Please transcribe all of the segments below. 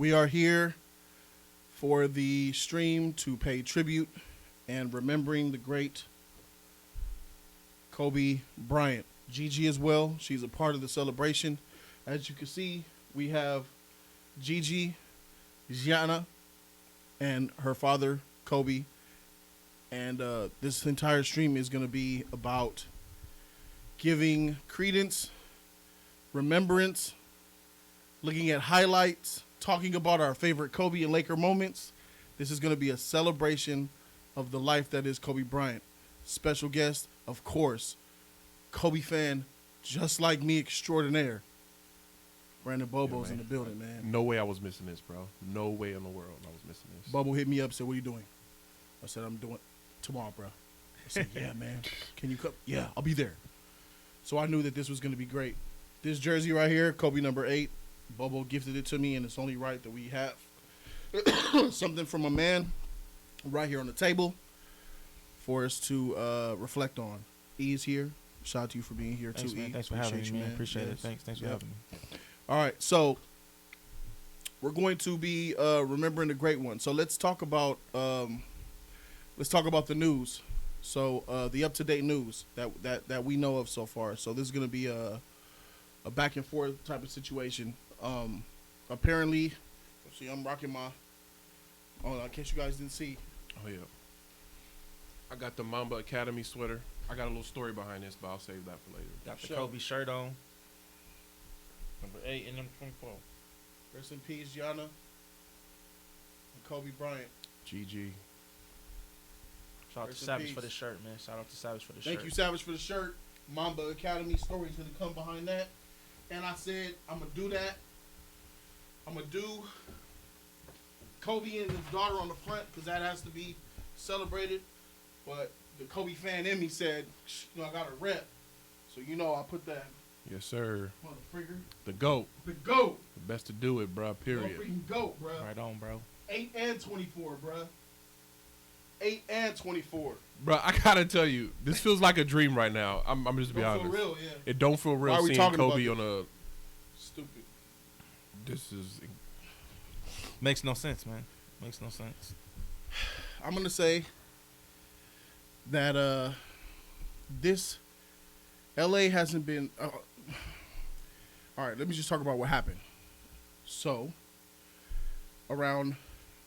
We are here for the stream to pay tribute and remembering the great Kobe Bryant. Gigi as well. She's a part of the celebration. As you can see, we have Gigi, Gianna, and her father, Kobe. And this entire stream is going to be about giving credence, remembrance, looking at highlights, talking about our favorite Kobe and Laker moments. This is going to be a celebration of the life that is Kobe Bryant. Special guest, of course, Kobe fan, just like me extraordinaire. Brandon Bobo's in the building, man. No way I was missing this, bro. No way in the world I was missing this. Bobo hit me up, said, "What are you doing?" I said, "I'm doing tomorrow, bro." I said, "Yeah, man. Can you come?" "Yeah, I'll be there." So I knew that this was going to be great. This jersey right here, Kobe number 8, Bobo gifted it to me, and it's only right that we have something from a man right here on the table for us to reflect on. E's here. Shout out to you for being here, Thanks, too, man. E. Thanks for having me, man. Appreciate it. Thanks for having me. All right, so we're going to be remembering the great one. So let's talk about the news. So the up-to-date news that we know of so far. So this is going to be a back and forth type of situation. Apparently, let's see, I'm rocking my. Oh, in case you guys didn't see. Oh yeah. I got the Mamba Academy sweater. I got a little story behind this, but I'll save that for later. Got the Kobe shirt on. Number 8 and number 24. Rest in peace, Gianna and Kobe Bryant. GG. Shout out to Savage for the shirt, man. Shout out to Savage for the shirt. Thank you, Savage, for the shirt. Mamba Academy story's going to come behind that. And I said, I'm going to do that. I'm going to do Kobe and his daughter on the front because that has to be celebrated. But the Kobe fan in me said, I got a rep. So, I put that. Yes, sir. Motherfreaker. The GOAT. The GOAT. The best to do it, bro. Period. The freaking GOAT, bro. Right on, bro. 8 and 24, bro. 8 and 24. Bro, I gotta tell you, this feels like a dream right now. I'm just be honest. Don't feel real, yeah. It don't feel real Why are we seeing talking Kobe about on a. Stupid. This is. Makes no sense, man. Makes no sense. I'm gonna say that this LA hasn't been. All right, let me just talk about what happened. So, around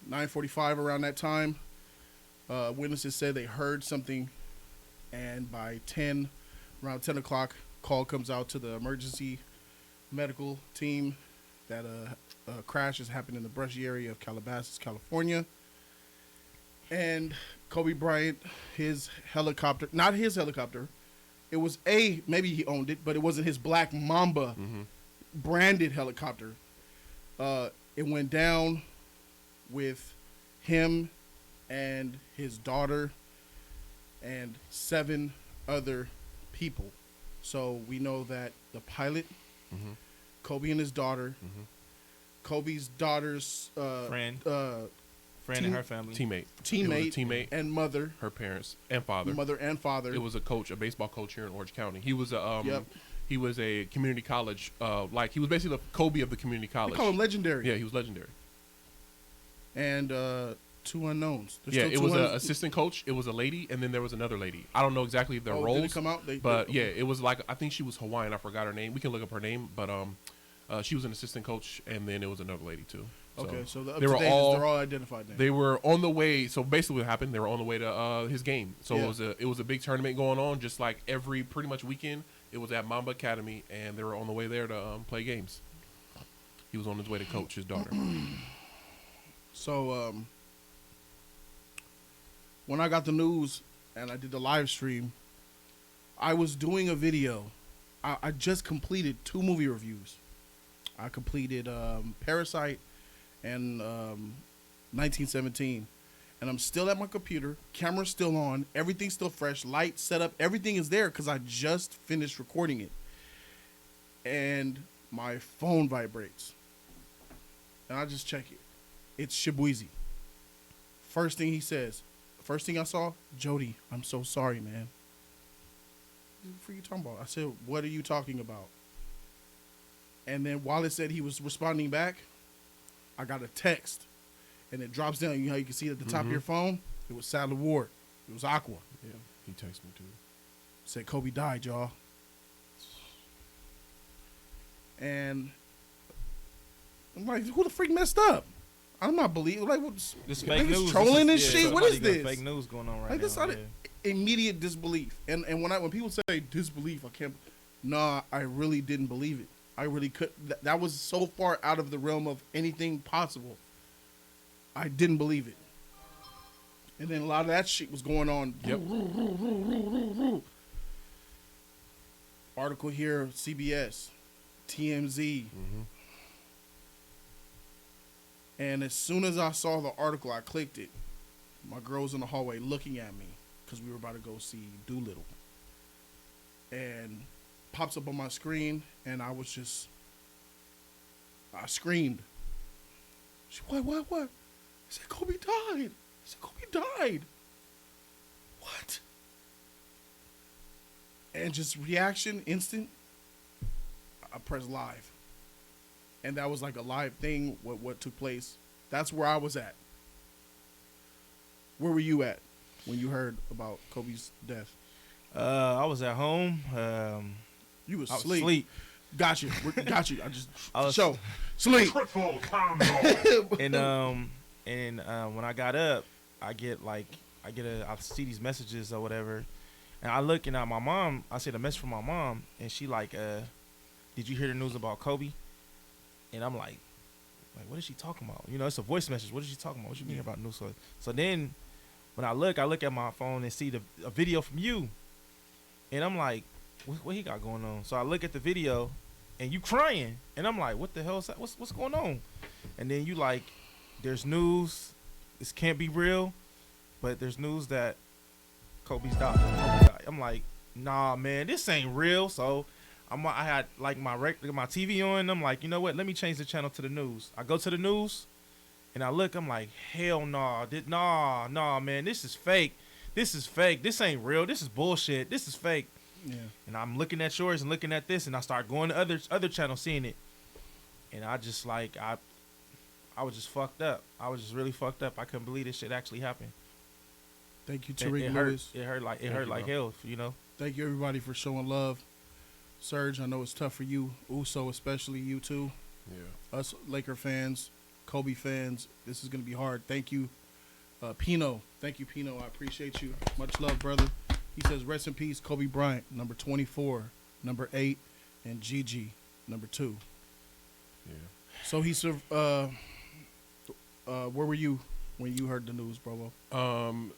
9:45, around that time, witnesses said they heard something, and by around 10 o'clock, call comes out to the emergency medical team that a crash has happened in the brushy area of Calabasas, California. And Kobe Bryant, his helicopter, not his helicopter, it was maybe he owned it, but it wasn't his black Mamba branded helicopter. It went down with him and his daughter and 7 other people. So we know that the pilot, Kobe and his daughter, Kobe's daughter's friend and her family. Teammate and mother. Her parents and father. Mother and father. It was a baseball coach here in Orange County. He was he was a community college, he was basically the Kobe of the community college. They call him legendary. Yeah, he was legendary. And 2 unknowns. It was an assistant coach. It was a lady, and then there was another lady. I don't know exactly their roles. Did it come out? It was I think she was Hawaiian. I forgot her name. We can look up her name, but she was an assistant coach, and then it was another lady too. So they're all identified now. They were on the way. So basically, what happened? They were on the way to his game. So it was a big tournament going on. Just like every pretty much weekend, it was at Mamba Academy, and they were on the way there to play games. He was on his way to coach his daughter. So when I got the news and I did the live stream, I was doing a video. I just completed 2 movie reviews. I completed Parasite and 1917. And I'm still at my computer. Camera's still on. Everything's still fresh. Light set up. Everything is there because I just finished recording it. And my phone vibrates. And I just check it. It's Shibuizi. First thing he says. First thing I saw, Jody, I'm so sorry, man. What are you talking about? I said, what are you talking about? And then while it said he was responding back, I got a text, and it drops down. You know how you can see it at the top of your phone? It was Sadler Ward. It was Aqua. Yeah, he texted me too. Said Kobe died, y'all. And I'm like, who the freak messed up? I'm not believing. Like, This fake news. trolling this this shit. What is this? Fake news going on right Like, now. this immediate disbelief. And when people say disbelief, I can't. Nah, I really didn't believe it. I really could. That was so far out of the realm of anything possible. I didn't believe it. And then a lot of that shit was going on. Yep. Article here, CBS, TMZ. And as soon as I saw the article, I clicked it. My girl was in the hallway looking at me because we were about to go see Doolittle. And pops up on my screen, and I screamed. She, what? I said, Kobe died. What? And just reaction, instant, I pressed live. And that was like a live thing, what took place. That's where I was at. Where were you at when you heard about Kobe's death? I was at home. You was I was asleep. asleep. Got you. I was Sleep. And when I got up, I see these messages or whatever, and I looking at my mom. I see the message from my mom, and she like, did you hear the news about Kobe? And I'm like, what is she talking about? You know, it's a voice message. What is she talking about? What you mean about news? So then, when I look at my phone and see a video from you, and I'm like, what he got going on? So I look at the video, and you crying, and I'm like, what the hell is that? What's going on? And then you like, there's news. This can't be real, but there's news that Kobe's died. I'm like, nah, man, this ain't real. So I had like my TV on. And I'm like, you know what? Let me change the channel to the news. I go to the news, and I look. I'm like, hell nah, nah, man, this is fake. This ain't real. This is bullshit. This is fake. Yeah. And I'm looking at yours and looking at this, and I start going to other channels, seeing it, and I just like I was just fucked up. I was just really fucked up. I couldn't believe this shit actually happened. Thank you, Tariq Lewis. It hurt like hell, you know. Thank you, everybody, for showing love. Serge, I know it's tough for you. Uso, especially you too. Yeah. Us Laker fans, Kobe fans, this is gonna be hard. Thank you, Pino. Thank you, Pino. I appreciate you. Much love, brother. He says, rest in peace, Kobe Bryant, number 24, number 8, and Gigi, number 2. Yeah. So he where were you when you heard the news, bro?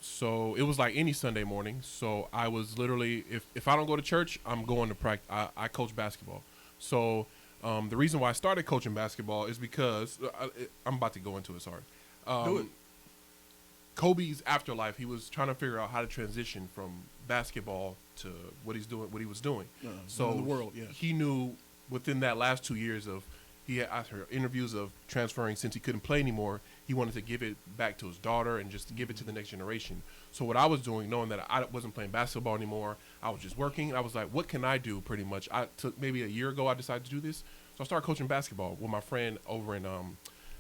So it was like any Sunday morning. So I was literally, if I don't go to church, I'm going to practice. I coach basketball. So the reason why I started coaching basketball is because I'm about to go into it. Sorry. Do it. Kobe's afterlife, he was trying to figure out how to transition from basketball to what he was doing. So in the world, yeah. He knew within that last 2 years I heard interviews of transferring since he couldn't play anymore. He wanted to give it back to his daughter and just give it to the next generation. So what I was doing, knowing that I wasn't playing basketball anymore, I was just working. I was like, what can I do pretty much? I took maybe a year ago, I decided to do this. So I started coaching basketball with my friend over in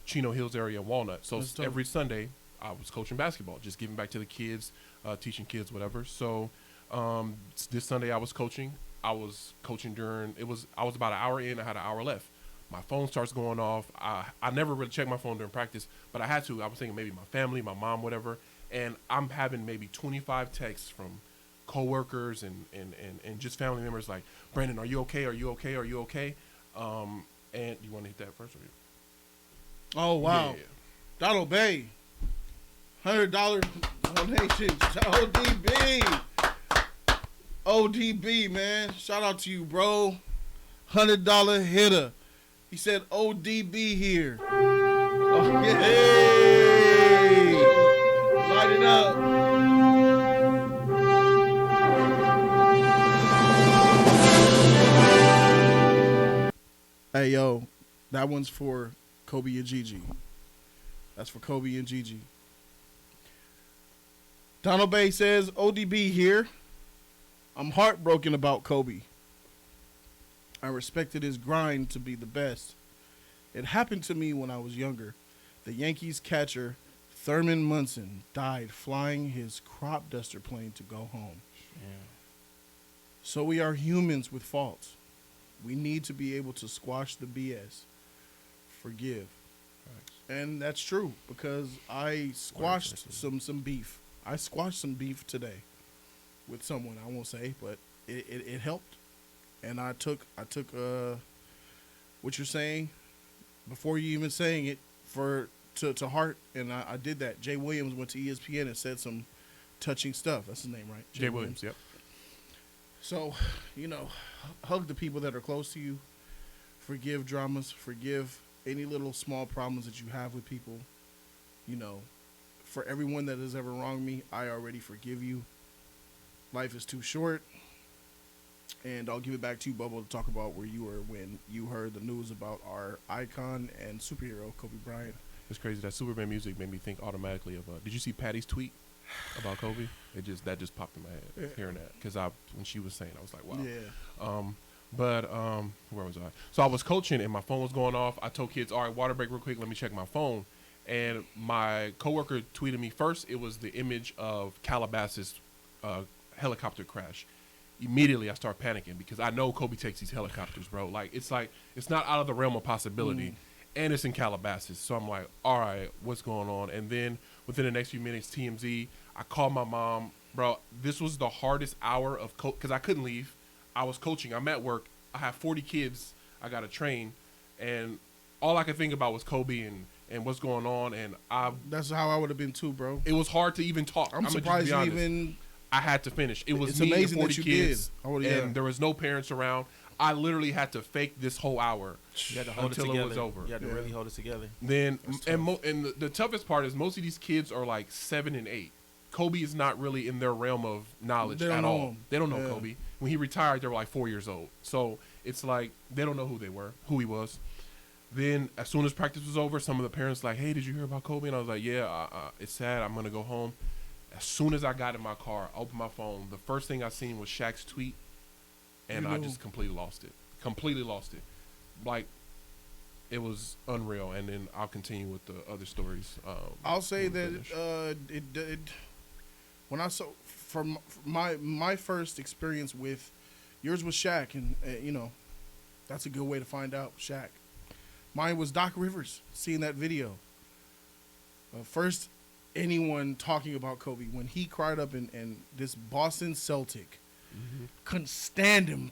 Chino Hills area in Walnut. So every Sunday I was coaching basketball, just giving back to the kids, teaching kids, whatever. So this Sunday I was coaching. I was coaching I was about an hour in. I had an hour left. My phone starts going off. I never really checked my phone during practice, but I had to. I was thinking maybe my family, my mom, whatever. And I'm having maybe 25 texts from coworkers and just family members like, Brandon, are you okay? Are you okay? Are you okay? And you want to hit that first? Or Oh, wow. Yeah. Donald Bay, $100 donation to ODB, man. Shout out to you, bro. $100 hitter. He said ODB here. Oh, yeah. Hey! Light it up. Hey, yo. That one's for Kobe and Gigi. That's for Kobe and Gigi. Donald Bay says, ODB here. I'm heartbroken about Kobe. I respected his grind to be the best. It happened to me when I was younger. The Yankees catcher Thurman Munson died flying his crop duster plane to go home. Yeah. So we are humans with faults. We need to be able to squash the BS. Forgive. And that's true because I squashed some beef. I squashed some beef today with someone. I won't say, but it helped. And I took what you're saying before you even saying it to heart, and I did that. Jay Williams went to ESPN and said some touching stuff. That's his name, right? Jay Williams. Yep. So, hug the people that are close to you. Forgive dramas. Forgive any little small problems that you have with people. For everyone that has ever wronged me, I already forgive you. Life is too short. And I'll give it back to you, Bubba, to talk about where you were when you heard the news about our icon and superhero, Kobe Bryant. It's crazy. That Superman music made me think automatically of. Did you see Patty's tweet about Kobe? That just popped in my head hearing that because when she was saying, I was like, wow. Yeah. Where was I? So I was coaching and my phone was going off. I told kids, all right, water break real quick. Let me check my phone. And my coworker tweeted me first. It was the image of Calabasas helicopter crash. Immediately I start panicking because I know Kobe takes these helicopters, bro. It's not out of the realm of possibility. And it's in Calabasas. So I'm like, all right, what's going on? And then within the next few minutes, TMZ, I called my mom. Bro, this was the hardest hour of because I couldn't leave. I was coaching. I'm at work. I have 40 kids I got to train. And all I could think about was Kobe and what's going on. And that's how I would have been too, bro. It was hard to even talk. I'm surprised you even... I had to finish. It was it's me amazing and 40 that you kids, and there was no parents around. I literally had to fake this whole hour You had to hold until it was over. You had to really hold it together. Then and the toughest part is most of these kids are like 7 and 8. Kobe is not really in their realm of knowledge at all. Him. They don't know Kobe. When he retired, they were like 4 years old. So it's like they don't know who he was. Then as soon as practice was over, some of the parents like, hey, did you hear about Kobe? And I was like, yeah, it's sad. I'm going to go home. As soon as I got in my car, I opened my phone. The first thing I seen was Shaq's tweet, and I just completely lost it. Like, it was unreal. And then I'll continue with the other stories. I'll say that when I saw from my first experience with yours was Shaq, and that's a good way to find out Shaq. Mine was Doc Rivers. Seeing that video, first. Anyone talking about Kobe when he cried up and this Boston Celtic couldn't stand him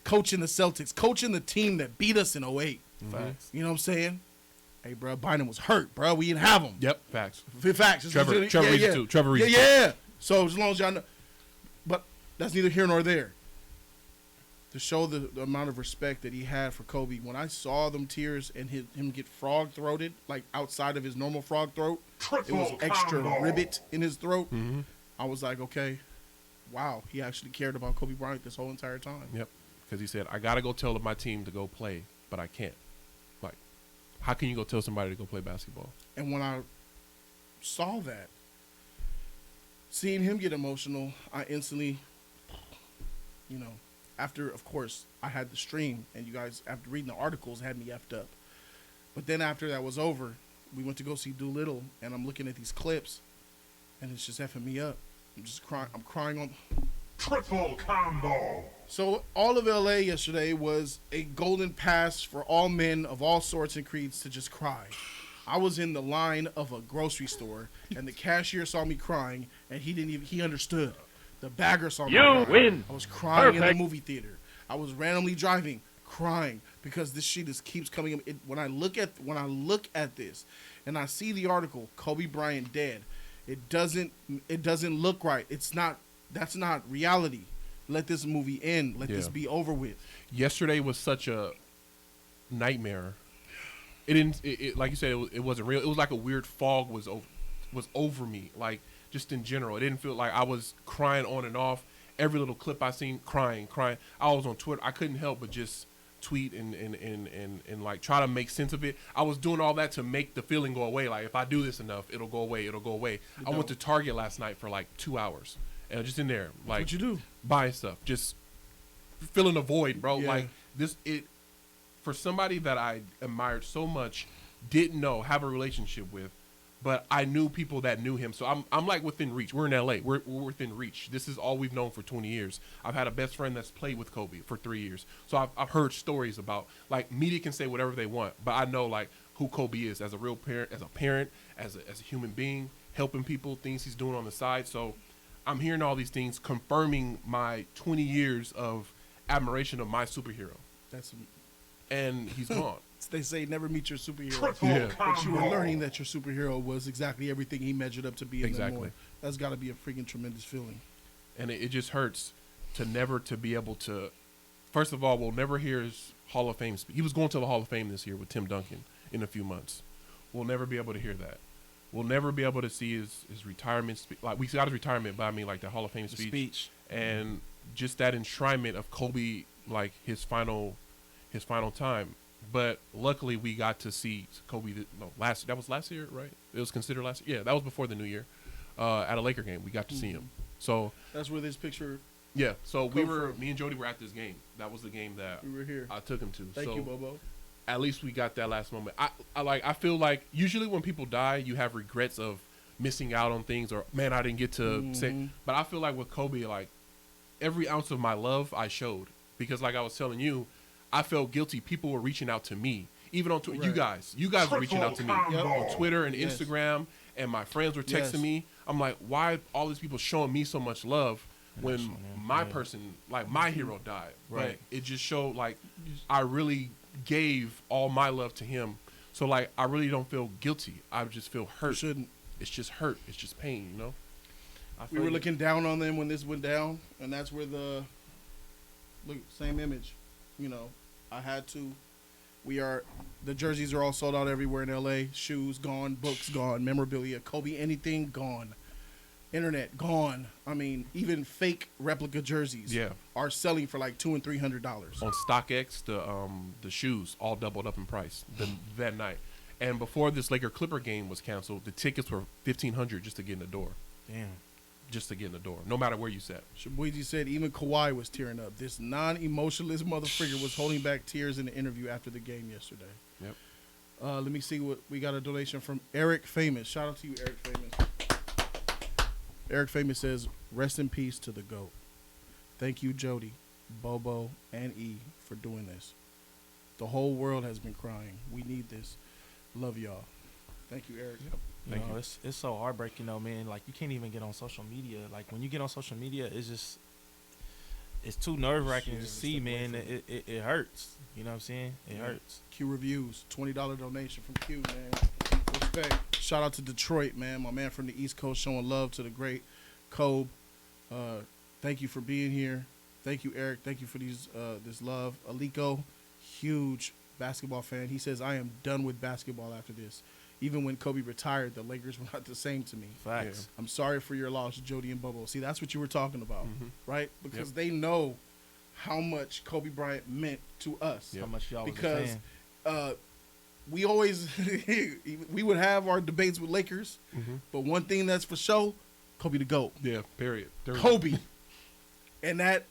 coaching the Celtics, coaching the team that beat us in 08. Facts. You know what I'm saying? Hey, bro, Bynum was hurt, bro. We didn't have him. Yep, facts. Facts. Trevor Reason too. Trevor Reason. Yeah. So as long as y'all know, but that's neither here nor there. To show the amount of respect that he had for Kobe, when I saw them tears and him get frog-throated, like outside of his normal frog throat, it was extra ribbit in his throat. Mm-hmm. I was like, okay, wow, he actually cared about Kobe Bryant this whole entire time. Yep, because he said, I got to go tell my team to go play, but I can't. Like, how can you go tell somebody to go play basketball? And when I saw that, seeing him get emotional, I instantly, after, of course, I had the stream, and you guys, after reading the articles, had me effed up. But then after that was over, we went to go see Doolittle, and I'm looking at these clips, and it's just effing me up. I'm just crying. I'm crying on... Triple combo. So all of LA yesterday was a golden pass for all men of all sorts and creeds to just cry. I was in the line of a grocery store, and the cashier saw me crying, and he understood. The bagger saw me crying. You win. I was crying Perfect. in the movie theater. I was randomly driving, crying because this shit just keeps coming up. When I look at this, and I see the article, Kobe Bryant dead, it doesn't look right. That's not reality. Let this movie end. Let this be over with. Yesterday was such a nightmare. It didn't. It like you said, it wasn't real. It was like a weird fog was over me. Like, just in general, it didn't feel like I was crying on and off. Every little clip I seen, crying. I was on Twitter. I couldn't help but just tweet and like try to make sense of it. I was doing all that to make the feeling go away. Like, if I do this enough, it'll go away. I went to Target last night for like 2 hours, and I'm just in there, like, what you do? Buying stuff, just filling a void, bro. Yeah. Like, for somebody that I admired so much didn't know, have a relationship with, but I knew people that knew him. So I'm like within reach. We're in LA. We're within reach. This is all we've known for 20 years. I've had a best friend that's played with Kobe for 3 years. So I've heard stories about, like, media can say whatever they want, but I know, like, who Kobe is as a real parent, as a human being, helping people, things he's doing on the side. So I'm hearing all these things confirming my 20 years of admiration of my superhero. And he's gone. They say never meet your superhero. Triple Yeah. But you were combo. learning that your superhero was exactly everything he measured up to be. Exactly. That's got to be a freaking tremendous feeling. And it just hurts to never to be able to. First of all, we'll never hear his Hall of Fame speech. He was going to the Hall of Fame this year with Tim Duncan in a few months. We'll never be able to hear that. We'll never be able to see his retirement speech. Like, we got his retirement, but I mean, like, the Hall of Fame speech. And just that enshrinement of Kobe, like, his final time. But luckily, we got to see Kobe. That was last year, right? It was considered last year. Yeah, that was before the new year. At a Laker game, we got to see him. So That's where this picture. yeah, so from. me and Jody were at this game. That was the game that We were here. I took him to. Thank so you, Bobo. at least we got that last moment. I feel like usually when people die, you have regrets of missing out on things, or man, I didn't get to say. But I feel like with Kobe, like, every ounce of my love I showed, because like I was telling you, I felt guilty. People were reaching out to me, even on Twitter. Right. You guys were reaching out to me Triple on combo. Twitter and Yes. Instagram, and my friends were texting Yes. me. I'm like, why all these people showing me so much love when showing them, my yeah. person, like my hero, died? Right. But it just showed like I really gave all my love to him. So like I really don't feel guilty. I just feel You hurt. shouldn't. It's just hurt. It's just pain, you know? I We feel were you. looking down on them when this went down, and that's where the same image. You know, I had to. The jerseys are all sold out everywhere in LA. Shoes gone, books gone, memorabilia, Kobe, anything gone. Internet gone. I mean, even fake replica jerseys Yeah. are selling for like $200 and $300. On StockX, the shoes all doubled up in price that night. And before this Laker Clipper game was canceled, the tickets were $1,500 just to get in the door. Damn. Just to get in the door, no matter where you sat. Shabuiji said even Kawhi was tearing up. This non-emotionless motherfucker was holding back tears in the interview after the game yesterday. Yep. Let me see what we got. A donation from Eric Famous. Shout out to you, Eric Famous. Eric Famous says, "Rest in peace to the GOAT. Thank you, Jody, Bobo, and E for doing this. The whole world has been crying. We need this. Love y'all." Thank you, Eric. Thank you. It's so heartbreaking though, man. Like, you can't even get on social media. Like, when you get on social media, it's too nerve wracking Yeah, to step see, away man. from It hurts. You know what I'm saying? It Yeah. hurts. Q Reviews, $20 donation from Q, man. Respect. Shout out to Detroit, man. My man from the East Coast showing love to the great Kobe. Thank you for being here. Thank you, Eric. Thank you for this love. Aliko, huge basketball fan. He says, "I am done with basketball after this. Even when Kobe retired, the Lakers were not the same to me. Facts. I'm sorry for your loss, Jody and Bobo." See, that's what you were talking about, Mhm. right? Because Yep. they know how much Kobe Bryant meant to us. Yep. How much y'all was a Because fan. we always we would have our debates with Lakers, Mm-hmm. but one thing that's for sure, Kobe the GOAT. Yeah. Period. Kobe, and that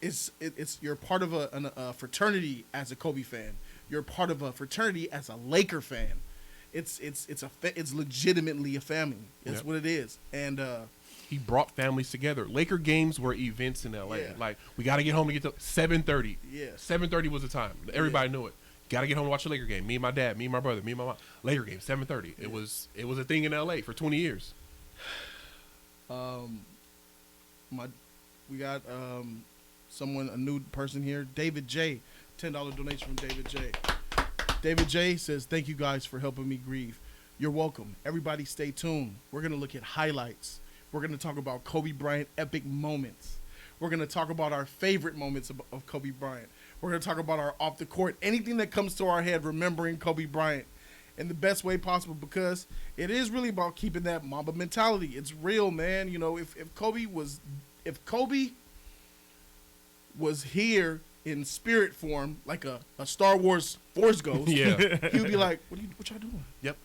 it's you're part of a fraternity as a Kobe fan. You're part of a fraternity as a Laker fan. It's legitimately a family. It's Yep. what it is, and He brought families together. Laker games were events in LA. Yeah. Like, we got to get home to get to 7:30. Yes. 7:30 was the time. Everybody knew it. Got to get home to watch the Laker game. Me and my dad, me and my brother, me and my mom. Laker game, 7:30. It was a thing in LA for 20 years. We got a new person here, David J. $10 donation from David J. David J says, "Thank you guys for helping me grieve." You're welcome. Everybody stay tuned. We're going to look at highlights. We're going to talk about Kobe Bryant epic moments. We're going to talk about our favorite moments of Kobe Bryant. We're going to talk about our off the court, anything that comes to our head remembering Kobe Bryant in the best way possible, because it is really about keeping that Mamba mentality. It's real, man. You know, if Kobe was here in spirit form, like a Star Wars Force Ghost, Yeah. he would be like, what y'all doing? Yep.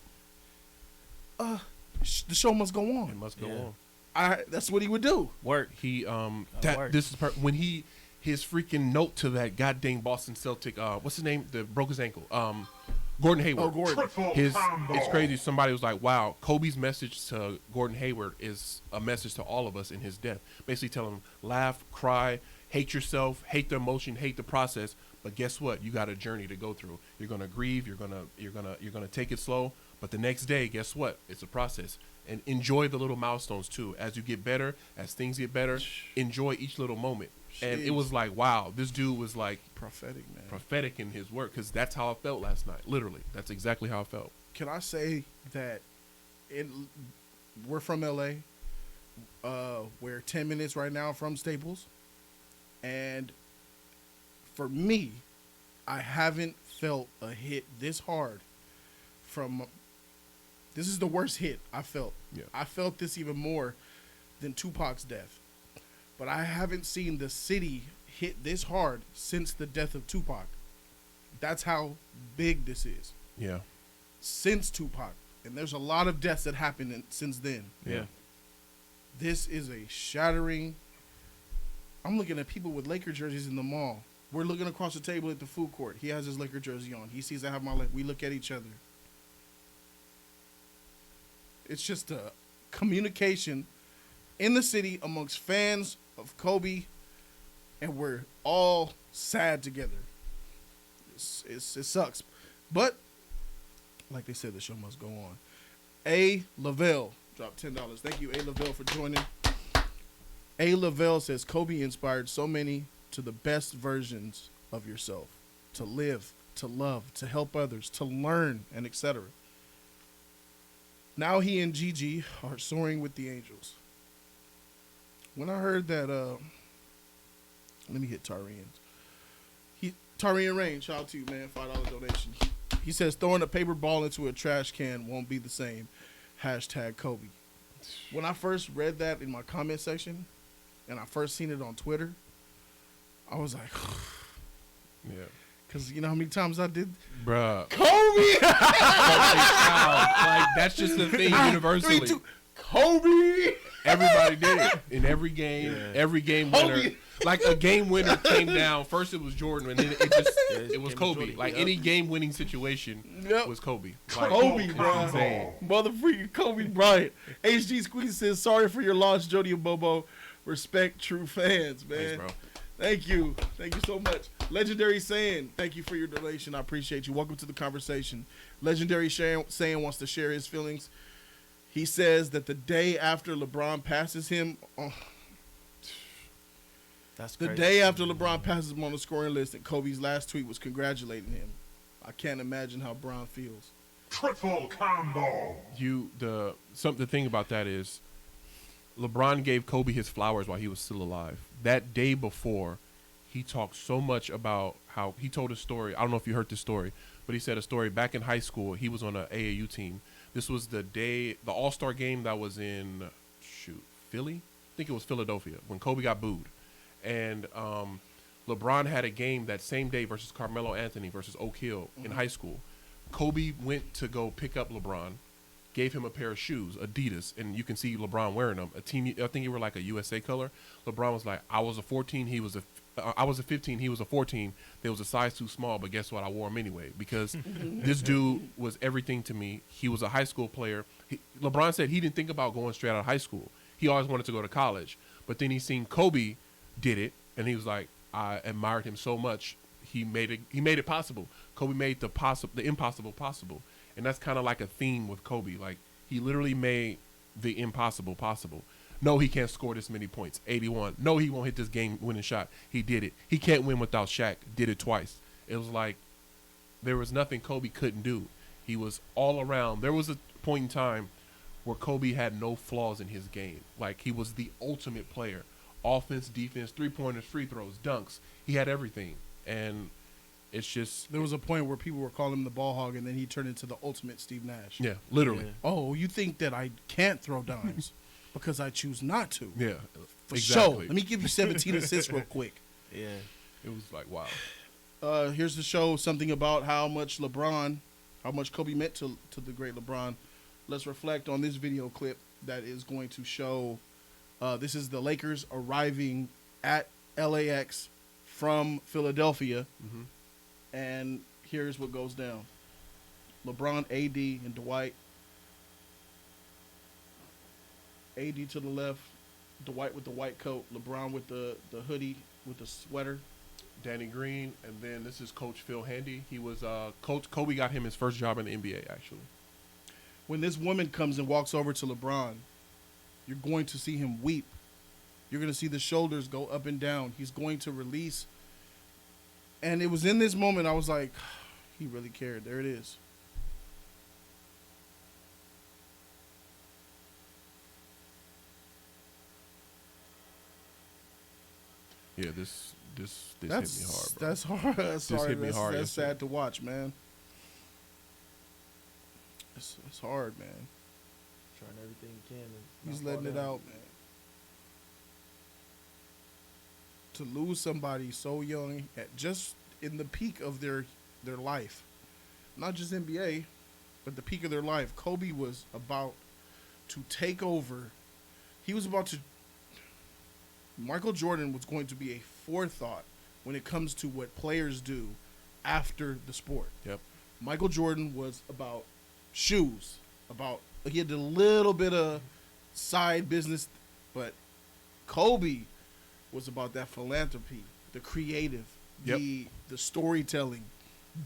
The show must go It on. must go Yeah. on. That's what he would do. Work. He work. when his freaking note to that goddamn Boston Celtic, what's his name? That broke his ankle. Gordon Hayward. Oh, Gordon. Triple His combo. It's crazy. Somebody was like, "Wow, Kobe's message to Gordon Hayward is a message to all of us in his death. Basically, telling him laugh, cry, hate yourself, hate the emotion, hate the process. But guess what? You got a journey to go through. You're gonna grieve. You're gonna take it slow. But the next day, guess what? It's a process. And enjoy the little milestones too. As you get better, as things get better, enjoy each little moment. And it was like, wow, this dude was like Prophetic, man. prophetic in his work, because that's how I felt last night. Literally, that's exactly how I felt. Can I say that we're from LA. We're 10 minutes right now from Staples. And for me, I haven't felt a hit this hard from. This is the worst hit I felt. Yeah. I felt this even more than Tupac's death. But I haven't seen the city hit this hard since the death of Tupac. That's how big this is. Yeah. Since Tupac. And there's a lot of deaths that happened since then. Yeah. This is a shattering. I'm looking at people with Laker jerseys in the mall. We're looking across the table at the food court. He has his Laker jersey on. He sees I have my Laker. We look at each other. It's just a communication in the city amongst fans of Kobe, and we're all sad together. It sucks. But, like they said, the show must go on. A. Lavelle dropped $10. Thank you, A. Lavelle, for joining. A. Lavelle says, Kobe inspired so many to the best versions of yourself. To live, to love, to help others, to learn, and etc. Now he and Gigi are soaring with the angels. When I heard that, let me hit Tarian's. Tarian Rain, shout out to you, man, $5 donation. He says, throwing a paper ball into a trash can won't be the same. Hashtag Kobe. When I first read that in my comment section, and I first seen it on Twitter, I was like, Yeah. because you know how many times I did? Bruh. Kobe! Like, that's just the thing universally. 3, 2, Kobe! Everybody did it in every game. Yeah. Every game winner, Kobe. like a game winner came down. First it was Jordan, and then it was Kobe. Jody, Like yep. any game winning situation Yep. was Kobe. Like, Kobe, it's bro. insane. Motherfucking Kobe Bryant. HG Squeeze says, sorry for your loss, Jody and Bobo. Respect true fans, man. Thanks, bro. Thank you. Thank you so much. Legendary Saying, thank you for your donation. I appreciate you. Welcome to the conversation. Legendary Saying wants to share his feelings. He says that the day after LeBron passes him, That's the crazy. day after LeBron passes him on the scoring list, and Kobe's last tweet was congratulating him. I can't imagine how Bron feels. Triple combo. The thing about that is LeBron gave Kobe his flowers while he was still alive. That day before, he talked so much about how he told a story. I don't know if you heard this story, but he said a story back in high school. He was on an AAU team. This was the All-Star game that was in, Philly? I think it was Philadelphia when Kobe got booed. And LeBron had a game that same day versus Carmelo Anthony versus Oak Hill in high school. Kobe went to go pick up LeBron, gave him a pair of shoes, Adidas, and you can see LeBron wearing them. I think they were like a USA color. LeBron was like, I was a 14, I was a 15, he was a 14. There was a size too small, but guess what? I wore him anyway because this dude was everything to me. He was a high school player. LeBron said he didn't think about going straight out of high school. He always wanted to go to college. But then he seen Kobe did it, and he was like, I admired him so much. He made it possible. Kobe made the impossible possible. And that's kind of like a theme with Kobe. Like, he literally made the impossible possible. No, he can't score this many points. 81. No, he won't hit this game-winning shot. He did it. He can't win without Shaq. Did it twice. It was like there was nothing Kobe couldn't do. He was all around. There was a point in time where Kobe had no flaws in his game. Like, he was the ultimate player. Offense, defense, three-pointers, free throws, dunks. He had everything. And it's just... There was a point where people were calling him the ball hog, and then he turned into the ultimate Steve Nash. Yeah, literally. Yeah. Oh, you think that I can't throw dimes because I choose not to? Yeah, For exactly. sure. Let me give you 17 assists real quick. Yeah. It was like, wow. Here's to show something about how much Kobe meant to the great LeBron. Let's reflect on this video clip that is going to show. This is the Lakers arriving at LAX from Philadelphia, and here's what goes down. LeBron, AD, and Dwight. AD to the left, Dwight with the white coat, LeBron with the hoodie with the sweater. Danny Green, and then this is Coach Phil Handy. He was Coach Kobe got him his first job in the NBA, actually. When this woman comes and walks over to LeBron, you're going to see him weep. You're going to see the shoulders go up and down. He's going to release. And it was in this moment I was like, he really cared. There it is. Yeah, this hit me hard, bro. That's hard. That's This hard. hit me hard. That's sad to watch, man. It's hard, man. Trying everything he can. He's letting it out, man. To lose somebody so young, at just in the peak of their life, not just NBA, but the peak of their life. Kobe was about to take over. He was about to. Michael Jordan was going to be a forethought when it comes to what players do after the sport. Yep. Michael Jordan was about shoes, he had a little bit of side business, but Kobe was about that philanthropy, the creative, Yep. the storytelling,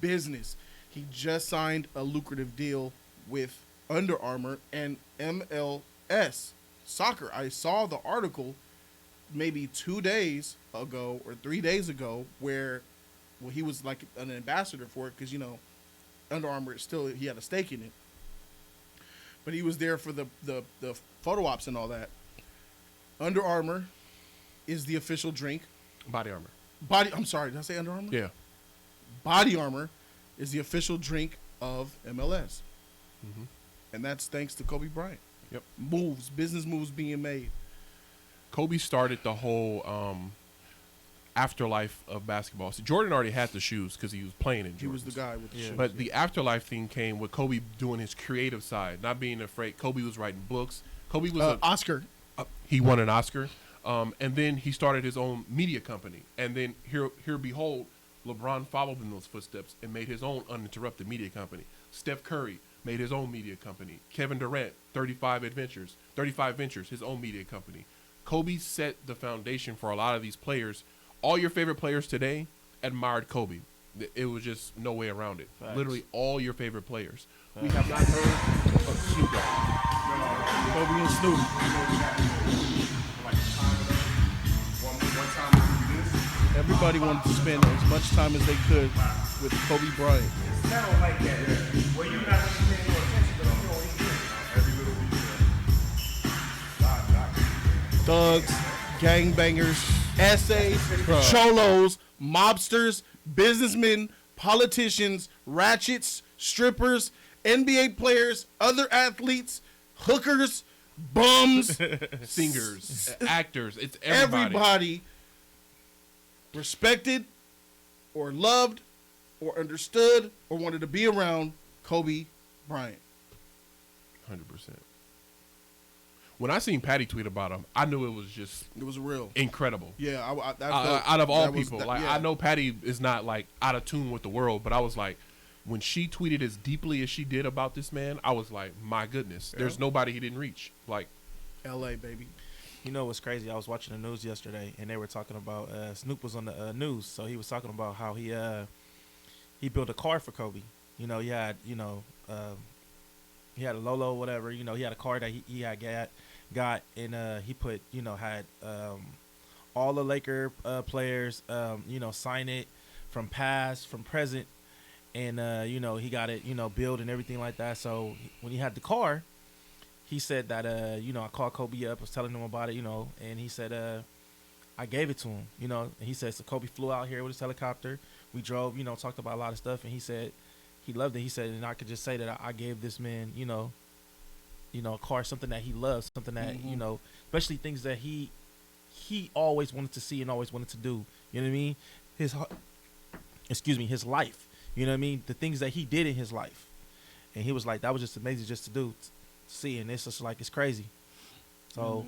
business. He just signed a lucrative deal with Under Armour and MLS soccer. I saw the article maybe 2 days ago or 3 days ago where he was like an ambassador for it because, Under Armour he had a stake in it. But he was there for the photo ops and all that. Under Armour is the official drink. Body armor. I'm sorry, did I say Under Armour? Yeah. Body Armor is the official drink of MLS. Mm-hmm. And that's thanks to Kobe Bryant. Yep. Business moves being made. Kobe started the whole afterlife of basketball. So Jordan already had the shoes because he was playing in Jordans. He was the guy with the shoes. But the afterlife thing came with Kobe doing his creative side, not being afraid. Kobe was writing books. Kobe was Oscar. He won an Oscar. And then he started his own media company. And then here behold, LeBron followed in those footsteps and made his own uninterrupted media company. Steph Curry made his own media company. Kevin Durant, 35 Ventures, his own media company. Kobe set the foundation for a lot of these players. All your favorite players today admired Kobe. It was just no way around it. Facts. Literally all your favorite players. We have not heard of Snoop Dogg. Kobe and Snoop. Everybody wanted to spend as much time as they could with Kobe Bryant. Thugs, gangbangers, essays, cholos, mobsters, businessmen, politicians, ratchets, strippers, NBA players, other athletes, hookers, bums, Singers, actors, it's everybody. everybody respected or loved or understood or wanted to be around Kobe Bryant. 100%. When I seen Patty tweet about him, I knew it was just It was real. incredible. Yeah, Out of all people, yeah. I know Patty is not like out of tune with the world, but I was like, when she tweeted as deeply as she did about this man, I was like, my goodness, there's nobody he didn't reach. Like, L.A. baby. You know what's crazy? I was watching the news yesterday, and they were talking about Snoop was on the news, so he was talking about how he built a car for Kobe. He had he had a Lolo, whatever. He had a car that he had got, and he put had all the Laker players sign it from past, from present, and he got it built and everything like that. So when he had the car, he said that I called Kobe up, was telling him about it, and he said I gave it to him, and he said, so Kobe flew out here with his helicopter. We drove, talked about a lot of stuff, and he said he loved it. He said, and I could just say that I gave this man, a car, something that he loves, something that especially things that he always wanted to see and always wanted to do. You know what I mean? His life. You know what I mean? The things that he did in his life, and he was like, that was just amazing just to do. See, and it's just like it's crazy. So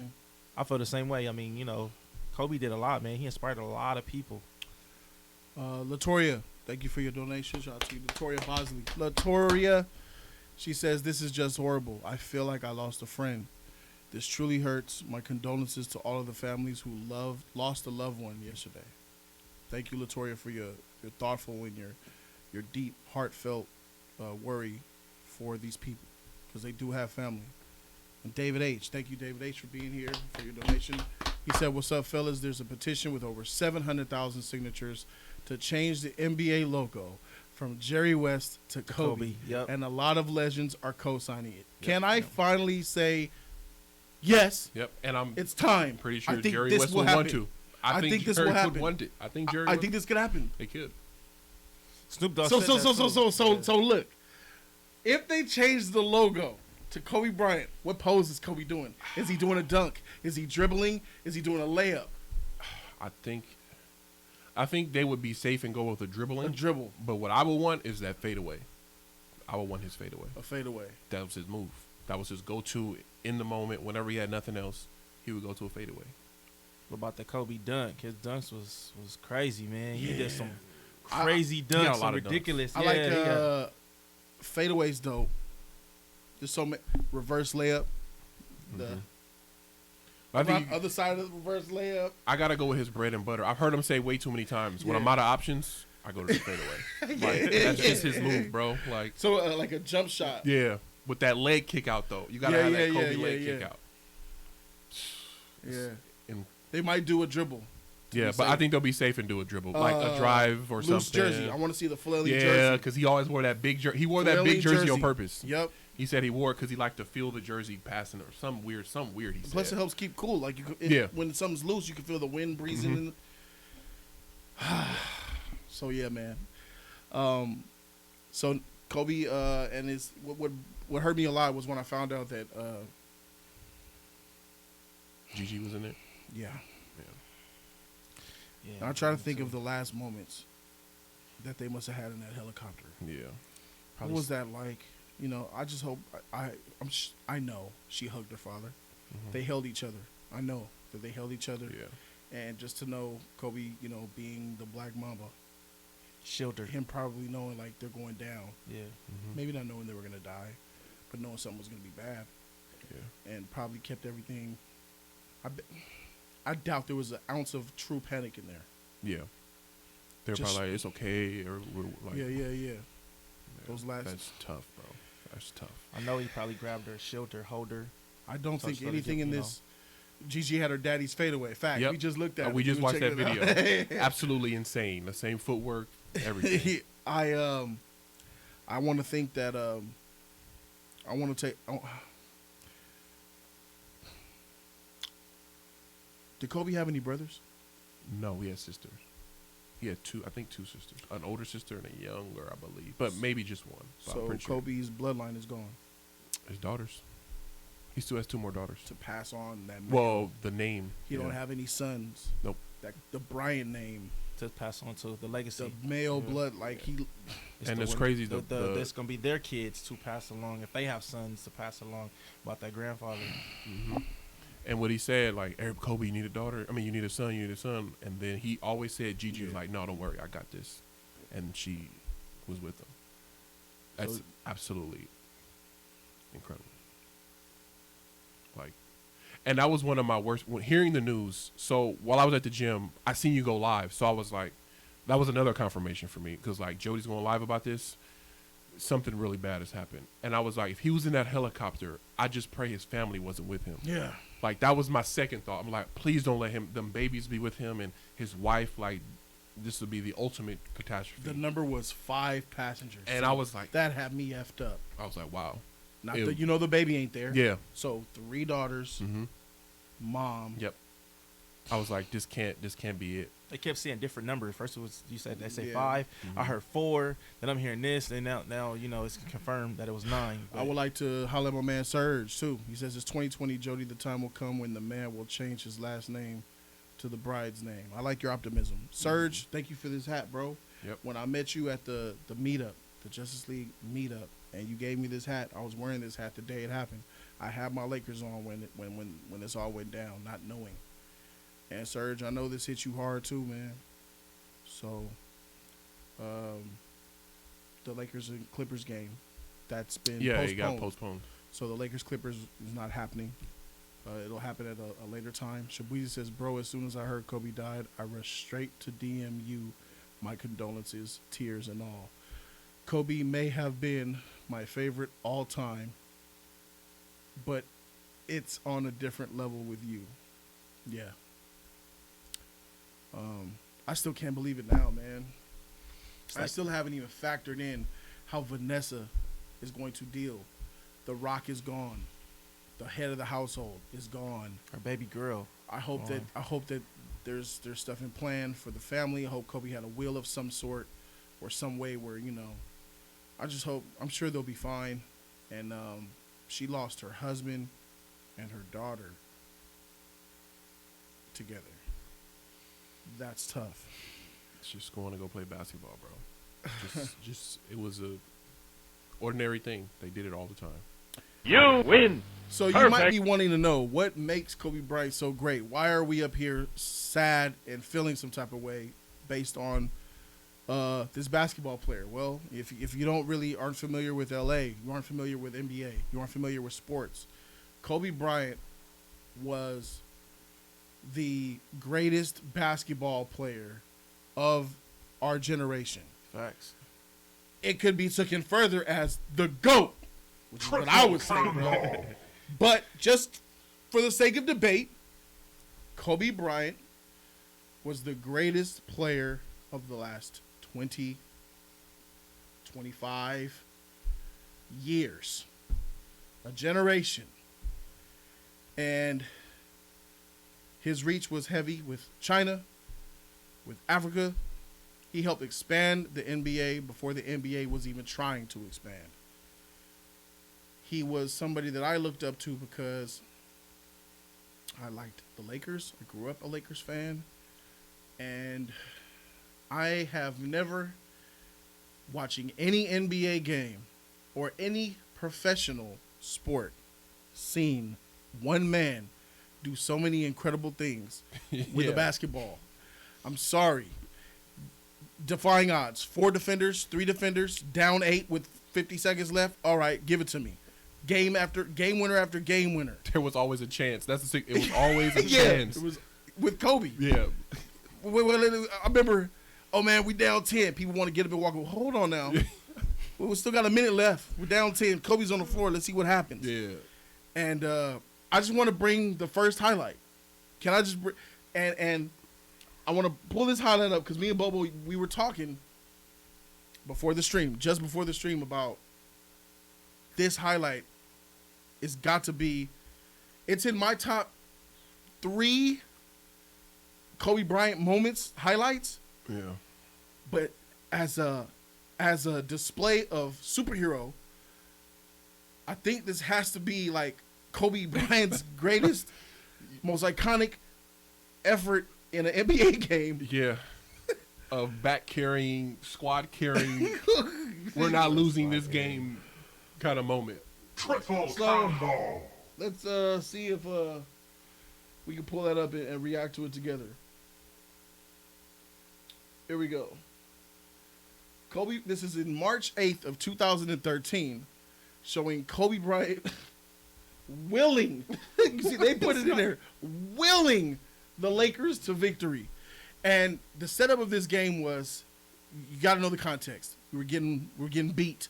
I feel the same way. I mean, Kobe did a lot, man. He inspired a lot of people. Latoya, Thank you for your donation. Shout out to you, Latoria Bosley. Latoria, she says, this is just horrible. I feel like I lost a friend. This truly hurts. My condolences to all of the families who lost a loved one yesterday. Thank you, Latoria, for your thoughtful and your deep, heartfelt worry for these people, because they do have family. And David H. Thank you, David H., for being here, for your donation. He said, what's up, fellas? There's a petition with over 700,000 signatures to change the NBA logo from Jerry West to Kobe. Yep. And a lot of legends are co-signing it. Can I finally say yes? Yep. And it's time. pretty sure I think Jerry this West will would happen. want to. I think this Jerry will happen. would want it. I think Jerry I would. think this could happen. They could. Snoop Dogg. So said that too. so look, if they change the logo to Kobe Bryant, what pose is Kobe doing? Is he doing a dunk? Is he dribbling? Is he doing a layup? I think they would be safe and go with a dribbling. A dribble. But what I would want is that fadeaway. I would want his fadeaway. A fadeaway. That was his move. That was his go-to in the moment. Whenever he had nothing else, he would go to a fadeaway. What about the Kobe dunk? His dunks was crazy, man. He Yeah. did some crazy got a dunks, lot some of dunks. ridiculous. I like fadeaways though. There's so many reverse layup. The I think other side of the reverse layup. I gotta go with his bread and butter. I've heard him say way too many times. When Yeah. I'm out of options, I go to the fadeaway. Like, that's just his move, bro. Like, So like a jump shot. yeah, with that leg kick out though. You gotta Yeah, have that yeah, Kobe yeah, leg yeah, kick yeah. out. Yeah. And They might do a dribble. yeah, be but I safe. think they'll be safe and do a dribble, like a drive or Loose something. jersey. I want to see the flailing Yeah, jersey. because he always wore that big jersey. He wore that Flailing big jersey on jersey. purpose. Yep. He said he wore it because he liked to feel the jersey passing or some weird. He Plus, it said. helps keep cool. Like Yeah. when something's loose, you can feel the wind breezing. In. So yeah, man. So Kobe and his what hurt me a lot was when I found out that Gigi was in it. yeah. Yeah, I try to think of the last moments that they must have had in that helicopter. Yeah. What was that like? You know, I just hope I know she hugged her father. They held each other. I know that they held each other. Yeah. And just to know Kobe, you know, being the Black Mamba, Shelter. him probably knowing like they're going down, Yeah. maybe not knowing they were gonna die, but knowing something was gonna be bad, Yeah. and probably kept everything. I doubt there was an ounce of true panic in there. Yeah. They're Just- probably like, it's okay, or we're like, Yeah. Those last. That's tough, bro. That's tough. I know he probably grabbed her, shelter, hold her. I don't So think she let it anything get, in you this. Gigi had her daddy's fadeaway. Fact. Yep. We just looked at. We it. just You watched that check it video. out. Absolutely insane. The same footwork, everything. I want to think that I want to take. Did Kobe have any brothers? No, he had sisters. He had two sisters. An older sister and a younger, I believe. But maybe just one. But I'm So pretty sure. Kobe's bloodline is gone His daughters. He still has two more daughters. to pass on that. Well, the name. he don't yeah. have any sons. Nope. That the Bryant name, To pass on to the the legacy. male blood, like he. And the it's one- crazy, That's gonna be their kids to pass along if they have sons to pass along about that grandfather. And what he said, like, Eric Kobe, you need a daughter. I mean, you need a son. And then he always said, Gigi was like, no, don't worry, I got this. And she was with him. That's So- absolutely incredible. Like, and that was one of my worst. When hearing the news, so while I was at the gym, I seen you go live. So I was like, that was another confirmation for me. Because, like, Jody's going live about this. Something really bad has happened. And I was like, if he was in that helicopter, I just pray his family wasn't with him. Yeah. Like, that was my second thought. I'm like, please don't let them babies be with him and his wife. Like, this would be the ultimate catastrophe. The number was 5 passengers. And I was like, that had me effed up. I was like, wow. Not Ew. the, the baby ain't there. Yeah. So 3 daughters, Mm-hmm. mom. Yep. I was like, this can't be it. They kept saying different numbers. First it was they said Yeah. 5. I heard 4. Then I'm hearing this. And now it's confirmed that it was 9. I would like to holler at my man Serge too. He says it's 2020, Jody. The time will come when the man will change his last name to the bride's name. I like your optimism, Serge. Thank you for this hat, bro. Yep. When I met you at the meetup, the Justice League meetup, and you gave me this hat, I was wearing this hat the day it happened. I had my Lakers on when this all went down, not knowing. And Serge, I know this hit you hard too, man. So, the Lakers and Clippers game that's been Yeah, postponed. it got postponed. So the Lakers Clippers is not happening. It'll happen at a later time. Shabuzi says, bro, as soon as I heard Kobe died, I rushed straight to DM you my condolences, tears and all. Kobe may have been my favorite all time, but it's on a different level with you. Yeah. I still can't believe it now, man. I still haven't even factored in how Vanessa is going to deal. The Rock is gone. The head of the household is gone. Our baby girl. I hope that there's stuff in plan for the family. I hope Kobe had a will of some sort or some way where, you know, I just hope, I'm sure they'll be fine. And she lost her husband and her daughter together. That's tough. It's just going to go play basketball, bro. Just it was a ordinary thing. They did it all the time. You win. So you might be wanting to know what makes Kobe Bryant so great. Why are we up here sad and feeling some type of way based on this basketball player? Well, if you aren't familiar with LA, you aren't familiar with NBA, you aren't familiar with sports, Kobe Bryant was the greatest basketball player of our generation. Facts. It could be taken further as the GOAT, which is what I would say, bro. But just for the sake of debate, Kobe Bryant was the greatest player of the last 20, 25 years. A generation. And his reach was heavy with China, with Africa. He helped expand the NBA before the NBA was even trying to expand. He was somebody that I looked up to because I liked the Lakers. I grew up a Lakers fan. And I have never, watching any NBA game or any professional sport, seen one man do so many incredible things with a basketball. I'm sorry. Defying odds. 4 defenders, 3 defenders, down 8 with 50 seconds left. All right, give it to me. Game winner after game winner. There was always a chance. It was always a Yeah, chance. it was with Kobe. Yeah. I remember, oh man, we down 10. People want to get up and walk. Hold on now. We still got a minute left. We're down 10. Kobe's on the floor. Let's see what happens. Yeah. And I just want to bring the first highlight. Can I just and I want to pull this highlight up because me and Bobo, we were talking before the stream, just before the stream, about this highlight. It's got to be, it's in my top 3 Kobe Bryant moments, highlights. Yeah. But as a display of superhero, I think this has to be like Kobe Bryant's greatest, most iconic effort in an NBA game. Yeah. Of back carrying, squad carrying, we're not losing this game kind of moment. Triple combo. Let's see if we can pull that up and react to it together. Here we go. Kobe, this is in March 8th of 2013, showing Kobe Bryant willing, you see, they put it in there, willing the Lakers to victory. And the setup of this game was, you got to know the context. We were getting beat.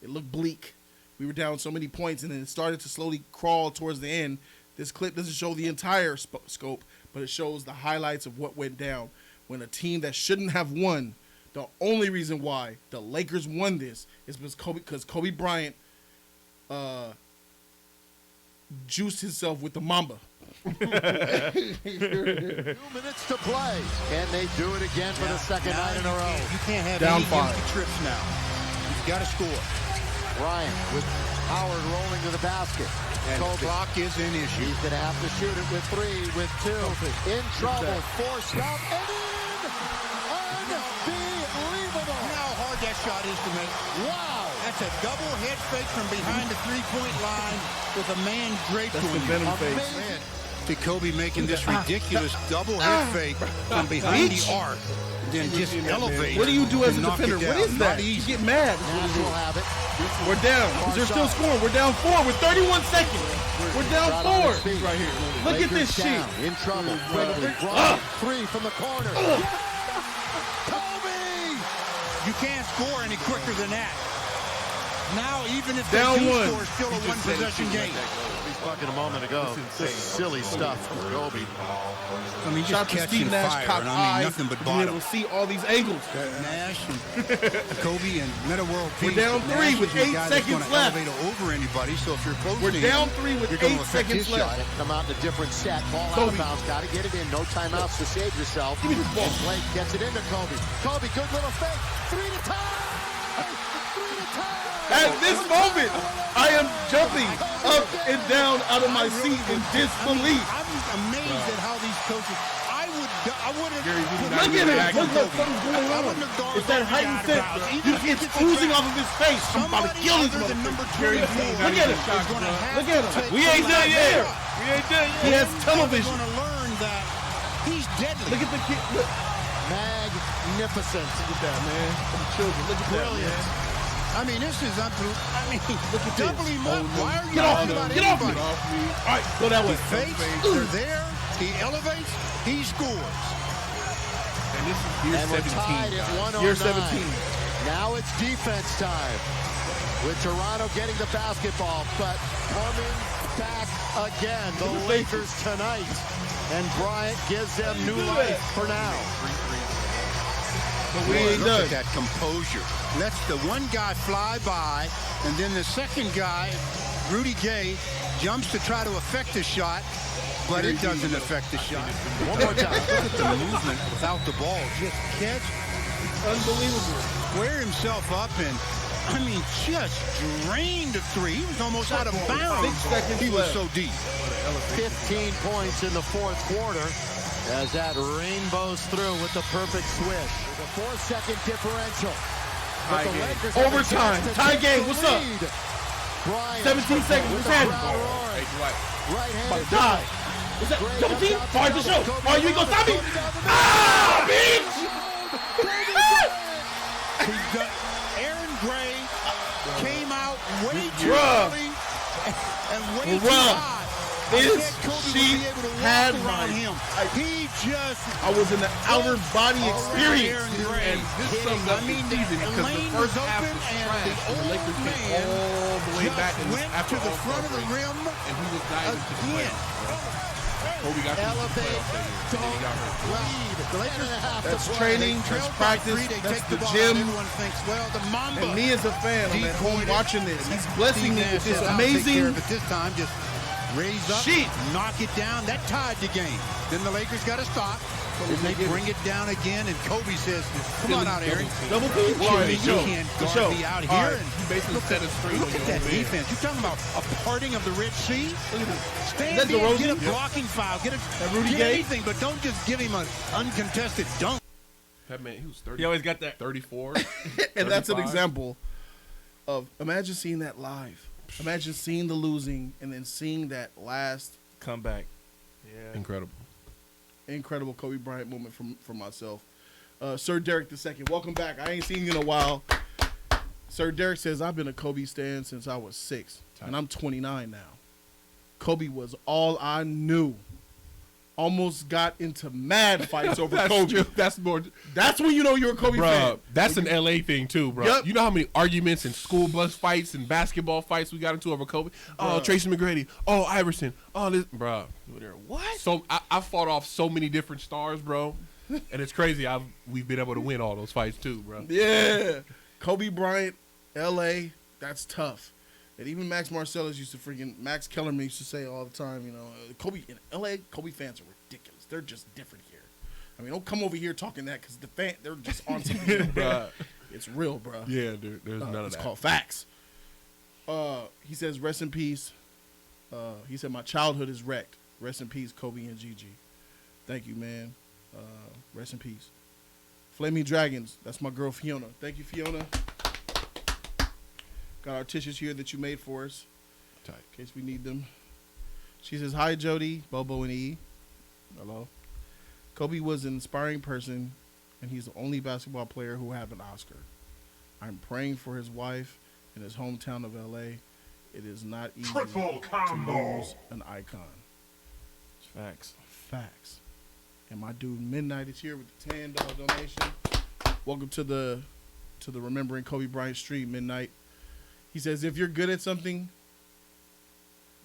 It looked bleak. We were down so many points, and then it started to slowly crawl towards the end. This clip doesn't show the entire scope, but it shows the highlights of what went down when a team that shouldn't have won. The only reason why the Lakers won this is because Kobe Bryant juiced himself with the mamba. 2 minutes to play. Can they do it again for the second night in a row? You can't have Down any 5. empty trips now. You've got to score. Bryant with Howard rolling to the basket. And Kobe. clock is an issue. He's going to have to shoot it with 3, with 2. In trouble. Forced up and in. Unbelievable. You know how hard that shot is to make? Wow. That's a double head fake from behind the three-point line with a man draped That's on the you. venom face. Amazing. to Kobe making this ridiculous double head fake from behind the arc. Then just elevate. What do you do as a and knock defender? it What down. is that? Not You easy. get mad. Nash will have it. We're down. They're still scoring. We're down 4 with 31 seconds. We're down Shot on 4. his feet. Right here. Look at Lakers this shit. down, in trouble. Quickly, Bryant, 3 from the corner. Kobe! You can't score any quicker than that. Now, even if Down they do one. score, still a one-possession game. Fucking a moment ago. This is silly stuff from Kobe. I mean, just Shot to catching Steve Nash, fire, cock and I eye. mean nothing but Being able bottom. to see all these angles. Nash and Kobe and Meta World We're Peace. down but 3 Nash with is the 8 guy that's seconds gonna left. elevate over anybody. So if you're coaching, We're down 3 with you're gonna 8 affect seconds his left. shot. Come out in a different set. Ball out Kobe. of bounds. Got to get it in. No timeouts to save yourself. Give me the ball. And Blake gets it into Kobe. Kobe, good little fake. 3 to tie. 3 to tie. At this moment, I am jumping up and down out of my seat in disbelief. I'm amazed at how these coaches. I would have. Look at him. Look, something's going on. It's that heightened sense. It's oozing off of his face. I'm about to kill his other than number 24 Look at him. is gonna have Look at him. to We ain't done yet. We ain't done yet. He has They're television. going to learn that he's deadly. Look at the kid. Look Magnificent. at that, man. Some children. Look at that, Brilliant. man. I mean, this is unbelievable. I mean, Look at double this. him up. Why are you Get off talking me. about Get off me. anybody? All right, go that way. Fakes, they're there. He elevates. He scores. And this is year And we're 17. tied at guys. 109. Year 17. Now it's defense time. With Toronto getting the basketball, but coming back again. The Lakers tonight. And Bryant gives them new life for now. But we Boy, ain't look done. at that composure. Lets the one guy fly by, and then the second guy, Rudy Gay, jumps to try to affect the shot, but it doesn't affect the shot. One more time. Look at the movement without the ball. Just catch, Unbelievable. square himself up, and I mean, just drained a three. He was almost out of bounds. 6 seconds He was left. so deep. 15 points in the fourth quarter as that rainbows through with the perfect switch. There's a 4-second differential. But the Lakers have a Overtime. chance to Tie take game. the What's up? lead. Bryant 17 seconds. with What's the happening? crowd roaring. Hey, Dwight. Right-handed Die. What's that? Great Double team? up All right, for sure. Kobe All right, you ain't gonna stop me? Kobe down the middle. Ah, bitch! He's done. Aaron Gray came out way too Bruh. early and way too Bruh. high. This I said Kobe would sheet be able to had walk around him. He just I was in the outer body experience. Aaron Gray. And this summed up the season because the lane first was half open was and trash. the And the old Lakers came man all the way back and went after to the All-Star front of the break, rim and he was diving to the again. playoffs. Kobe got to the Elevate. playoffs that year, and then he got hurt. Lead. The Lakers have That's to play. training, Trail that's by practice, three, they that's take the ball out, gym. Everyone thinks, well, the mamba. And me as a fan, I'm at home decoyed it. watching this. He's blessing me with Steve this Nash says, "I'll take care amazing of it this time. Just raise up, sheet. knock it down. That tied the game. Then the Lakers got to stop. And they bring it down again, and Kobe says, come on out, Aaron. Double team? You All right, can't, for sure. can't For guard sure. me out All here. right. And You basically set a screen look on at your that own man. defense. You're talking about a parting of the Red Sea. Stand That's in, DeRozan? get a Yep. blocking foul, get Rudy get Gay? anything, but don't just give him an uncontested dunk. That man, he was 30, He always got that. 34. And that's an 35. example of imagine seeing that live. Imagine seeing the losing and then seeing that last Come back. Yeah. Incredible. incredible Kobe Bryant moment from myself. Sir Derek II, welcome back. I ain't seen you in a while. Sir Derek says, I've been a Kobe stan since I was 6, and I'm 29 now. Kobe was all I knew. Almost got into mad fights over That's Kobe. true. That's more, That's when you know you're a Kobe fan. bro. That's an LA thing too, bro. Yep. You know how many arguments and school bus fights and basketball fights we got into over Kobe? Oh, Bruh. Tracy McGrady. Oh, Iverson. Oh, this, bro. What? So I fought off so many different stars, bro, and it's crazy. We've been able to win all those fights too, bro. Yeah. Kobe Bryant, L.A., that's tough. And even Max Marcellus used to Max Kellerman used to say all the time, you know, Kobe in L.A., Kobe fans are ridiculous. They're just different here. I mean, don't come over here talking that because they're just on something. Bruh. It's real, bro. Yeah, there's none of It's that. called facts. He says, rest in peace. He said, my childhood is wrecked. Rest in peace, Kobe and Gigi. Thank you, man. Rest in peace. Flaming Dragons. That's my girl, Fiona. Thank you, Fiona. Got our tissues here that you made for us Tight. in case we need them. She says, "Hi, Jody, Bobo, and E. Hello. Kobe was an inspiring person, and he's the only basketball player who had an Oscar. I'm praying for his wife in his hometown of L.A. It is not easy Triple to combo. lose an icon." Facts. Facts. And my dude Midnight is here with the $10 donation. Welcome to the Remembering Kobe Bryant stream, Midnight. He says, if you're good at something,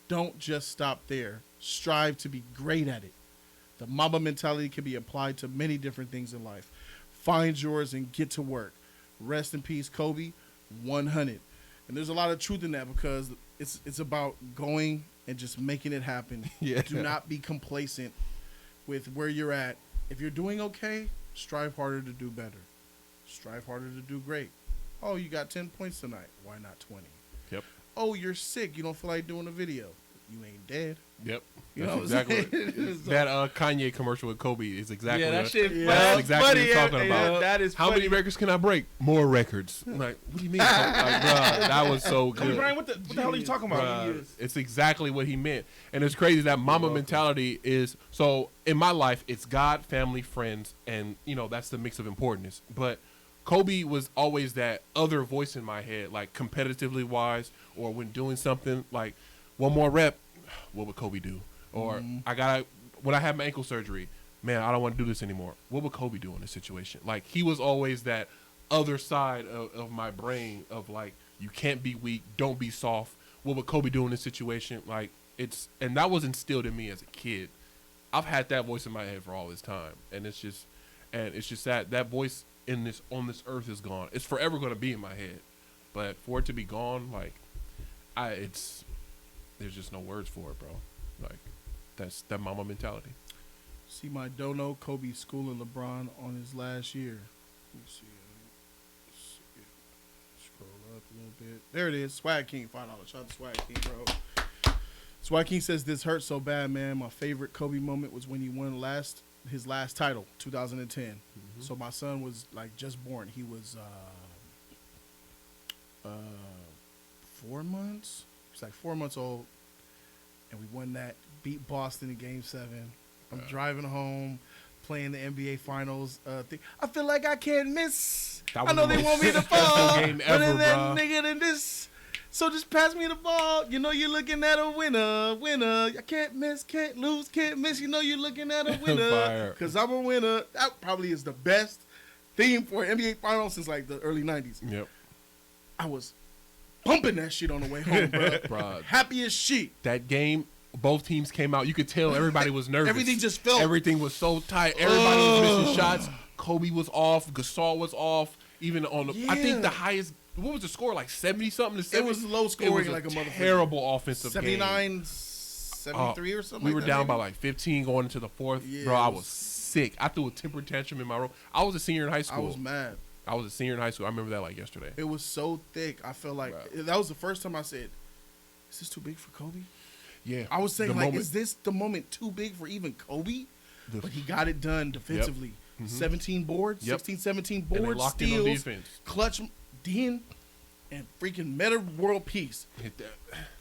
don't just stop there. Strive to be great at it. The Mamba mentality can be applied to many different things in life. Find yours and get to work. Rest in peace, Kobe. 100. And there's a lot of truth in that because it's about going and just making it happen. Yeah. Do not be complacent with where you're at. If you're doing okay, strive harder to do better. Strive harder to do great. Oh, you got 10 points tonight. Why not 20? Yep. Oh, you're sick. You don't feel like doing a video. You ain't dead. Yep. You That's know exactly what I'm saying? what, that Kanye commercial with Kobe is exactly Yeah, that what, shit. Yeah. that's That's exactly funny. what you're talking Yeah, about. that is How funny. many records can I break? More records. I'm like, what do you mean? Like, bruh, that was so Kobe good. Bryant, what the hell are you talking about? Bruh, it's exactly what he meant. And it's crazy that mama mentality is, so in my life, it's God, family, friends, and, that's the mix of importance. But Kobe was always that other voice in my head, like competitively wise, or when doing something, like one more rep, what would Kobe do? Or when I had my ankle surgery, man, I don't want to do this anymore. What would Kobe do in this situation? Like, he was always that other side of my brain of like, you can't be weak, don't be soft. What would Kobe do in this situation? Like, and that was instilled in me as a kid. I've had that voice in my head for all this time, and it's just that voice on this earth is gone. It's forever going to be in my head, but for it to be gone, like, there's just no words for it, bro. Like, that's that mama mentality. See my dono, Kobe schooling LeBron on his last year. Let me see. Scroll up a little bit. There it is. Swag King, $5. Shout out to Swag King, bro. Swag King says, this hurts so bad, man. My favorite Kobe moment was when he won his last title, 2010. Mm-hmm. So my son was like just born. He was 4 months. He's like 4 months old. And we won that, beat Boston in Game 7. I'm driving home, playing the NBA Finals thing. I feel like I can't miss. I know they want me to fall. Game but ever, then bro. nigga than this. So just pass me the ball. You know you're looking at a winner. I can't miss, can't lose, can't miss. You know you're looking at a winner. Fire. Because I'm a winner. That probably is the best theme for NBA Finals since like the early 90s. Yep. I was bumping that shit on the way home, bro. Bruh. Happy as shit. That game, both teams came out. You could tell everybody was nervous. Everything just felt. Everything was so tight. Everybody was missing shots. Kobe was off. Gasol was off. Even on the, I think the highest. What was the score? Like 70-something to 70? It was low scoring, It was like a motherfucker. terrible offensive game. 79, 73 or something. We like were that, down maybe? by like 15 going into the fourth. Yeah, Bro, I it was- was sick. I threw a temper tantrum in my room. I was a senior in high I school. was mad. I was a senior in high school. I remember that like yesterday. It was so thick. I felt like Right. that was the first time I said, "Is this too big for Kobe?" Yeah. I was saying, The like, moment- is this the moment too big for even Kobe? But he got it done defensively. 17 boards, Yep. 16, 17 And they boards, locked in on steals, defense. clutch, Dean, and freaking meta world peace. Hit that.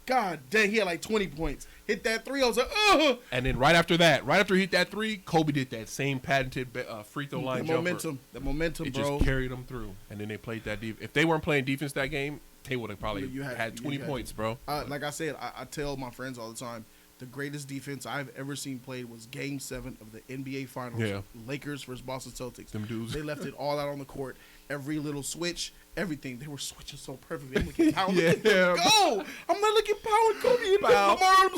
God dang, he had like 20 points. Hit that three. I was like, ugh. And then right after he hit that three, Kobe did that same patented free throw line The jumper. momentum, It bro. just carried them through. And then they played that deep. If they weren't playing defense that game, they would have probably You had 20 points, bro. Like I said, I tell my friends all the time, the greatest defense I've ever seen played was Game 7 of the NBA Finals. Yeah. Lakers versus Boston Celtics. Them dudes. They left it all out on the court. Every little switch, everything. They were switching so perfectly. I'm looking, Powell, Yeah. go! I'm not looking Powell and Kobe. And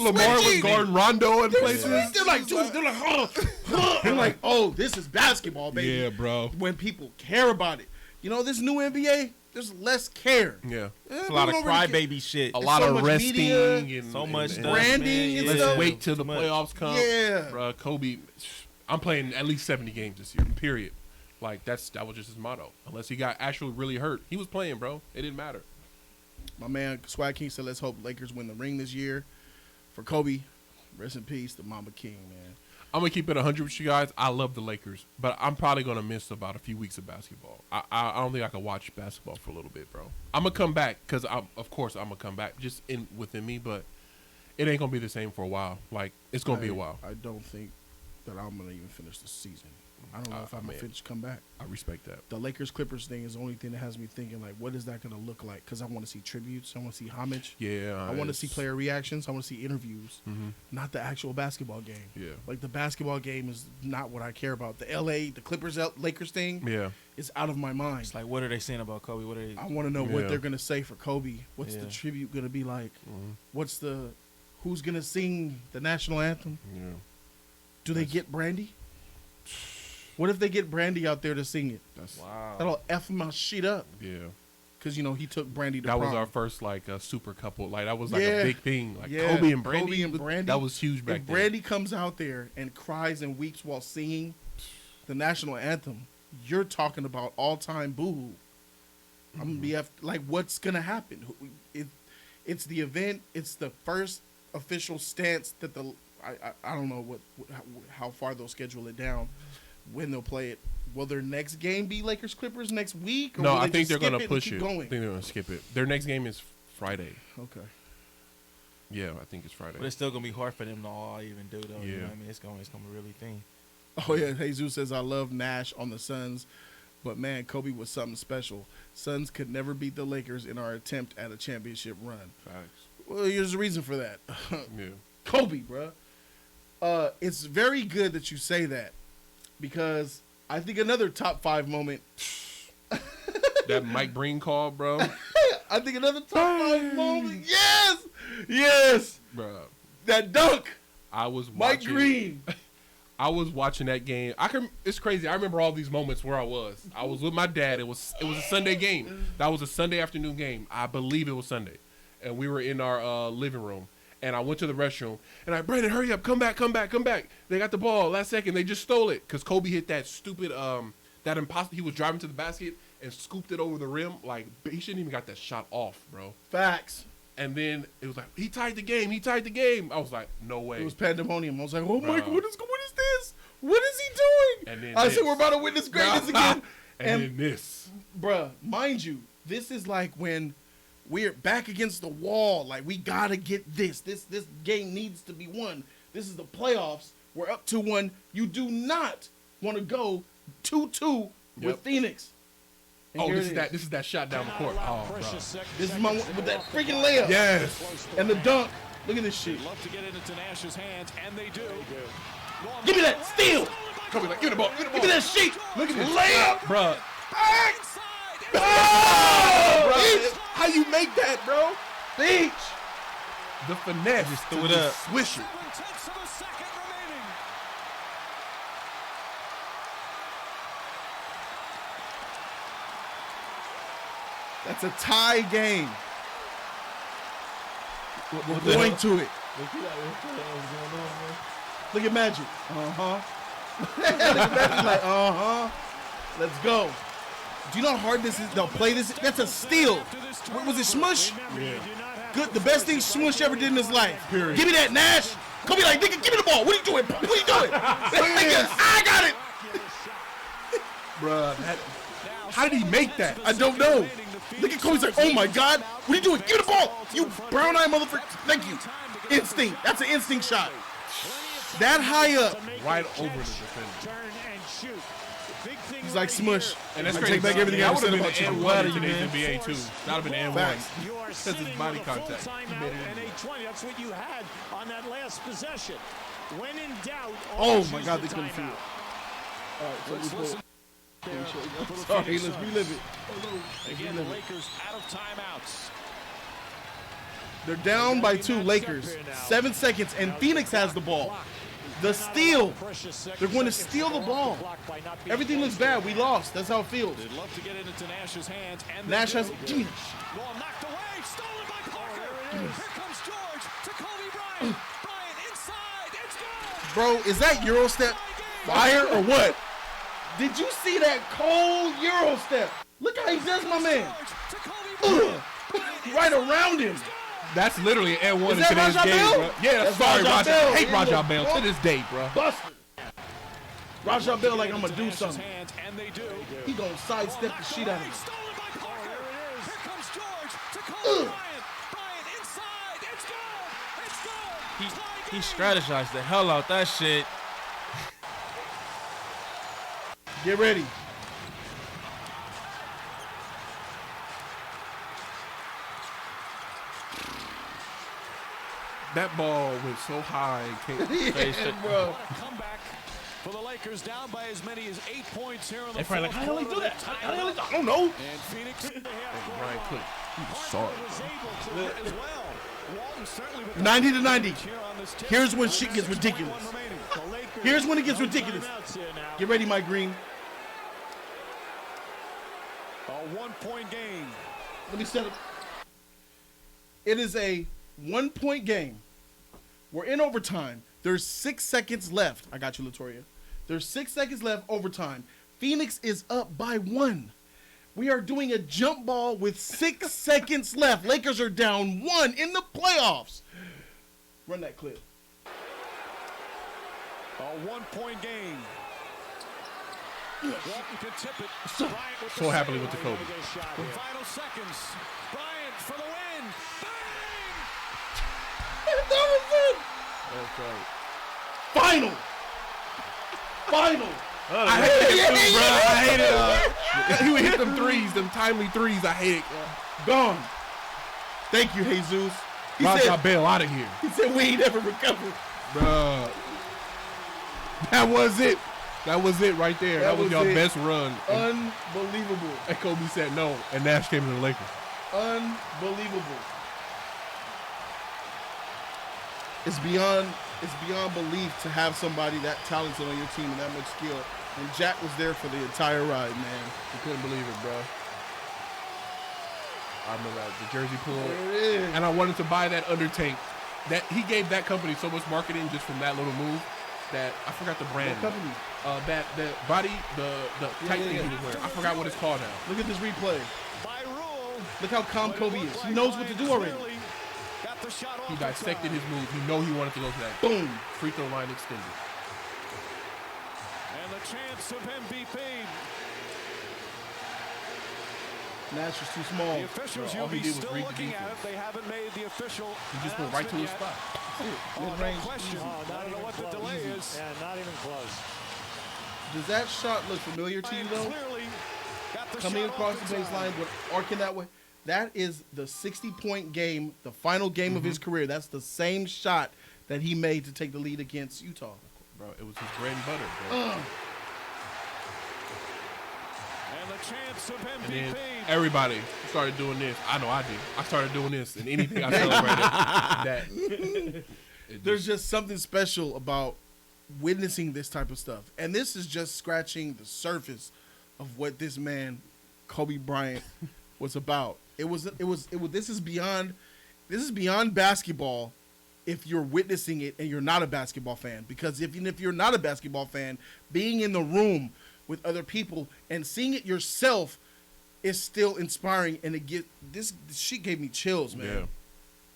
Lamar was switching. guarding Rondo in They're places. switching. They're like, dude, they're like, they're like, oh, this is basketball, baby. Yeah, bro. When people care about it. You know, this new NBA, there's less care. Yeah. It's a lot of crybaby shit. A lot so of much resting media, and So much and stuff, branding man. and Let's stuff. wait till the Too much. playoffs come. Yeah. Bro, Kobe, I'm playing at least 70 games this year, period. Like, that was just his motto. Unless he got actually really hurt. He was playing, bro. It didn't matter. My man Swag King said, let's hope Lakers win the ring this year. For Kobe, rest in peace, the Mamba King, man. I'm going to keep it 100 with you guys. I love the Lakers, but I'm probably going to miss about a few weeks of basketball. I don't think I can watch basketball for a little bit, bro. I'm going to come back because, of course, I'm going to come back just within me, but it ain't gonna be the same for a while. Like it's gonna be a while. I don't think that I'm gonna even finish the season. I don't know if I'm gonna finish come back. I respect that. The Lakers Clippers thing is the only thing that has me thinking like, what is that gonna look like? Because I want to see tributes. I want to see homage. Yeah. I want to see player reactions. I want to see interviews. Not the actual basketball game. Yeah. Like the basketball game is not what I care about. The Clippers Lakers thing. Yeah. Is out of my mind. It's like, what are they saying about Kobe? What are they? I want to know what they're gonna say for Kobe. What's the Yeah. tribute gonna be like? Who's gonna sing the national anthem? Yeah. Do they get Brandy? What if they get Brandy out there to sing it? Wow. That'll F my shit up. Yeah. Because, he took Brandy to That prom. was our first, super couple. Like, that was, a Yeah. big thing. Like, Yeah. Kobe and Brandy. Kobe and Brandy. That was huge back if then. Brandy comes out there and cries and weeps while singing the national anthem, you're talking about all-time boo-hoo. I'm going to be, like, what's going to happen? It's the event. It's the first official stance that I don't know how far they'll schedule it down, when they'll play it. Will their next game be Lakers Clippers next week? Or No, will I they think just they're skip going to and push keep it. going? I think they're going to skip it. Their next game is Friday. Okay. Yeah, I think it's Friday. But it's still gonna be hard for them to all even do though. You know Yeah. what I mean, it's gonna really thing. Oh yeah, Jesus says I love Nash on the Suns, but man, Kobe was something special. Suns could never beat the Lakers in our attempt at a championship run. Facts. Well, here's the reason for that. Yeah. Kobe, bruh. It's very good that you say that, because I think another top 5 moment. That Mike Breen call, bro. I think another top 5 moment. Yes, Bro. that dunk, I was Mike watching. Green. I was watching that game. It's crazy. I remember all these moments where I was with my dad. It was a Sunday game. That was a Sunday afternoon game. I believe it was Sunday. And we were in our living room. And I went to the restroom. And Brandon, hurry up. Come back. They got the ball last second. They just stole it. Because Kobe hit that stupid, that imposter. He was driving to the basket and scooped it over the rim. Like, he shouldn't even got that shot off, bro. Facts. And then it was like, he tied the game. I was like, no way. It was pandemonium. I was like, oh my, Bro. what is this? What is he doing? And then I said, this. we're about to witness greatness again. and then this. Bruh, mind you, this is like when we're back against the wall. Like, we got to get this. This game needs to be won. This is the playoffs. We're up 2-1. You do not want to go 2-2 with Yep. Phoenix. And Oh, here this it is this is that shot down the court. Oh, bro. This is my with that freaking layup. Yes. And the dunk. Look at this shit. Love to get it into Nash's hands, and they do. Give me that steal. Kobe, like, give me the ball. Give me that sheet. Look at this layup. Bro. Oh, how you make that, bro? Beach. The finesse. Just threw it up. Swish it. 7/10 of a second remaining. That's a tie game. We're going to it. Look at Magic. Look at Magic like, Let's go. Do you know how hard this is? They'll play this. That's a steal. What was it, Smush? Good. The best thing Smush ever did in his life. Period. Give me that, Nash. Kobe like, nigga, give me the ball. What are you doing? What are you doing? Nigga, I got it. Bruh. How did he make that? I don't know. Look at Kobe's like, oh my God. What are you doing? Give me the ball. You brown-eyed motherfucker. Thank you. Instinct. That's an instinct shot. That high up. Right over the defender. Turn and shoot. Big thing He's like Smush. And that's I crazy. take back everything I That said would about have you. been an N1 in today's NBA too. That would have been an N1. Facts. You are Because his sitting body with a full contact. He timeout made it and in. a 20. That's what you had on that last possession. When in doubt, Oh always my use God, the they couldn't feel timeout. it. All right, so Let's listen there for the Sorry, Phoenix let's Suns. relive it. Again, the Lakers out of timeouts. They're down by 2, Lakers. 7 seconds, and Phoenix has the ball. The steal. They're going to steal the ball. Everything looks bad. We lost. That's how it feels. They'd love to get it into Nash's hands. And Nash they has. do. Give me that Ball knocked away, stolen by Parker. Here comes George to Kobe Bryant. Bryant inside. It's good. Bro, is that Euro step fire or what? Did you see that cold Euro step? Look how he does, my man. George to Kobe Bryant. Right around him. That's literally an N1 in Is that today's Raja game, Bell? bro. Yeah, That's sorry, Raja Raja. Bell. I hate He Raja look Bell to this day, bro. Busted. Raja Bell like I'm going to do Nash's something. hands, and they do. He going to sidestep the shit out of me. Stolen by Parker. Here comes George to Kobe Bryant. Bryant inside. It's good. It's good. He strategized the hell out that shit. Get ready. That ball went so high. Bro. What a comeback for the Lakers, down by as many as 8 points here in the They probably like, fourth how the hell he quarter. do that? I don't know. And Phoenix in the half Brian Cook, he was Harden sorry. was able to as well. Walton certainly with 90 to 90. here on this tip. Here's when shit gets ridiculous. 6:21 remaining. The Lakers Here's when it gets no ridiculous. timeouts here now. Get ready, Mike Green. A 1-point game. Let me set it. It is a 1-point game. We're in overtime. There's 6 seconds left. I got you, Latoria. There's 6 seconds left overtime. Phoenix is up by 1. We are doing a jump ball with 6 seconds left. Lakers are down 1 in the playoffs. Run that clip. A 1-point game. Walton can tip it. Bryant with the So happily save. with the Kobe. Final seconds. Bryant for the win. Bang! That was it. That's right. Final. Final. I hate it, bro. I hate it. He would hit them threes, them timely threes. I hate it. Gone. Thank you, Jesus. He Raja said, bail out of here, he said we ain't ever recovered. bro. That was it. That was it right there. That, was was your it. best run. Unbelievable. And Kobe said no, and Nash came to the Lakers. Unbelievable. It's beyond belief to have somebody that talented on your team and that much skill. And Jack was there for the entire ride, man. You couldn't believe it, bro. I remember that, the jersey pull. There it is. And I wanted to buy that undertank. That he gave that company so much marketing just from that little move that I forgot the brand. What company? That body, the tight thing yeah. he was wearing. I forgot what it's called now. Look at this replay. By rule. Look how calm Kobe is. He knows what to do already. Got the shot off He the dissected time. his move. He know he wanted to go to that Boom. free throw line extended. And the chance of MVP. Nash is too small. The officials, Bro, all you'll he be did was still read the looking at it. defense. They haven't made the official He just went right to his announcement spot. yet. Oh, Mid-range, no question. easy. I don't know what the delay is. Yeah, not even close. Does that shot look familiar to you, Bryant though? clearly got the Coming shot across off the time. baseline, but arcing that way. That is the 60-point game, the final game of his career. That's the same shot that he made to take the lead against Utah. Bro, it was his bread and butter, bro. And the chance of And then MVP. everybody started doing this. I know I did. I started doing this, and anything I celebrated, that it There's just something special about witnessing this type of stuff. And this is just scratching the surface of what this man, Kobe Bryant, was about. This is beyond basketball if you're witnessing it and you're not a basketball fan. Because even if you're not a basketball fan, being in the room with other people and seeing it yourself is still inspiring. And this shit gave me chills, man. Yeah.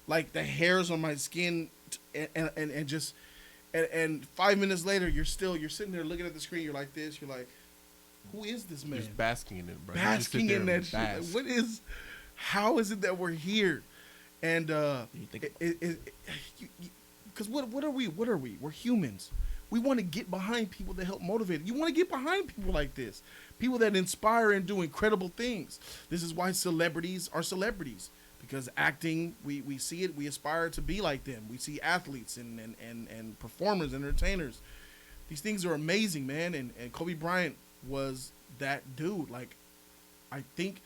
Like the hairs on my skin and just 5 minutes later you're sitting there looking at the screen, you're like this, you're like, who is this man? Just basking in it, bro. You just sit Basking there in and that shit. bask. Like, how is it that we're here? And because what are we? We're humans. We want to get behind people that help motivate. You want to get behind people like this, people that inspire and do incredible things. This is why celebrities are celebrities, because acting, we see it, we aspire to be like them. We see athletes and performers, entertainers. These things are amazing, man. And Kobe Bryant was that dude. Like, I think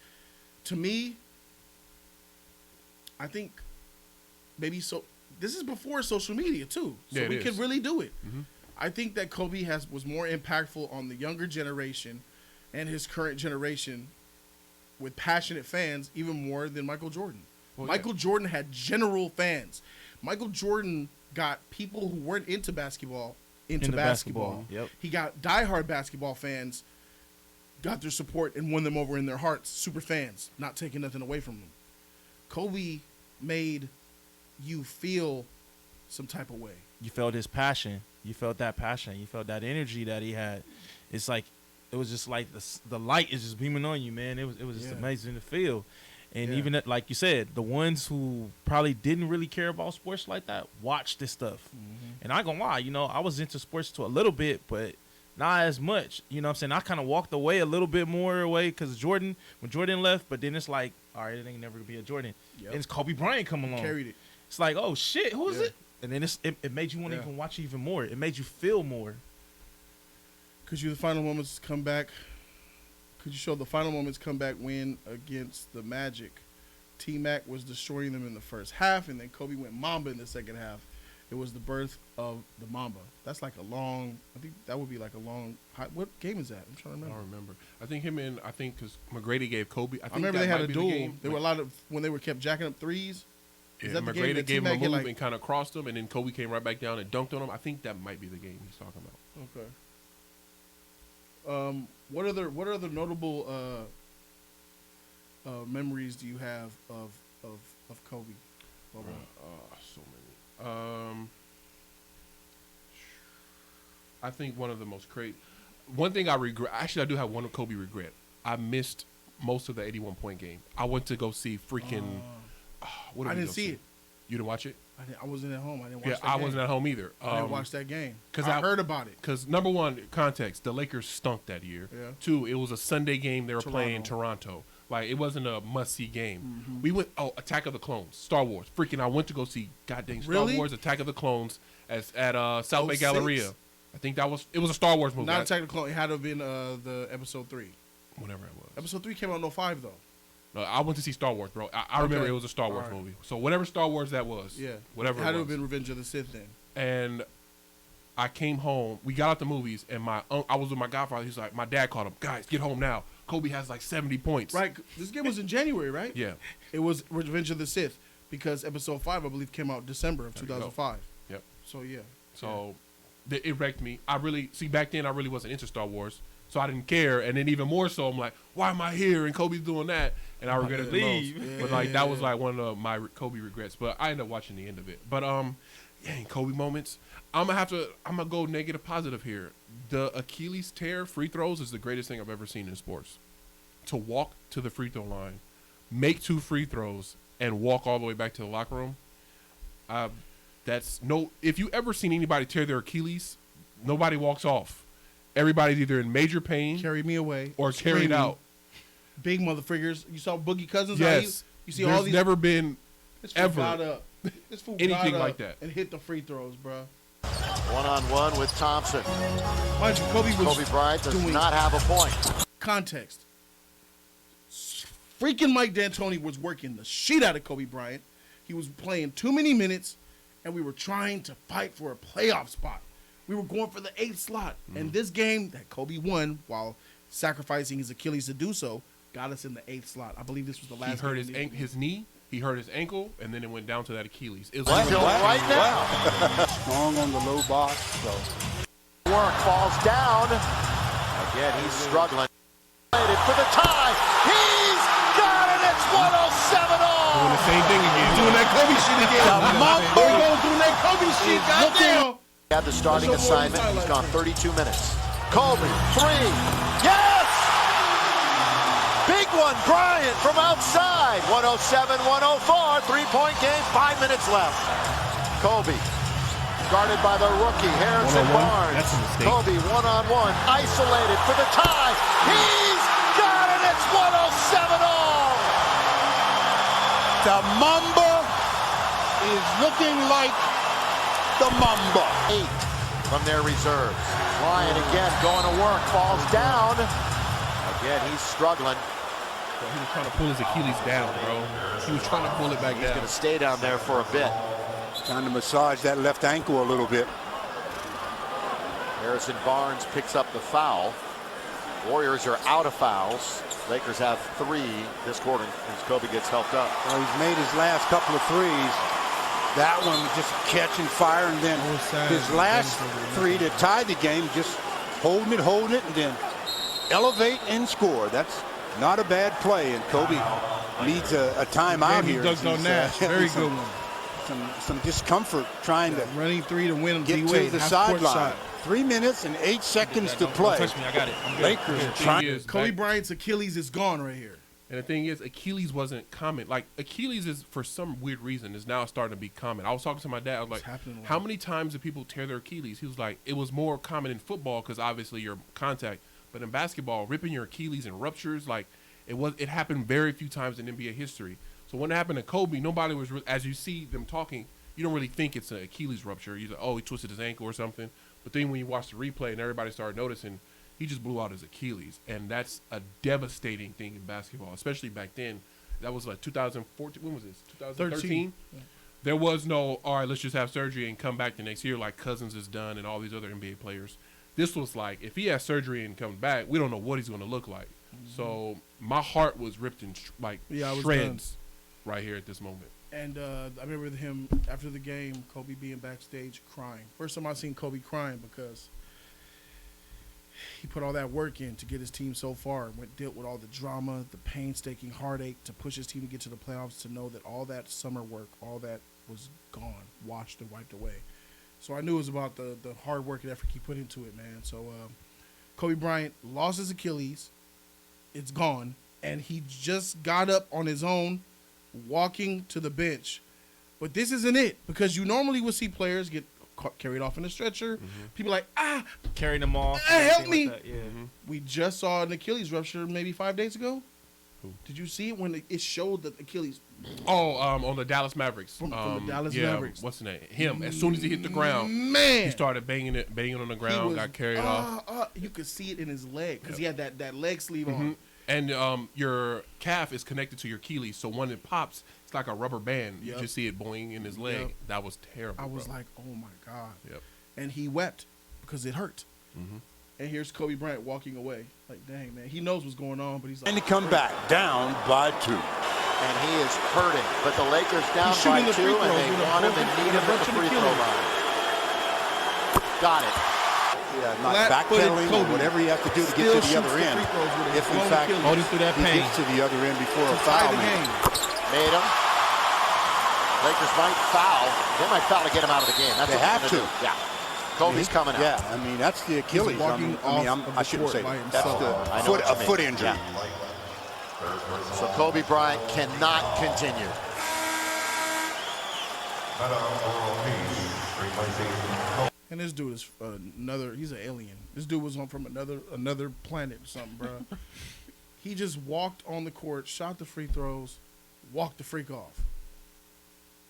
maybe so. This is before social media too, so Yeah, it we is. could really do it. Mm-hmm. I think that Kobe was more impactful on the younger generation and his current generation with passionate fans, even more than Michael Jordan. Well, Michael Jordan had general fans. Michael Jordan got people who weren't into basketball into basketball. Yep. He got diehard basketball fans, got their support and won them over in their hearts. Super fans, not taking nothing away from them. Kobe made you feel some type of way. You felt his passion. You felt that passion. You felt that energy that he had. It's like, it was just like the light is just beaming on you, man. It was just Yeah. amazing to feel. And even like you said, the ones who probably didn't really care about sports like that watch this stuff. And I ain't gonna lie, I was into sports to a little bit, but not as much. You know what I'm saying? I kind of walked away a little bit more away because when Jordan left, but then it's like, all right, it ain't never gonna be a Jordan. Yep. And it's Kobe Bryant come along. Carried it. It's like, oh shit, who is it? And then it made you want to even watch even more. It made you feel more. Could you the final moments come back? Could you show the final moments comeback win against the Magic? T-Mac was destroying them in the first half, and then Kobe went mamba in the second half. It was the birth of the mamba. That's like a long. I think that would be like a long. What game is that? I'm trying to remember. I don't remember. I think because McGrady gave Kobe. I remember they had a duel. There were a lot of when they were kept jacking up threes. Yeah, McGrady gave him a move and kind of crossed him, and then Kobe came right back down and dunked on him. I think that might be the game he's talking about. Okay. What other notable memories do you have of Kobe? So many. I think one of the most one thing I regret. Actually, I do have one Kobe regret. I missed most of the 81-point game. I went to go see freaking. What did I we didn't go see it. You didn't watch it? I wasn't at home. I didn't watch that game. I wasn't at home either. I didn't watch that game. Because I heard about it. Because, number one, context, the Lakers stunk that year. Yeah. Two, it was a Sunday game. They were playing Toronto. Like, it wasn't a must-see game. Mm-hmm. We went, Attack of the Clones, Star Wars. Freaking, I went to go see goddamn Star Wars, Attack of the Clones at South La Brea Galleria. I think it was a Star Wars movie. Not Attack of the Clones. It had to have been the episode 3. Whatever it was. Episode 3 came out in 05, though. No, I went to see Star Wars, bro. I remember it was a Star Wars movie. So whatever Star Wars that was. Yeah. Whatever it had to have been Revenge of the Sith then. And I came home. We got out the movies, and I was with my godfather. He's like, my dad called him, guys, get home now. Kobe has like 70 points. Right. This game was in January, right? Yeah. It was Revenge of the Sith because episode 5, I believe, came out December of 2005. Yep. So, yeah. So it wrecked me. Back then I really wasn't into Star Wars. So I didn't care, and then even more so, I'm like, why am I here? And Kobe's doing that, and I regret it the most. Yeah, but that was like one of my Kobe regrets. But I ended up watching the end of it. But Kobe moments. I'm gonna go negative positive here. The Achilles tear free throws is the greatest thing I've ever seen in sports. To walk to the free throw line, make 2 free throws, and walk all the way back to the locker room. If you ever seen anybody tear their Achilles, nobody walks off. Everybody's either in major pain, carry me away, or carried out. Big motherfuckers. You saw Boogie Cousins. Yes, you see there's all these. Never been ever anything like that, and hit the free throws, bro. One-on-one with Thompson. Mind you, Kobe Bryant does not have a point. Context. Freaking Mike D'Antoni was working the shit out of Kobe Bryant. He was playing too many minutes, and we were trying to fight for a playoff spot. We were going for the 8th slot. And this game that Kobe won while sacrificing his Achilles to do so got us in the 8th slot. I believe this was the last He hurt game his knee, he hurt his ankle, and then it went down to that Achilles. It was Right now. Strong on the low box. So. Work falls down. Again, he's struggling. For the tie. He's got it. It's 107 all. Doing the same thing again. Doing that Kobe shit again. There you go, doing that Kobe shit. Goddamn. He had the starting assignment. He's gone 32 minutes. Kobe, 3. Yes! Big one, Bryant from outside. 107-104. 3-point game, 5 minutes left. Kobe, guarded by the rookie, Harrison Barnes. That's a mistake. Kobe, one-on-one, isolated for the tie. He's got it. It's 107 all. The Mamba is looking like the Mamba. 8 from their reserves. Bryant again going to work, falls down. Again, he's struggling. He was trying to pull his Achilles down, bro. He was trying to pull it back He's down. going to stay down there for a bit. Trying to massage that left ankle a little bit. Harrison Barnes picks up the foul. Warriors are out of fouls. Lakers have 3 this quarter as Kobe gets helped up. Well, he's made his last couple of threes. That one just catching fire, and then his last 3 to tie the game, just holding it, and then elevate and score. That's not a bad play, and Kobe needs a timeout here. Dunked on Nash. Very good one. Some discomfort trying to running 3 to win. get to the sideline. 3 minutes and 8 seconds to play. Touch me, I got it. Lakers are trying. Kobe Bryant's Achilles is gone right here. And the thing is, Achilles wasn't common. Like, Achilles is, for some weird reason, is now starting to be common. I was talking to my dad. I was like, how many times do people tear their Achilles? He was like, it was more common in football because obviously you're contact. But in basketball, ripping your Achilles and ruptures, like, it happened very few times in NBA history. So when it happened to Kobe, nobody was, as you see them talking, you don't really think it's an Achilles rupture. You're like, oh, he twisted his ankle or something. But then when you watch the replay and everybody started noticing, he just blew out his Achilles. And that's a devastating thing in basketball, especially back then. That was like 2014. When was this? 2013? Yeah. There was no, all right, let's just have surgery and come back the next year like Cousins has done and all these other NBA players. This was like, if he has surgery and comes back, we don't know what he's going to look like. Mm-hmm. So my heart was ripped in shreds right here at this moment. And I remember him after the game, Kobe being backstage crying. First time I seen Kobe crying because he put all that work in to get his team so far. Dealt with all the drama, the painstaking heartache to push his team to get to the playoffs. To know that all that summer work, all that was gone, washed and wiped away. So I knew it was about the hard work and effort he put into it, man. So Kobe Bryant lost his Achilles. It's gone. And he just got up on his own, walking to the bench. But this isn't it, because you normally would see players get carried off in a stretcher. Mm-hmm. People like, carrying them off. Help me. Like yeah. Mm-hmm. We just saw an Achilles rupture maybe 5 days ago. Who? Did you see it when it showed the Achilles? Oh, on the Dallas Mavericks. From the Dallas Mavericks. What's the name? Him. As soon as he hit the ground, man, he started banging on the ground, got carried off. You could see it in his leg because he had that leg sleeve on. And your calf is connected to your Achilles, so when it pops, it's like a rubber band. You just see it boing in his leg. That was terrible. I was like, oh my God. Yep. And he wept because it hurt. Mm-hmm. And here's Kobe Bryant walking away. Like, dang, man. He knows what's going on, but he's like. And to come back down by 2. And he is hurting. But the Lakers down by 2, and they want him and need him at the free throw line. Got it. Yeah, not backpedaling or whatever you have to do to get to the other end. If, in fact, he gets to the other end before a foul. Made him. Lakers might foul. They might foul to get him out of the game. That's they have to. Yeah. Kobe's coming out. Yeah, I mean, that's the Achilles. I shouldn't say that. That's a foot injury. Yeah. So Kobe Bryant cannot continue. And this dude is he's an alien. This dude was from another planet or something, bro. He just walked on the court, shot the free throws, walked the freak off.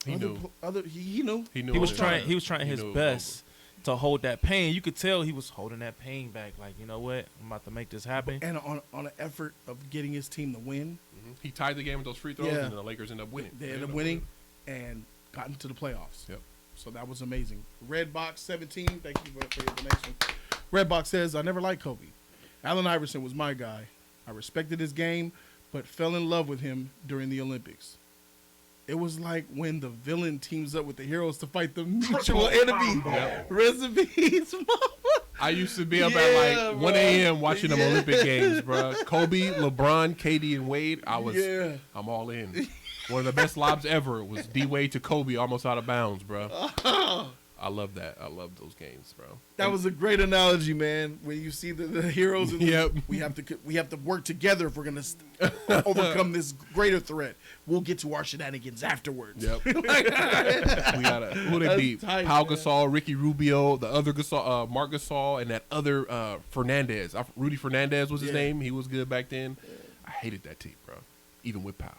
He knew. He knew. He was trying his best to hold that pain. You could tell he was holding that pain back. Like, you know what? I'm about to make this happen. And on an effort of getting his team to win. Mm-hmm. He tied the game with those free throws, and then the Lakers end up winning. They ended up winning and got into the playoffs. Yep. So that was amazing. Redbox 17, thank you for your donation. Redbox says, I never liked Kobe. Allen Iverson was my guy. I respected his game, but fell in love with him during the Olympics. It was like when the villain teams up with the heroes to fight the mutual enemy. Yep. Recipes, mama. I used to be up at like 1 a.m. watching them Olympic games, bro. Kobe, LeBron, KD, and Wade. I'm all in. One of the best lobs ever was D-Wade to Kobe, almost out of bounds, bro. I love that. I love those games, bro. That was a great analogy, man. When you see the heroes, and we have to work together if we're gonna overcome this greater threat. We'll get to our shenanigans afterwards. Yep. We gotta. Who they beat? Pau Gasol, Ricky Rubio, the other Gasol, Mark Gasol, and that other Fernandez. Rudy Fernandez was his name. He was good back then. I hated that team, bro. Even with Pau.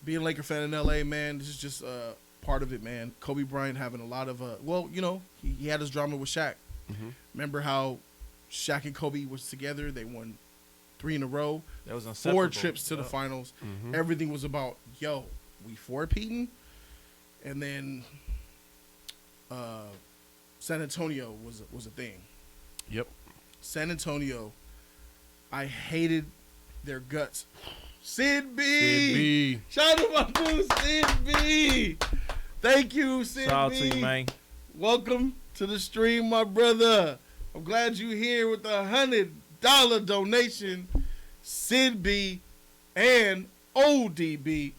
Being a Laker fan in LA, man, this is just part of it, man. Kobe Bryant having a lot of he had his drama with Shaq. Mm-hmm. Remember how Shaq and Kobe was together? They won 3 in a row. That was inseparable. 4 trips to the finals. Mm-hmm. Everything was about, we four-peating. And then San Antonio was a thing. Yep. San Antonio, I hated their guts. Sid B. Shout out to my dude, Sid B. Thank you, Sid B. Shout out to you, man. Welcome to the stream, my brother. I'm glad you're here with the $100 donation. Sid B and ODB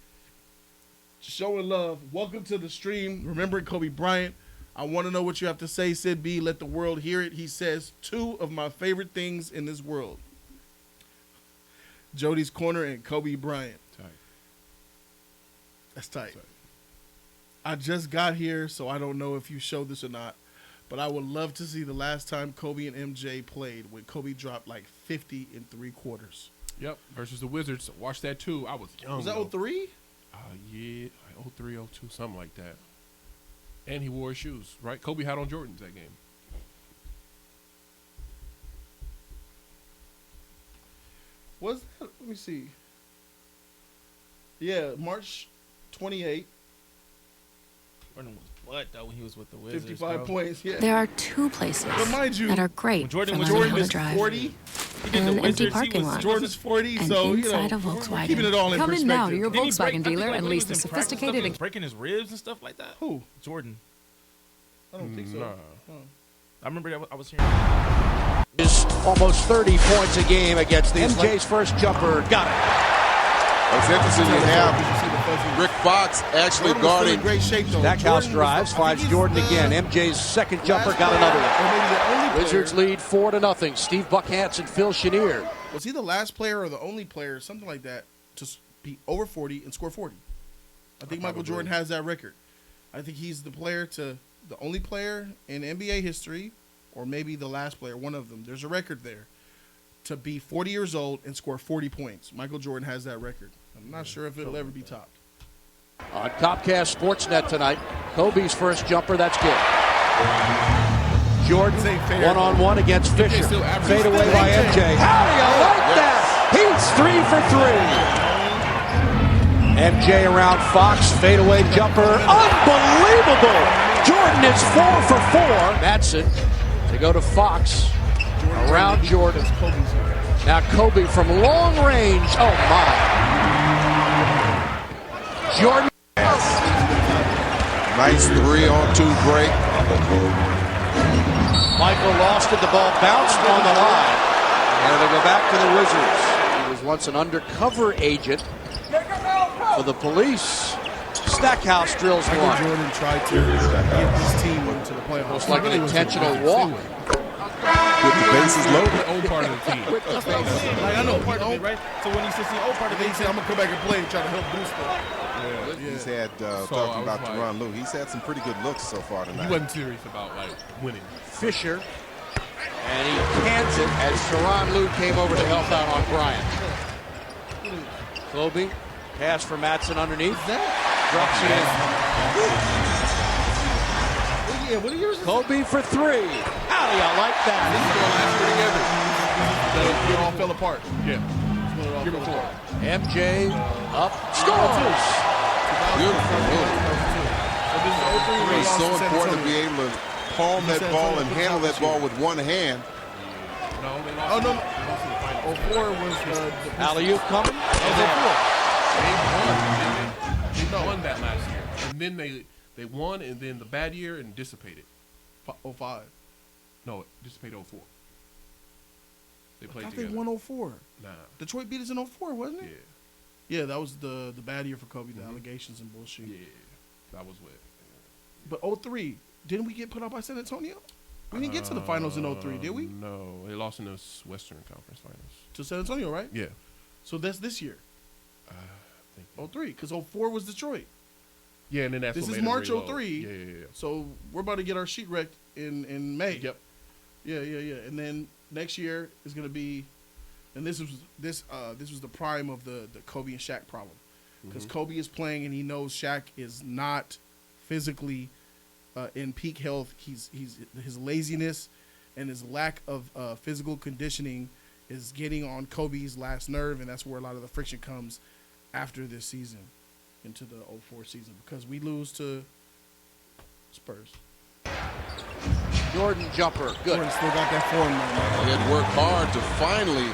showing love. Welcome to the stream. Remembering Kobe Bryant. I want to know what you have to say, Sid B. Let the world hear it. He says 2 of my favorite things in this world. Jody's corner, and Kobe Bryant. Tight. That's tight. I just got here, so I don't know if you showed this or not, but I would love to see the last time Kobe and MJ played when Kobe dropped like 50 in 3 quarters. Yep, versus the Wizards. Watched that too. I was young. Was that though. 03? Yeah, 03, 02, something like that. And he wore his shoes, right? Kobe had on Jordans that game. Was that? Let me see. Yeah, March 28, Jordan was what though when he was with the Wizards? 55 bro? points. Yeah. There are 2 places But mind you, that are great when Jordan for was learning Jordan how to is drive. 40. He did the An empty Wizards, he parking was- lot. Jordan's 40, And so inside a we're Volkswagen. keeping it all in Come in now to perspective. your Didn't he break- Volkswagen I think, dealer like, and when he lease was the in practice and stuff, sophisticated he was breaking his ribs and stuff like that. Who? Jordan. I don't think so. Nah. I remember that I was hearing. Is almost 30 points a game against these. MJ's first jumper. Got it. It's interesting you have Rick Fox actually Jordan was still guarding. in great shape, though. Stackhouse Jordan was drives, the- finds I think Jordan he's the again. MJ's second jumper last got another player, one. or maybe the only player. Wizards lead 4-0. Steve Buckhanson, Phil Chenier. Was he the last player or the only player, something like that, to be over 40 and score 40? I think Michael Jordan has that record. I think he's the only player in NBA history, or maybe the last player, one of them. There's a record there to be 40 years old and score 40 points. Michael Jordan has that record. I'm not sure if it'll ever be topped. On Comcast Sportsnet tonight, Kobe's first jumper, that's good. Jordan, one-on-one against Fisher. Fade away by MJ. How do you like that? He's 3 for 3. MJ around Fox, fadeaway jumper. Unbelievable! Jordan is 4 for 4. Matson to go to Fox. Around Jordan. Now Kobe from long range. Oh, my. Jordan. Nice 3-on-2 break. Michael lost it. The ball bounced on the line. And they go back to the Wizards. He was once an undercover agent for the police. Stackhouse drills Michael one. Jordan tried to get this team into the playoffs. Almost like It really an was intentional a walk. With the bases loaded. The old part of the team. That's what I'm saying. Like, I know, part of it, right? So when he says the old part of it, He said, I'm going to come back and play and try to help boost them. He's had, I talking was about like- Teron Lue, he's had some pretty good looks so far He tonight. wasn't serious about like winning. Fisher. And he cans it as Teron Lue came over to help out on Bryant. Kobe. Pass for Matson underneath. Drops it in. Yeah, what are yours? Kobe for 3. How do you like that? It all fell apart. Yeah. Give it 4. MJ up, scores. Beautiful. So It's so important to be able to palm that ball and handle that ball with one hand. No, they lost. Oh, no. They lost in the final. 04 was the Alley-oop coming. They won that last year, and then they won, and then the bad year and dissipated. 05. No, it dissipated 04. They I played thought they together. won 04. Nah, Detroit beat us in 04, wasn't yeah, it? Yeah, that was the bad year for Kobe, the allegations and bullshit. yeah, that was what. But 03, didn't we get put out by San Antonio? We didn't get to the finals in 03, did we? No, they lost in the Western Conference Finals. To San Antonio, right? Yeah, So that's this year. I think. 03, because 04 was Detroit. Yeah, and then that's This what is made it March very low. 03. Yeah. So we're about to get our sheet wrecked in May. Yep. Yeah. And then next year is going to be, and this was the prime of the Kobe and Shaq problem, because Kobe is playing and he knows Shaq is not physically in peak health. He's his laziness and his lack of physical conditioning is getting on Kobe's last nerve, and that's where a lot of the friction comes after this season into the 04 season, because we lose to Spurs. Jordan jumper, good. Jordan still got that form, man. He had worked hard to finally.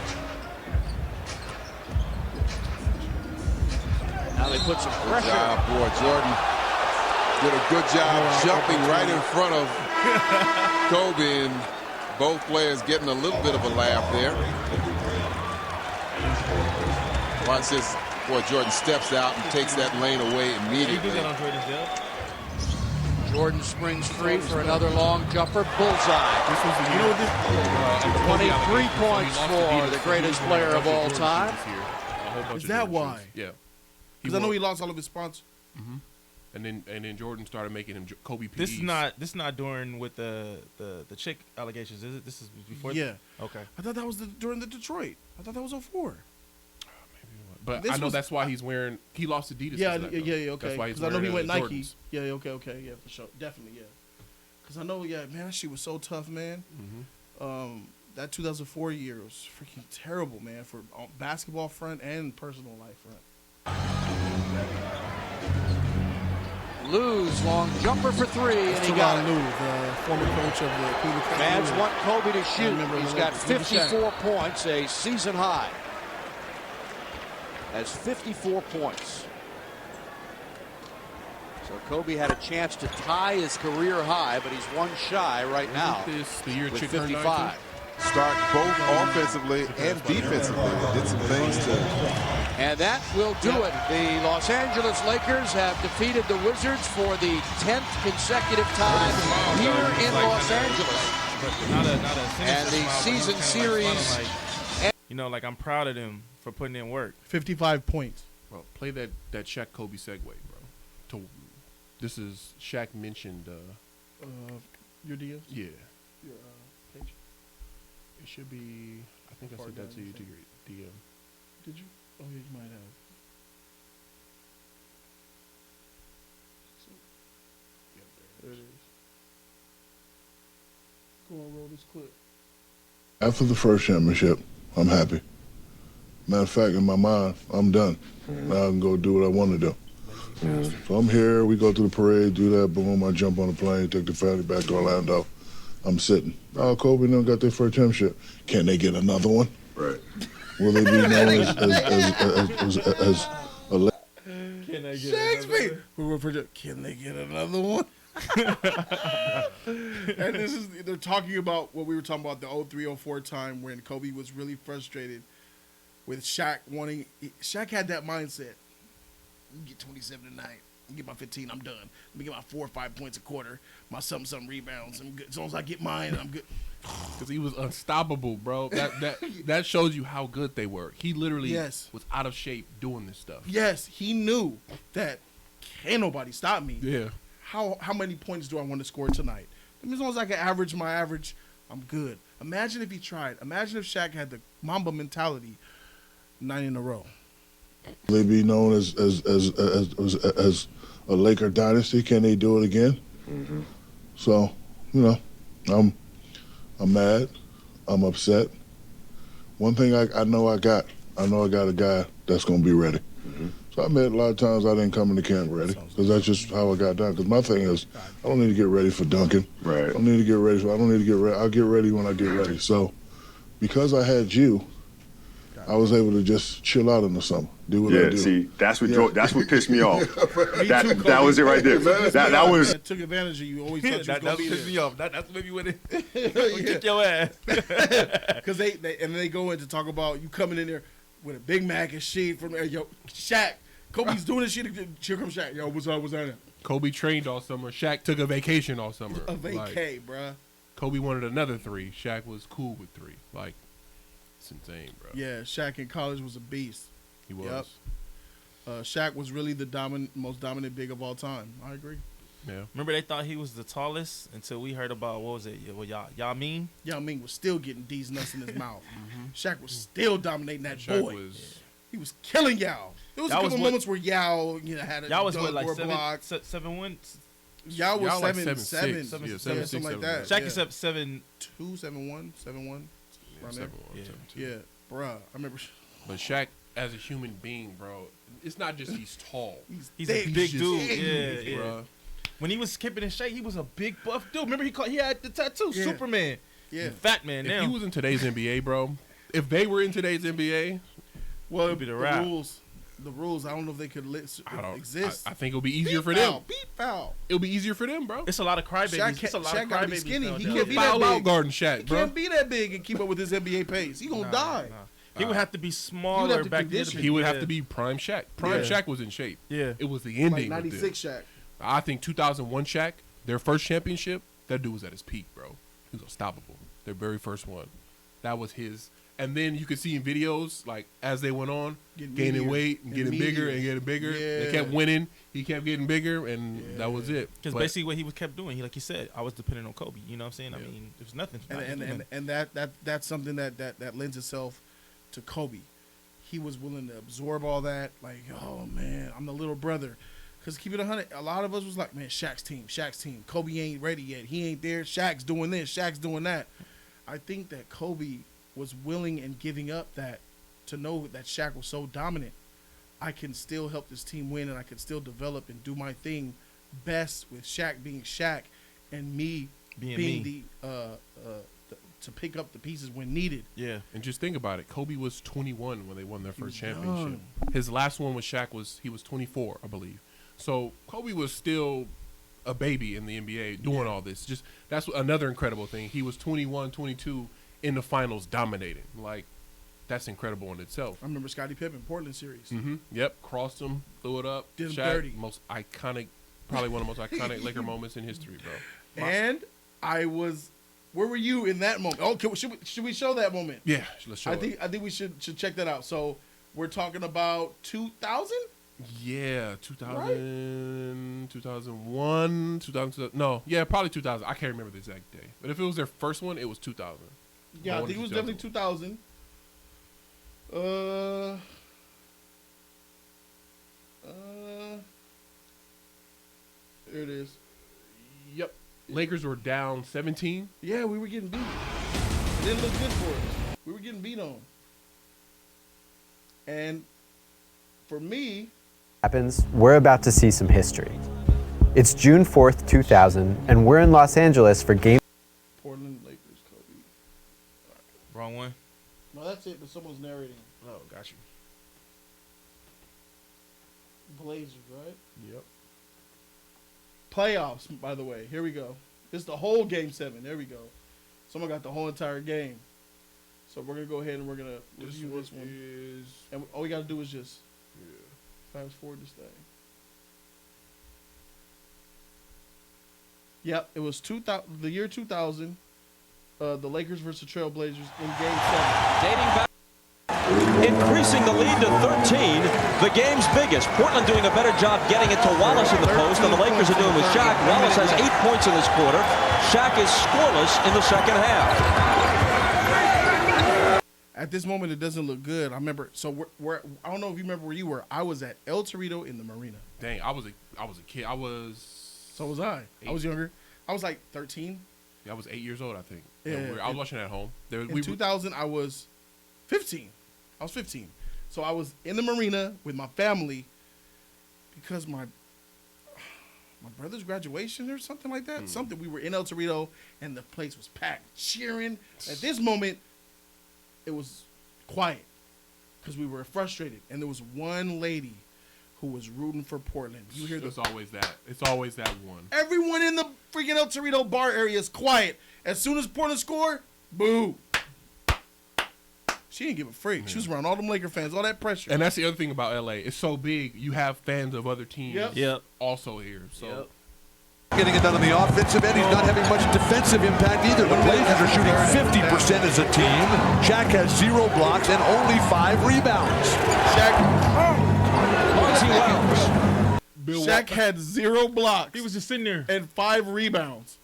Now they put some Good pressure. job, boy. Jordan did a good job jumping right in front of Kobe, and both players getting a little bit of a laugh there. Watch this. Boy, Jordan steps out and takes that lane away He immediately. did that on Jordan's deal. Jordan springs free for another long jumper. Bullseye. This was, you know what this? 23 points for the greatest player of all time. whole bunch Is of that Jordan why? shoes. Yeah. Because I know he lost all of his sponsors. And then Jordan started making him Kobe PEs. This is not during with the chick allegations, is it? This is before. Yeah. Okay. I thought that was during the Detroit. I thought that was 04. But This I know was- that's why he's wearing. He lost Adidas. Yeah, because of that, yeah, though. okay. That's why he's Because I know he wearing went Nike. Jordans. Yeah, okay, yeah, for sure, definitely, yeah. Because I know, man, that shit was so tough, man. That 2004 year was freaking terrible, man, for basketball front and personal life front. Lou's long jumper for three, and he got it. Lou, the former coach of the Cleveland Mavs Cavaliers. want Kobe to shoot. remember He's the got Lakers. Look at 54 points, a season high. Has 54 points. So Kobe had a chance to tie his career high, but he's one shy right now Isn't this the year with Chick turned 55. Start both offensively and defensively. They did some things to. And that will do it. The Los Angeles Lakers have defeated the Wizards for the 10th consecutive time here in Los Angeles. But not a And the sinister smile, but season just kinda like series- smiling like I'm proud of them for putting in work. 55 points. Bro, play that Shaq Kobe segue, bro. This is Shaq mentioned. Your DMs? Yeah, Your page? it should be. I think I Far sent that down, to you you to think? your DM. Did you? Oh, yeah, you might have. There it is. Go on, roll this clip. After the first championship, I'm happy. Matter of fact, in my mind, I'm done. Now I can go do what I want to do. So I'm here, we go to the parade, do that, boom, I jump on the plane, take the family back to Orlando. I'm sitting. Oh, Kobe and them got their first championship. Can they get another one? Right. Will they be known as a Can I Shakespeare. Can they get another one? And this is, they're talking about what we were talking about, the 03-04 time when Kobe was really frustrated with Shaq wanting. Shaq had that mindset. You get 27 tonight. You get my 15, I'm done. Let me get my 4 or 5 points a quarter, my something rebounds. I'm good. As long as I get mine, I'm good. Because he was unstoppable, bro. That shows you how good they were. He literally Yes. was out of shape doing this stuff. Yes, he knew that can't nobody stop me. Yeah. How many points do I want to score tonight? I mean, as long as I can average my average, I'm good. Imagine if he tried. Imagine if Shaq had the Mamba mentality 9 in a row. Will they be known as a Laker dynasty? Can they do it again? So, I'm mad. I'm upset. One thing I know I got a guy that's gonna be ready. So I admit a lot of times I didn't come into camp ready because that's just how I got done. Because my thing is, I don't need to get ready for dunking. Right. I don't need to get ready. I'll get ready when I get ready. So, because I had you, I was able to just chill out in the summer, do what I do. See, that's what pissed me off. Me too, Kobe. That was it right there. That was. I took advantage of you. Always thought you was That gonna be pissed me there. off. That's maybe when it kick your ass. Because they go in to talk about you coming in there with a Big Mac and shit from yo Shaq. Kobe's doing this shit. Here comes Shaq. Yo, what's up? What's that? Kobe trained all summer. Shaq took a vacation all summer. A vacay, bruh. Kobe wanted another 3. Shaq was cool with 3. Like, it's insane, bro. Yeah, Shaq in college was a beast. He was. Yep. Shaq was really the most dominant big of all time. I agree. Yeah. Remember they thought he was the tallest until we heard about, what was it? Y'all mean? Yao Ming was still getting D's nuts in his mouth. Shaq was still dominating that Shaq boy. was. He was killing Yao. There was a Y'all couple was moments where Yao, had a Y'all was dunk what, like or a block. 7-1? Yao was Y'all like 7-7. 7'6". Yeah, 7'6", something like that. Shaq is up 7. 2, 7-1, 7-1. Around there. 7'1", Yeah. 7'2". Yeah, bruh. I remember. But Shaq, as a human being, bro, it's not just he's tall. He's thick. a big He's dude. just Yeah, yeah. Bro. When he was skipping and shake, he was a big buff dude. Remember he had the tattoo, Yeah. Superman. Yeah. Fat man If now. he was in today's NBA, bro, if they were in today's NBA, Well, It'd be the rap. rules. I don't know if they could exist. I think it'll be easier for foul, them. Beat foul. It'll be easier for them, bro. It's a lot of crybabies. It's a lot of Shaq gotta be crybabies skinny. He nowadays. can't be that Foul out big. guarding Shaq, He bro. can't be that big and keep up with his NBA pace. He gonna die. He would have to be smaller to back then. condition. He would have Yeah. to be prime Shaq. Prime Yeah. Shaq was in shape. Yeah. It was the Like ending. with 96 them. Shaq. I think 2001 Shaq, their first championship, that dude was at his peak, bro. He was unstoppable. Their very first one. That was his And then you could see in videos, like, as they went on, gaining weight and getting bigger and getting bigger. Yeah. They kept winning. He kept getting bigger, and that was it. Because basically what he kept doing, like he said, I was dependent on Kobe. You know what I'm saying? I mean, there was nothing. And that's something that lends itself to Kobe. He was willing to absorb all that. Like, oh, man, I'm the little brother. Because keep it 100, a lot of us was like, man, Shaq's team. Kobe ain't ready yet. He ain't there. Shaq's doing this. Shaq's doing that. I think that Kobe was willing and giving up that to know that Shaq was so dominant. I can still help this team win, and I can still develop and do my thing best with Shaq being Shaq and me being the to pick up the pieces when needed. Yeah, and just think about it. Kobe was 21 when they won their first championship. His last one with Shaq was 24, I believe. So Kobe was still a baby in the NBA doing all this. Just that's another incredible thing. He was 21, 22 in the finals, dominating. Like, that's incredible in itself. I remember Scottie Pippen, Portland series. Mm-hmm. Yep, crossed him, threw it up. Did him Shaq, dirty. Most iconic, probably one of the most iconic Laker moments in history, bro. And I was, where were you in that moment? Oh, should we show that moment? Yeah, let's show it. I think we should check that out. So we're talking about 2000. Yeah, 2000, 2001, 2000. No, yeah, probably 2000. I can't remember the exact day. But if it was their first one, it was 2000. Yeah, I think it was definitely 2000. There it is. Yep. Lakers were down 17. Yeah, we were getting beat. It didn't look good for us. We were getting beat on. And for me, we're about to see some history. It's June 4th, 2000, and we're in Los Angeles for Game. Portland Lakers, Kobe. Wrong one? No, that's it, but someone's narrating. Oh, got you. Blazers, right? Yep. Playoffs, by the way. Here we go. This is the whole Game 7. There we go. Someone got the whole entire game. So we're going to go ahead and we're going to review this one. And all we got to do is just fast forward this thing. Yep, it was the year 2000. The Lakers versus Trailblazers in Game 7. Dating back, increasing the lead to 13. The game's biggest. Portland doing a better job getting it to Wallace in the post than the Lakers are doing with Shaq. Wallace has 8 points in this quarter. Shaq is scoreless in the second half. At this moment, it doesn't look good. I remember. So I don't know if you remember where you were. I was at El Torito in the Marina. Dang, I was a kid. So was I. 8. I was younger. I was like 13. Yeah, I was 8 years old, I think. Yeah, I was watching at home. In 2000, I was 15. I was 15. So I was in the Marina with my family because my brother's graduation or something like that. Something. We were in El Torito, and the place was packed, cheering. At this moment, it was quiet because we were frustrated. And there was one lady who was rooting for Portland. You hear It's always that. It's always that one. Everyone in the freaking El Torito bar area is quiet. As soon as Portland score, boo. She didn't give a freak. Yeah. She was around all them Laker fans, all that pressure. And that's the other thing about LA. It's so big. You have fans of other teams also here. So getting it done on the offensive end. He's not having much defensive impact either. The Blazers are shooting 50% as a team. Shaq has 0 blocks and only 5 rebounds. Shaq had 0 blocks. He was just sitting there. And 5 rebounds.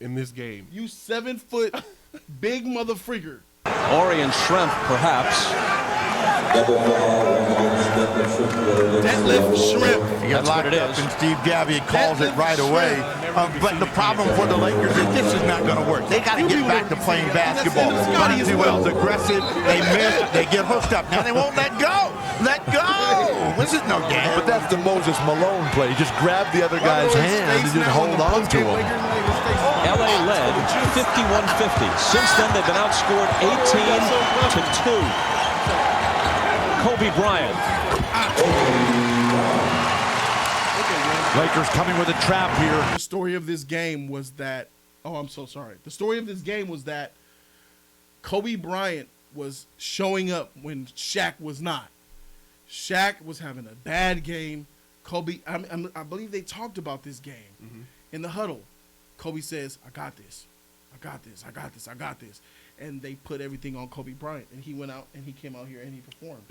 In this game. You 7-foot big mother freaker. Orion Shrimp, perhaps. Deadlift shrimp. He got locked up, and Steve Gabby calls it right away. But the problem for the Lakers is this is not going to work. They got to get back to playing basketball. Monticello's aggressive. They miss. They get hooked up. Now they won't let go. Let go. This is no game. But that's the Moses Malone play. Just grab the other guy's hand and just hold on to him. LA led 51-50. Since then, they've been outscored 18-2. Kobe Bryant. Lakers coming with a trap here. The story of this game was that, I'm so sorry. The story of this game was that Kobe Bryant was showing up when Shaq was not. Shaq was having a bad game. Kobe, I believe they talked about this game in the huddle. Kobe says, I got this. I got this. I got this. I got this. and they put everything on Kobe Bryant, and he went out and he came out here and he performed.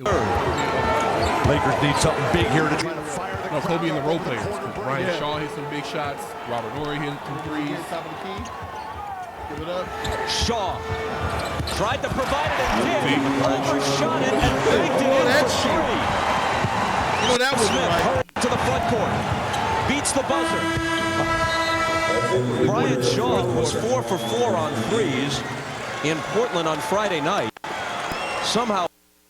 Lakers need something big here to try to fire the crowd Kobe and the up role in the players. corner. Brian Shaw hit some big shots. Robert Horry hit some threes. Top of the key. Give it up. Shaw tried to provide it again. Overshot it and faked it in for three. You know that was Smith right. to the front court. Beats the buzzer. Bryant Shaw was 4 for 4 on threes in Portland on Friday night. Somehow.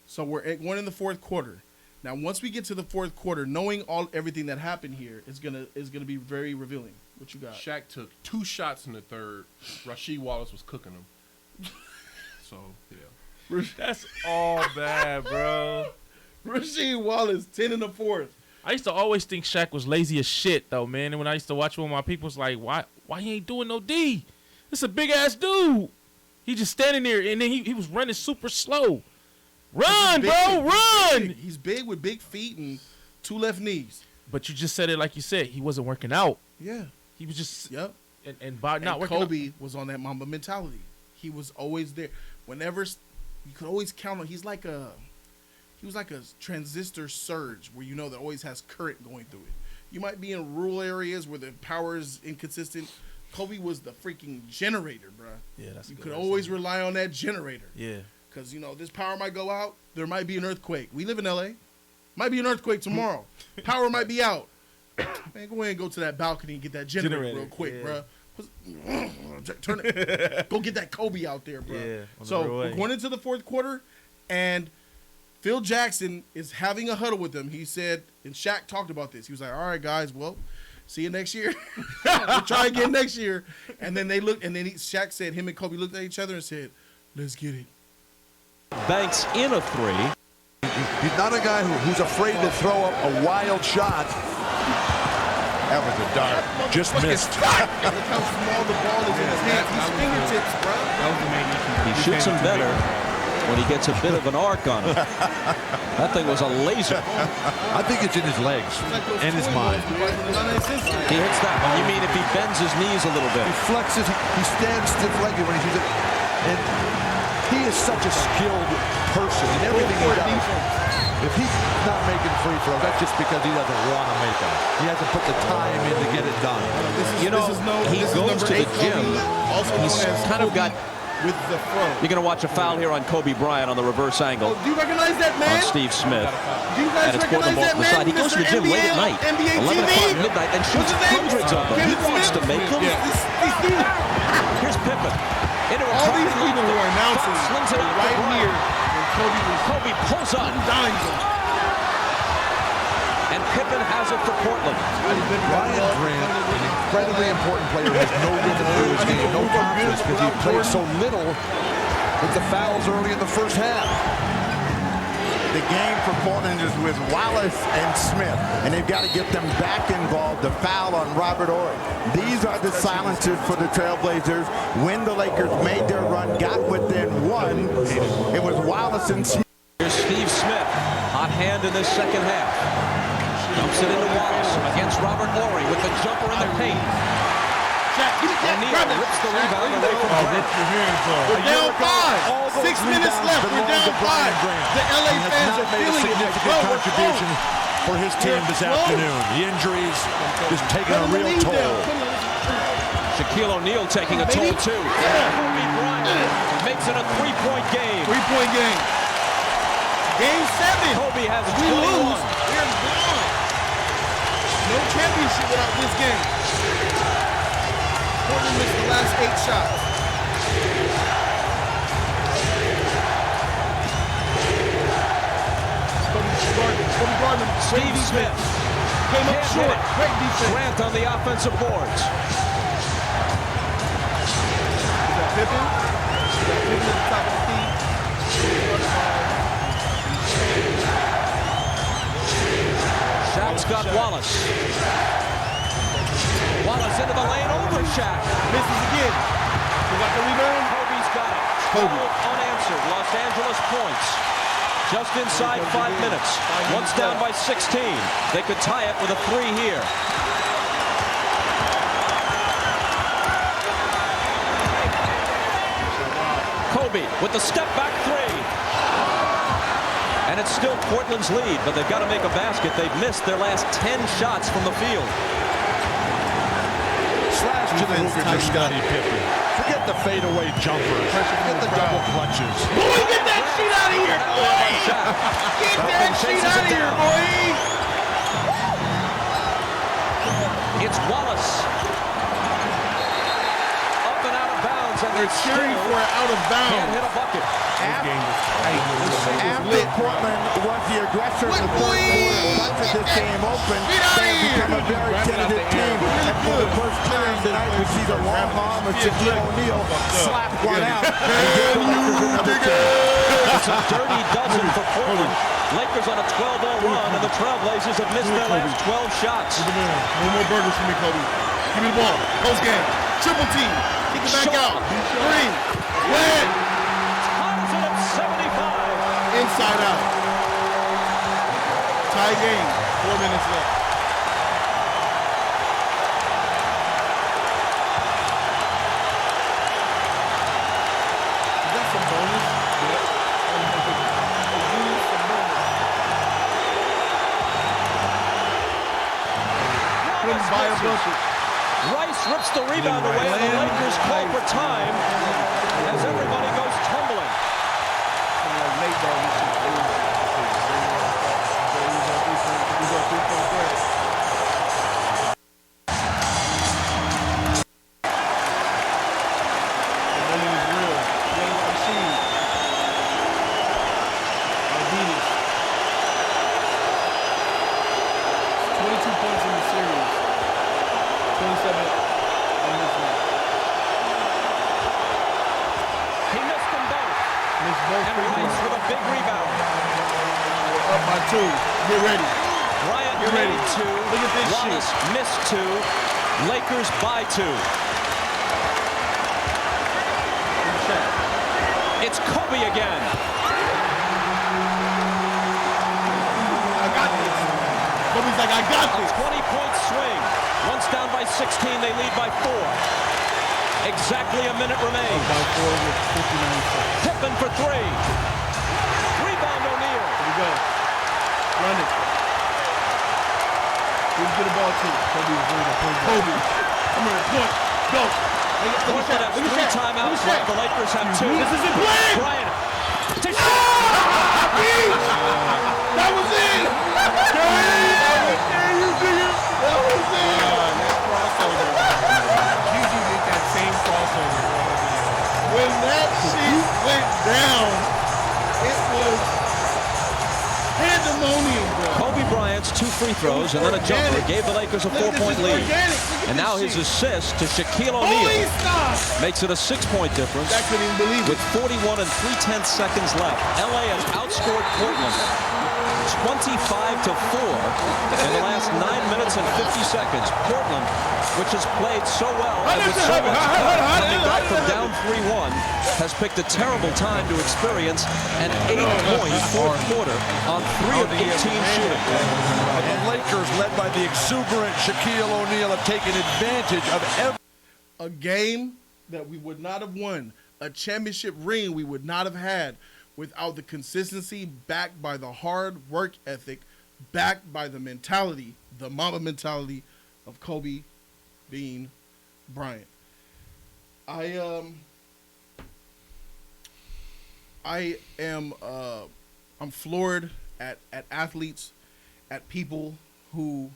So we're going in the fourth quarter. Now, once we get to the fourth quarter, knowing everything that happened here is gonna be very revealing. What you got? Shaq took 2 shots in the third. Rasheed Wallace was cooking them. So yeah, That's all bad, bro. Rasheed Wallace 10 in the fourth. I used to always think Shaq was lazy as shit, though, man. And when I used to watch with my people, it's like, why he ain't doing no D? This a big ass dude. He just standing there, and then he was running super slow. Run, bro, run! He's big with big feet and 2 left knees. But you just said it like you said. He wasn't working out. Yeah, he was just and not working. Kobe was on that Mamba mentality. He was always there. Whenever you could always count on. He was like a transistor surge where that always has current going through it. You might be in rural areas where the power is inconsistent. Kobe was the freaking generator, bro. Yeah, that's. You could always rely on that generator. Yeah. Because, this power might go out. There might be an earthquake. We live in L.A. Might be an earthquake tomorrow. Power might be out. Man, go ahead and go to that balcony and get that generator real quick, bro. Turn it. Go get that Kobe out there, bro. Yeah, so we're going into the fourth quarter, and Phil Jackson is having a huddle with them. He said, and Shaq talked about this. He was like, all right, guys, well, see you next year. We'll try again next year. And then they looked, and then Shaq said, him and Kobe looked at each other and said, let's get it. Banks in a 3. He's not a guy who's afraid to throw up a wild shot. That was a dart. Just missed. Look how small the ball is in his hands. His fingertips, bro. He shoots him better when he gets a bit of an arc on him. That thing was a laser. I think it's in his legs and his mind. He hits that one. You mean if he bends his knees a little bit? He flexes. He stands stiff-legged when he shoots it. And he is such a skilled person in everything he does. If he's not making free throws, that's just because he doesn't want to make them. He hasn't put the time in to get it done. He goes to the gym. He's kind of got. With the throw. You're going to watch a foul here on Kobe Bryant on the reverse angle. Do you recognize that man? On Steve Smith. Do you guys and it's Portland recognize ball that to the man? side. He goes to the gym NBA, late at night, NBA 11 TV? o'clock midnight, and shoots hundreds of them. He wants to make them. Here's Pippen. Into a all these people who are announcing slings it out right here. Kobe pulls up. And Pippen has it for Portland. Ryan Grant, an incredibly important player, has no rhythm to his game, no confidence because he played so little with the fouls early in the first half. The game for Portland is with Wallace and Smith, and they've got to get them back involved. The foul on Robert Horry. These are the silences for the Trailblazers. When the Lakers made their run, got within 1, it was Wallace and Smith. Here's Steve Smith, hot hand in this second half. Dumps it into Wallace against Robert Horry with the jumper in the paint. O'Neal rips the rebound away from Bryant. We're down 5. 6 minutes left. We're down 5. The LA fans are feeling it. Significant contribution for his team this afternoon. The injuries is taking a real toll. Shaquille O'Neal taking a toll too. Kobe Bryant makes it a 3-point game. 3-point game. Game 7. Kobe has we lose. We're gone. No championship without this game. Portland missed the last 8 shots. Kobe Bryant. Steve Smith came up short. Great defense. Grant on the offensive boards. Pippen. Pippen at the top of the key. Shaq's got Wallace. Wallace into the lane over Shaq. Misses again. Who got the rebound? Kobe's got it. Kobe. Unanswered. Los Angeles points. Just inside 5 minutes. Once down by 16. They could tie it with a 3 here. Kobe with the step back three. And it's still Portland's lead, but they've got to make a basket. They've missed their last 10 shots from the field. Slash to the hoop for Scottie Pippen. Forget the fadeaway jumpers. Forget the double clutches. Boy, get that shit out of here, boy! Get that shit out of here, boy! It's Wallace. Up and out of bounds, and they're cheering for it out of bounds. Can't hit a bucket. After Portland was the aggressor in the third quarter, busted this game open, they have become a very tentative team. And for the first time tonight, we see the long arm of Shaquille O'Neal slap one out. It's a dirty dozen for Portland. Lakers on a 12-0 run, and the Trailblazers have missed their last 12 shots. No more burgers for me, Kobe. Give me the ball. Post game. Triple team. Kick it back out. Three. Win. Ties it at 75. Inside out. Tie game. 4 minutes left. Is that some bonus? By a bucket. Rice rips the rebound away, and the Lakers call for time as everybody goes tumbling. Two. Get ready. Bryant Get ready. made two. Look at this Wallace shit. missed two. Lakers by two. It's Kobe again. I got this. Kobe's like, I got this. A 20-point swing. Once down by 16, they lead by 4. Exactly a minute remains. About 4 with 59 seconds. Pippen for 3. Rebound O'Neal. Here we go. Run it. Who's get the ball to? Kobe was ready to point. Kobe. I'm ready to point. Go. Portland has 3 timeouts left. The Lakers have 2. This is a play. Bryant. To That was it. That was it. That crossover. Gigi did that same crossover. When that shit went down, it was pandemonium, bro. Kobe Bryant's 2 free throws and then a jumper gave the Lakers a 4-point lead. And now his assist to Shaquille O'Neal makes it a 6-point difference I couldn't even believe it. with 41 and 3/10 seconds left. LA has outscored Portland 25-4 in the last 9 minutes and 50 seconds. Portland, which has played so well and with so much coming back from down 3-1, has picked a terrible time to experience an 8-point fourth quarter on 3 of 18 shooting. And the Lakers, led by the exuberant Shaquille O'Neal, have taken advantage of every A game that we would not have won, a championship ring we would not have had without the consistency, backed by the hard work ethic, backed by the mentality, the mamba mentality of Kobe Bean Bryant. I'm floored at athletes, at people who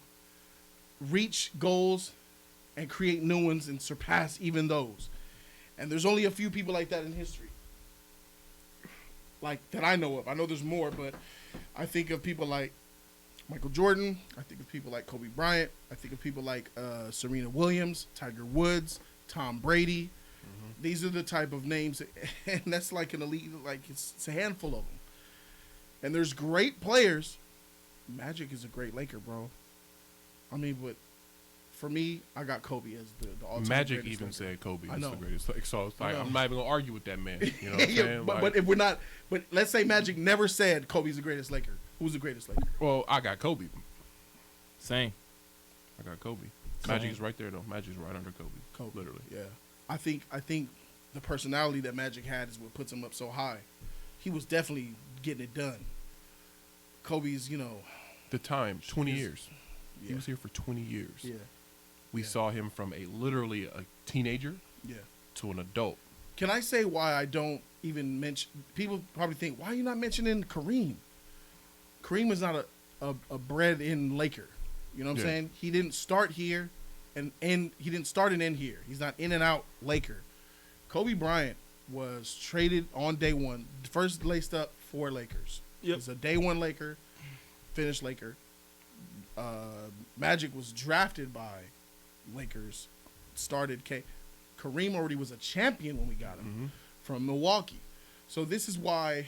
reach goals and create new ones and surpass even those. And there's only a few people like that in history. Like, that I know of. I know there's more, but I think of people like Michael Jordan. I think of people like Kobe Bryant. I think of people like Serena Williams, Tiger Woods, Tom Brady. Mm-hmm. These are the type of names, and that's like an elite, like it's a handful of them. And there's great players. Magic is a great Laker, bro. I mean, but for me, I got Kobe as the all-time Magic greatest even Laker. said Kobe I is know. the greatest. Like, so it's like, I know. I'm not even going to argue with that man. You know what I'm Yeah, saying? but if we're not, but let's say Magic never said Kobe's the greatest Laker. Who's the greatest Laker? Well, I got Kobe. Same. I got Kobe. Same. Magic's right there, though. Magic's right under Kobe. Kobe, Literally. yeah. I think the personality that Magic had is what puts him up so high. He was definitely getting it done. Kobe's, the time, 20 years. Yeah. He was here for 20 years. Yeah. We saw him from literally a teenager to an adult. Can I say why I don't even mention? People probably think, why are you not mentioning Kareem? Kareem is not a bred-in Laker. You know what I'm saying? He didn't start here and end. He didn't start and end here. He's not in and out Laker. Kobe Bryant was traded on day one, first laced up for Lakers. Yep. He's a day one Laker, finished Laker. Magic was drafted by Lakers, started Kareem already was a champion when we got him from Milwaukee. So this is why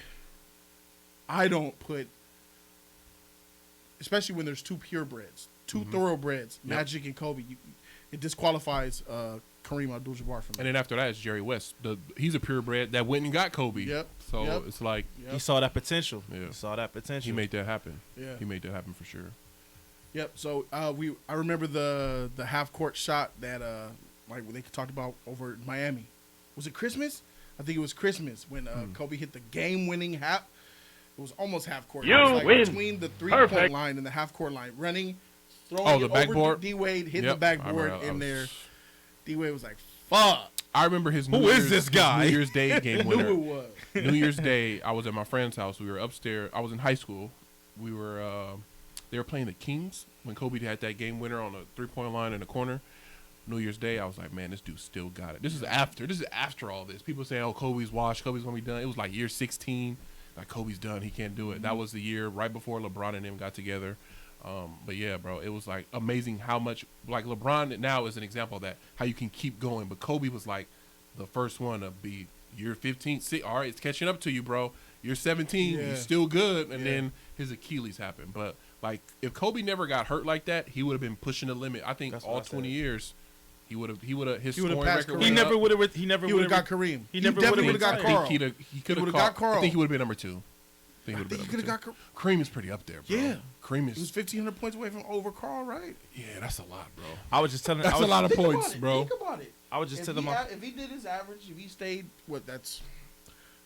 I don't put, especially when there's two purebreds, two thoroughbreds, Magic and Kobe, it disqualifies Kareem Abdul-Jabbar from that. And then after that, it's Jerry West. He's a purebred that went and got Kobe. Yep. So it's like he saw that potential. Yeah. He saw that potential. He made that happen. Yeah. He made that happen for sure. Yep. So I remember the half court shot that like they talked about over in Miami. Was it Christmas? I think it was Christmas when Kobe hit the game winning half. It was almost half court. You it was like win. Between the 3-point line and the half court line, running, throwing the it over backboard? to D Wade, hitting Yep. the backboard in there. D Wade was like, "Fuck." I remember his Who is this guy? New Year's Day game winner. Knew it was. New Year's Day, I was at my friend's house. We were upstairs. I was in high school. We were they were playing the Kings when Kobe had that game winner on a 3-point line in the corner. New Year's Day, I was like, man, this dude still got it. This is after all this. People say, oh, Kobe's washed. Kobe's gonna be done. It was like year 16. Like, Kobe's done. He can't do it. That was the year right before LeBron and him got together. But yeah, bro, it was like amazing how much, like, LeBron now is an example of that, how you can keep going. But Kobe was like the first one to be year 15. All right, it's catching up to you, bro. You're 17. You're still good. And then his Achilles happened. But like, if Kobe never got hurt like that, he would have been pushing the limit. I think all 20 years. He would have his scoring record. He never would have. He would have got Kareem. He never definitely would have got Carl. He could have got Carl. I think he would have been number 2. I think he could have got Kareem. Kareem is pretty up there, bro. Yeah. Kareem He was is. 1,500 points away from over Carl, right? Yeah, that's a lot, bro. I was just telling. That's a lot of Think points, about it. bro. Think about it. I was just telling if he did his average, if he stayed,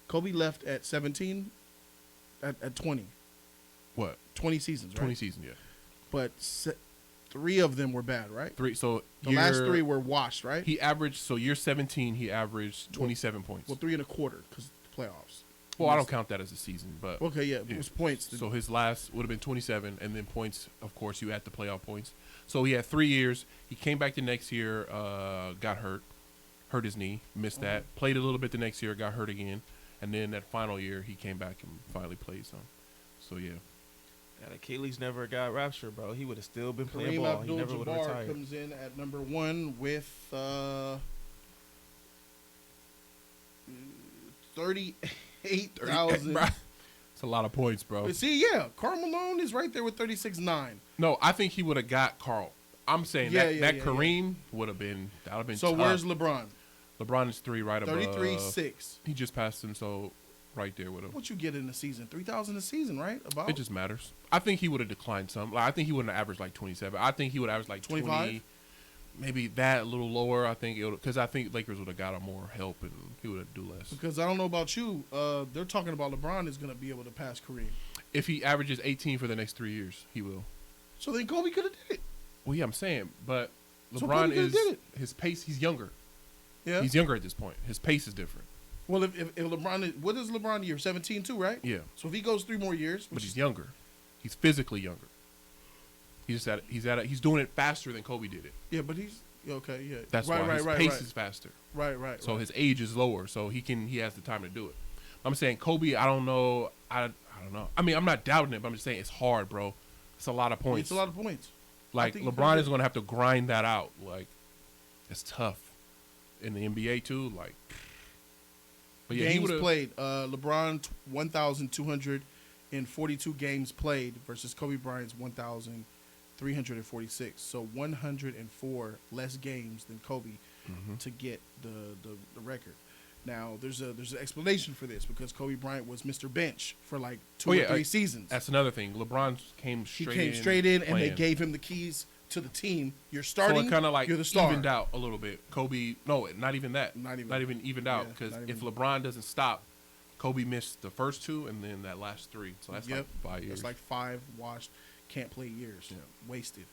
Kobe left at 17, at 20. What? 20 seasons, right? 20 seasons, yeah. But 3 of them were bad, right? 3. So the last 3 were washed, right? He averaged. So year 17, he averaged 27 points. Well, 3 1/4 because playoffs. Well, I don't count that as a season, but okay, yeah, it was points. So his last would have been 27, and then points. Of course, you add the playoff points. So he had 3 years. He came back the next year, got hurt his knee, missed that. Played a little bit the next year, got hurt again, and then that final year he came back and finally played some. So yeah. That Achilles never got ruptured, bro. He would have still been playing Kareem ball. He never would have Abdul-Jabbar retired. comes in at number 1 with 38,000. It's a lot of points, bro. See, yeah, Karl Malone is right there with 36.9. No, I think he would have got Carl. I'm saying that Kareem would have been. That would have been. So tough. where's LeBron? LeBron is 3 right above. 33.6. He just passed him, so right there with him. What you get in a season? 3,000 a season, right? About. It just matters. I think he would have declined some. Like, I think he wouldn't have averaged like 27. I think he would average like 25. 20, maybe that a little lower. I think because I think Lakers would have got him more help and he would have do less. Because I don't know about you, they're talking about LeBron is going to be able to pass Kareem. If he averages 18 for the next 3 years, he will. So then Kobe could have did it. Well, yeah, I'm saying, but So LeBron Kobe coulda is did it. his pace. He's younger. Yeah. He's younger at this point. His pace is different. Well, if LeBron is, what is LeBron year? 17 too, right? Yeah. So if he goes 3 more years, But he's younger. He's physically younger. He's doing it faster than Kobe did it. Yeah, but he's okay. Yeah, That's why his pace is faster. Right. So his age is lower, so he has the time to do it. I'm saying Kobe. I don't know. I don't know. I mean, I'm not doubting it, but I'm just saying it's hard, bro. It's a lot of points. It's a lot of points. Like LeBron is going to have to grind that out. Like it's tough in the NBA too. Like, but yeah, games played. LeBron 1,242 games played versus Kobe Bryant's 1,346. So 104 less games than Kobe to get the record. Now there's an explanation for this because Kobe Bryant was Mr. Bench for like 2 or 3 seasons. That's another thing. LeBron came straight in. He came straight in, and they gave him the keys to the team. You're starting. So it kind of like you're the star. evened out a little bit. Kobe, no, not even that. Not even evened out because if LeBron doesn't stop, Kobe missed the first 2 and then that last 3. So that's like 5 years. That's like 5 washed, can't play years, wasted.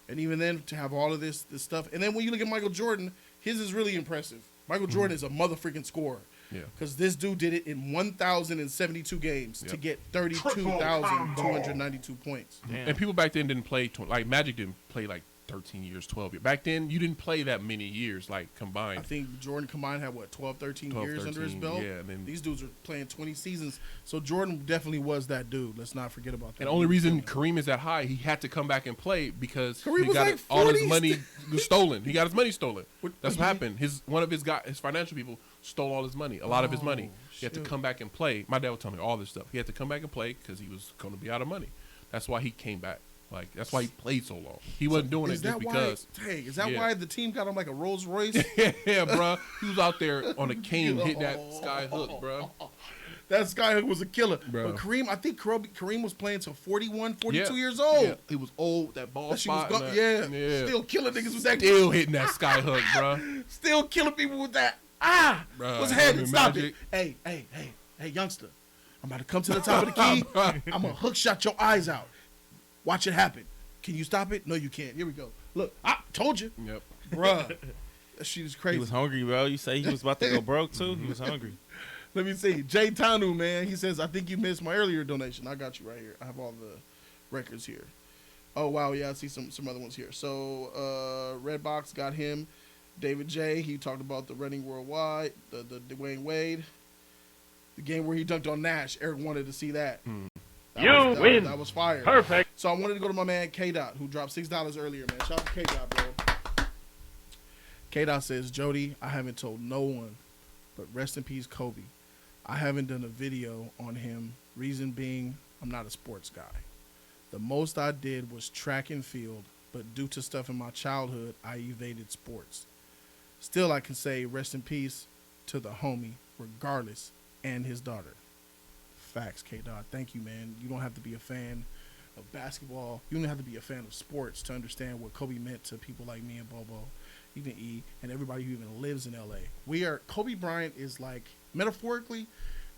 And even then, to have all of this stuff, and then when you look at Michael Jordan, his is really impressive. Michael Jordan is a motherfucking scorer. Yeah. Because this dude did it in 1,072 games to get 32,292 points. Damn. And people back then didn't play, like Magic didn't play like 13 years, 12 years. Back then, you didn't play that many years, like combined. I think Jordan combined had, 12, 13 years under his belt? Yeah. And then these dudes are playing 20 seasons. So Jordan definitely was that dude. Let's not forget about that. And the only reason Kareem is that high, he had to come back and play because Kareem he got like all his money stolen. He got his money stolen. That's what happened. One of his financial people stole all his money, a lot of his money. He had to come back and play. My dad would tell me all this stuff. He had to come back and play because he was going to be out of money. That's why he came back. Like, that's why he played so long. He wasn't doing it just because. Is that why the team got him like a Rolls Royce? Yeah, bro. He was out there on a cane hitting that sky hook, bro. That sky hook was a killer. Bro. But Kareem, I think Kareem was playing till 41, 42 years old. Yeah. He was old, that ball spot. Still killing niggas with that. Still hitting that sky hook, bro. Still killing people with that. Bruh, what's happening? Stop it. Hey, youngster. I'm about to come to the top of the key. I'm going to hook shot your eyes out. Watch it happen. Can you stop it? No, you can't. Here we go. Look, I told you. Yep. Bruh. That shit is crazy. He was hungry, bro. You say he was about to go broke, too? He was hungry. Let me see. Jay Tanu, man. He says, I think you missed my earlier donation. I got you right here. I have all the records here. Oh, wow. Yeah, I see some other ones here. So, Redbox got him. David J. He talked about the running worldwide. The Dwayne Wade. The game where he dunked on Nash. Eric wanted to see that. You win. That was fire. Perfect. So I wanted to go to my man K-Dot, who dropped $6 earlier, man. Shout out to K-Dot, bro. K-Dot says, Jody, I haven't told no one, but rest in peace, Kobe. I haven't done a video on him. Reason being, I'm not a sports guy. The most I did was track and field, but due to stuff in my childhood, I evaded sports. Still, I can say rest in peace to the homie, regardless, and his daughter. Facts, K-Dot. Thank you, man. You don't have to be a fan of basketball. You don't have to be a fan of sports to understand what Kobe meant to people like me and Bobo, even E, and everybody who even lives in L.A. Kobe Bryant is like, metaphorically,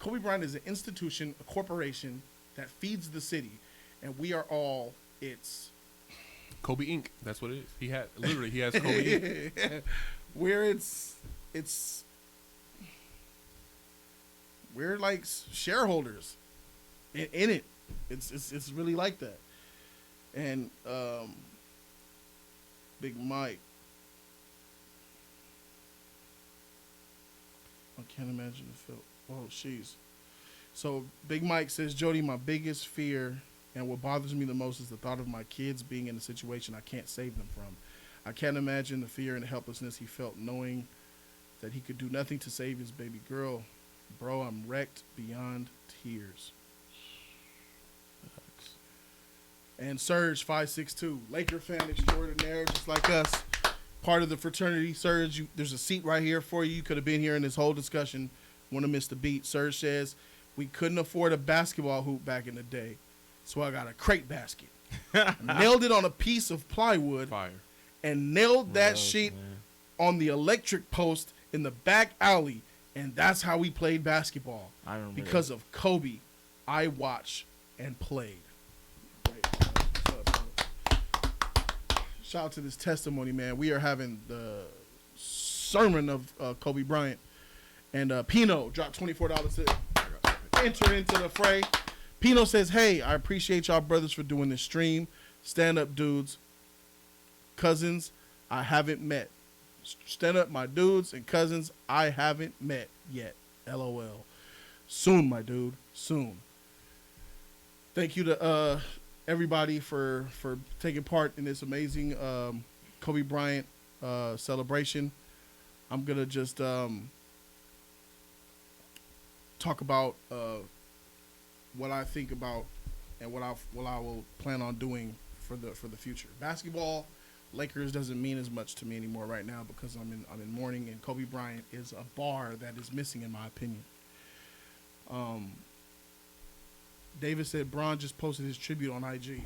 Kobe Bryant is an institution, a corporation that feeds the city, and we are all its... Kobe Inc. That's what it is. He has Kobe Inc. Where we're like shareholders in it. It's really like that. And Big Mike, I can't imagine the film. Oh, jeez. So Big Mike says, Jody, my biggest fear and what bothers me the most is the thought of my kids being in a situation I can't save them from. I can't imagine the fear and the helplessness he felt knowing that he could do nothing to save his baby girl. Bro, I'm wrecked beyond tears. And Serge 562, Laker fan extraordinaire, just like us, part of the fraternity. Serge, there's a seat right here for you. You could have been here in this whole discussion. Want to miss the beat? Serge says, we couldn't afford a basketball hoop back in the day, so I got a crate basket. Nailed it on a piece of plywood. Fire. And nailed that shit on the electric post in the back alley. And that's how we played basketball. I remember because of Kobe, I watched and played. Shout out to this testimony, man. We are having the sermon of Kobe Bryant. And Pino dropped $24 to enter into the fray. Pino says, hey, I appreciate y'all brothers for doing this stream. Stand up, dudes. Cousins, I haven't met. Stand up, my dudes and cousins I haven't met yet. LOL. Soon, my dude. Soon. Thank you to everybody for taking part in this amazing Kobe Bryant celebration. I'm going to just talk about what I think about and what I will plan on doing for the future. Basketball, Lakers doesn't mean as much to me anymore right now because I'm in mourning, and Kobe Bryant is a bar that is missing in my opinion. David said Bron just posted his tribute on IG.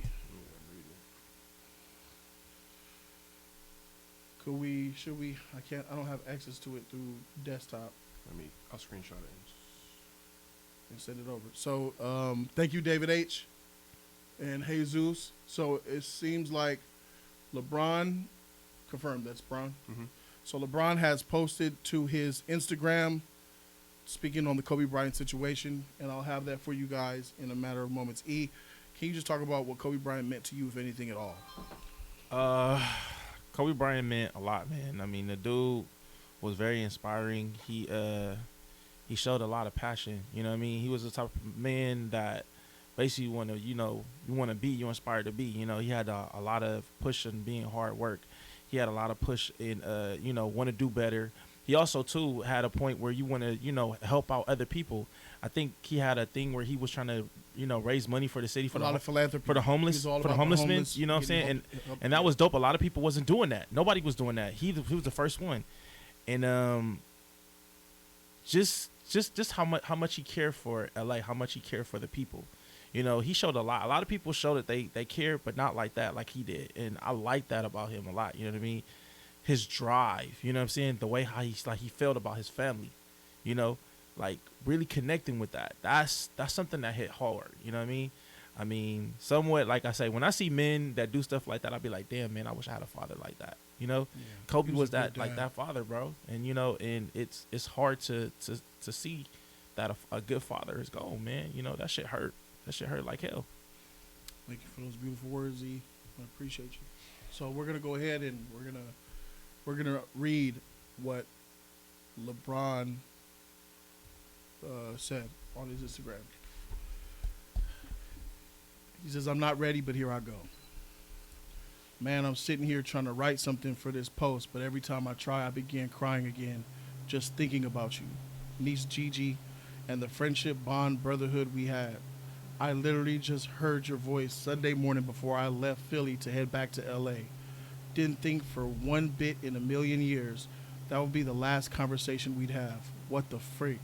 Should we? I don't have access to it through desktop. I'll screenshot it and send it over. So, thank you, David H. and Jesus. So it seems like LeBron confirmed. That's Bron. Mm-hmm. So LeBron has posted to his Instagram, speaking on the Kobe Bryant situation, and I'll have that for you guys in a matter of moments. E, can you just talk about what Kobe Bryant meant to you, if anything at all? Kobe Bryant meant a lot, man. I mean, the dude was very inspiring. He showed a lot of passion. You know what I mean? He was the type of man that basically you want to be, you're inspired to be. You know, he had a lot of push in being hard work. He had a lot of push in, want to do better. He also, too, had a point where you want to, help out other people. I think he had a thing where he was trying to, raise money for the city, for a lot of philanthropy, for the homeless, men. You know what I'm saying? And that was dope. A lot of people wasn't doing that. Nobody was doing that. He was the first one. And just how much he cared for LA, how much he cared for the people. You know, he showed a lot. A lot of people show that they care, but not like that, like he did. And I like that about him a lot. You know what I mean? His drive. You know what I'm saying? The way how he felt about his family. You know, like really connecting with that. That's something that hit hard. You know what I mean? I mean, somewhat like I say, when I see men that do stuff like that, I'll be like, damn, man, I wish I had a father like that. You know, yeah, Kobe was that father, bro. And and it's hard to see that a good father is gone, man. You know, that shit hurt. That shit hurt like hell. Thank you for those beautiful words, E. I appreciate you. So we're gonna go ahead and we're gonna read what LeBron said on his Instagram. He says, "I'm not ready, but here I go. Man, I'm sitting here trying to write something for this post, but every time I try, I begin crying again, just thinking about you, niece Gigi, and the friendship, bond, brotherhood we had. I literally just heard your voice Sunday morning before I left Philly to head back to LA. Didn't think for one bit in a million years that would be the last conversation we'd have. What the freak?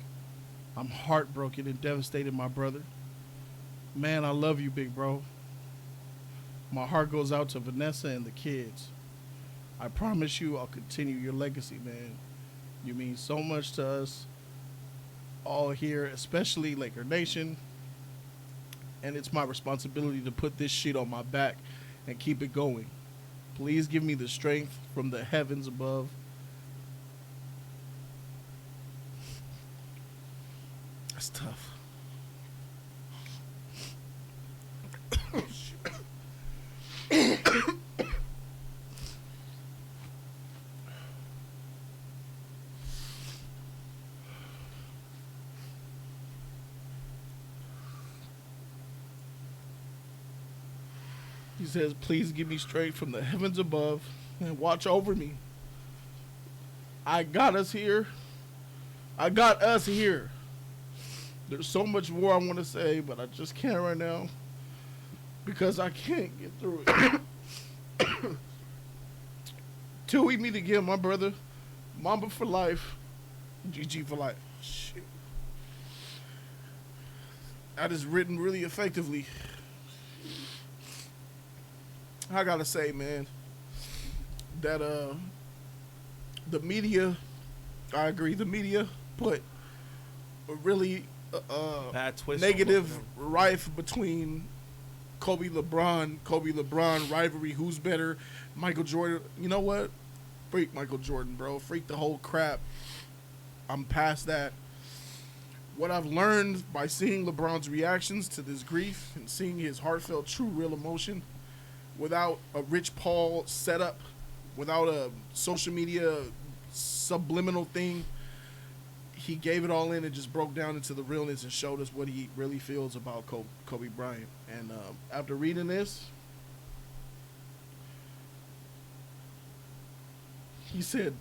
I'm heartbroken and devastated, my brother. Man, I love you, big bro. My heart goes out to Vanessa and the kids. I promise you I'll continue your legacy, man. You mean so much to us all here, especially Laker Nation. And it's my responsibility to put this shit on my back and keep it going. Please give me the strength from the heavens above. That's tough. He says, please give me strength from the heavens above and watch over me. I got us here. I got us here. There's so much more I want to say, but I just can't right now because I can't get through it. Till we meet again, my brother. Mamba for life. GG for life. Shit. That is written really effectively. I gotta say, man, that the media, I agree, the media put a really bad twist, negative rife between Kobe LeBron rivalry. Who's better? Michael Jordan. You know what? Freak Michael Jordan, bro. Freak the whole crap. I'm past that. What I've learned by seeing LeBron's reactions to this grief and seeing his heartfelt, true, real emotion without a Rich Paul setup, without a social media subliminal thing, he gave it all in and just broke down into the realness and showed us what he really feels about Kobe Bryant. And after reading this, he said,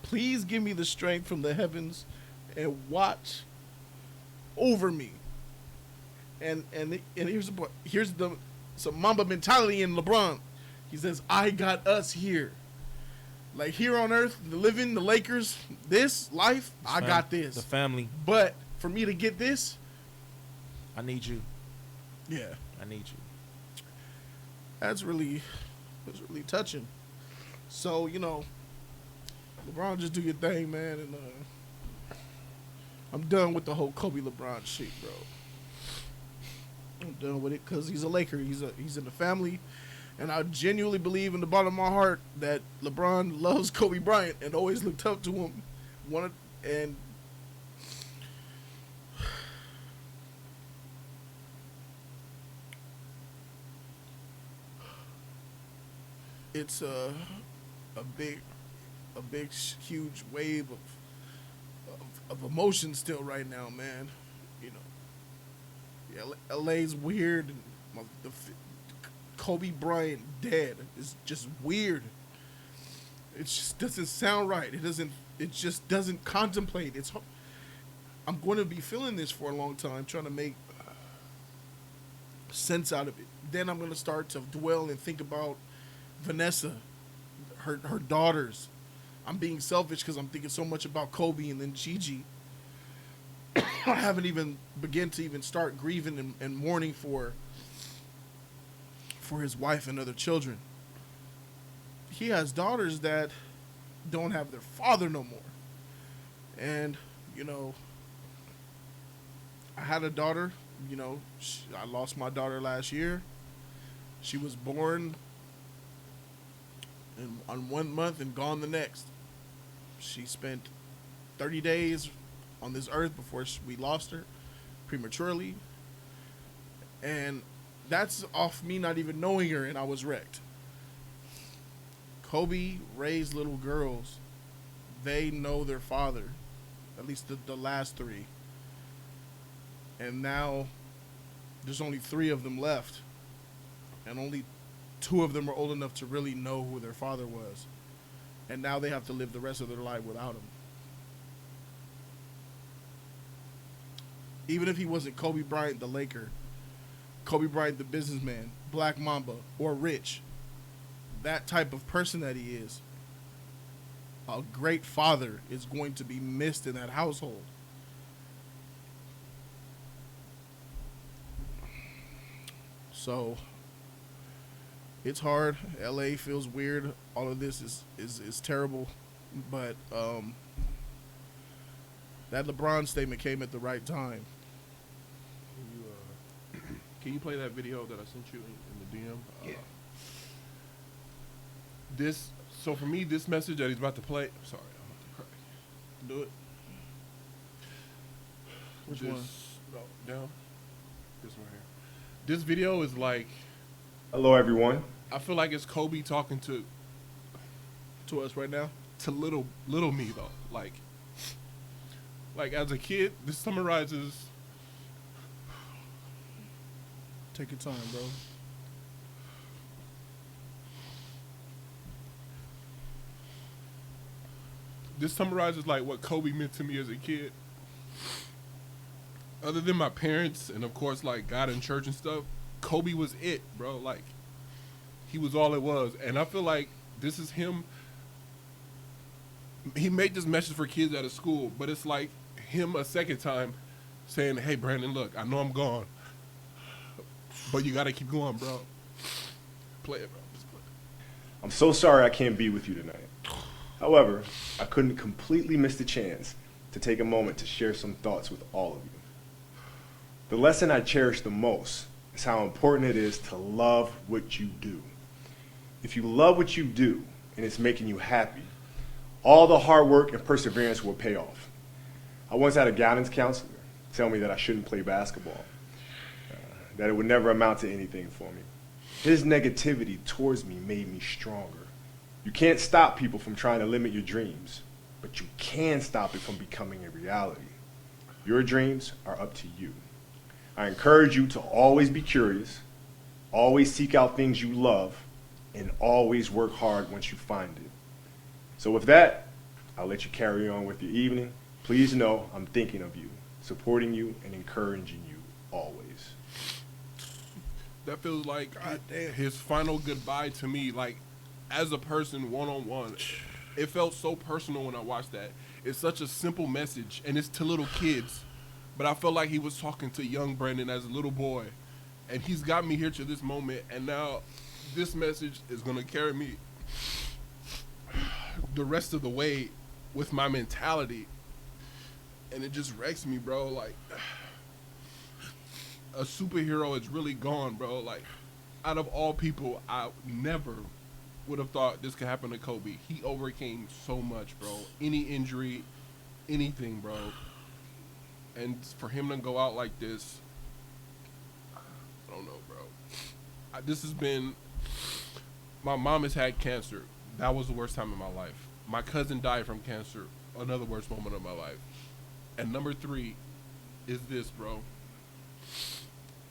please give me the strength from the heavens and watch over me. And here's some Mamba mentality in LeBron. He says, I got us here. Like here on earth, the living, the Lakers, this life, I got this. The family. But for me to get this, I need you. Yeah. I need you. That's really touching. So, LeBron, just do your thing, man. And I'm done with the whole Kobe LeBron shit, bro. I'm done with it because he's a Laker. He's in the family, and I genuinely believe in the bottom of my heart that LeBron loves Kobe Bryant and always looked up to him. It's a big, huge wave of emotion still right now, man. You know, yeah, LA's weird. And Kobe Bryant dead is just weird. It just doesn't sound right. It just doesn't contemplate. I'm going to be feeling this for a long time, trying to make sense out of it. Then I'm going to start to dwell and think about Vanessa, her daughters. I'm being selfish because I'm thinking so much about Kobe and then Gigi. I haven't even begun to even start grieving and mourning for his wife and other children. He has daughters that don't have their father no more. And, you know, I had a daughter, you know, I lost my daughter last year. She was born on 1 month and gone the next. She spent 30 days on this earth before we lost her prematurely. And that's off me not even knowing her, and I was wrecked. Kobe raised little girls. They know their father, at least the last three. And now there's only 3 of them left. And only 2 of them are old enough to really know who their father was. And now they have to live the rest of their life without him. Even if he wasn't Kobe Bryant, the Laker, Kobe Bryant, the businessman, Black Mamba, or rich, that type of person that he is, a great father is going to be missed in that household. So it's hard. LA feels weird. All of this is terrible. But that LeBron statement came at the right time. Can you play that video that I sent you in the DM? Yeah. So for me, this message that he's about to play. Sorry, I'm about to cry. Do it. Which one? No, down. This one here. This video is like. Hello, everyone. I feel like it's Kobe talking to us right now. To little me though, like as a kid, this summarizes. Take your time, bro. This summarizes like what Kobe meant to me as a kid. Other than my parents and of course like God and church and stuff, Kobe was it, bro. Like he was all it was. And I feel like this is him. He made this message for kids out of school, but it's like him a second time saying, "Hey Brandon, look, I know I'm gone, but you gotta keep going, bro. Play it, bro. Just play it." I'm so sorry I can't be with you tonight. However, I couldn't completely miss the chance to take a moment to share some thoughts with all of you. The lesson I cherish the most is how important it is to love what you do. If you love what you do and it's making you happy, all the hard work and perseverance will pay off. I once had a guidance counselor tell me that I shouldn't play basketball, that it would never amount to anything for me. His negativity towards me made me stronger. You can't stop people from trying to limit your dreams, but you can stop it from becoming a reality. Your dreams are up to you. I encourage you to always be curious, always seek out things you love, and always work hard once you find it. So with that, I'll let you carry on with your evening. Please know I'm thinking of you, supporting you, and encouraging you always. That feels like his final goodbye to me, like as a person, one-on-one. It felt so personal when I watched that. It's such a simple message, and it's to little kids. But I felt like he was talking to young Brandon as a little boy. And he's got me here to this moment, and now this message is going to carry me the rest of the way with my mentality, and it just wrecks me, bro. Like, a superhero is really gone, bro. Like, out of all people, I never would have thought this could happen to Kobe. He overcame so much, bro. Any injury, anything, bro. And for him to go out like this, I don't know, bro. This has been, my mom has had cancer. That was the worst time in my life. My cousin died from cancer. Another worst moment of my life. And number 3 is this, bro.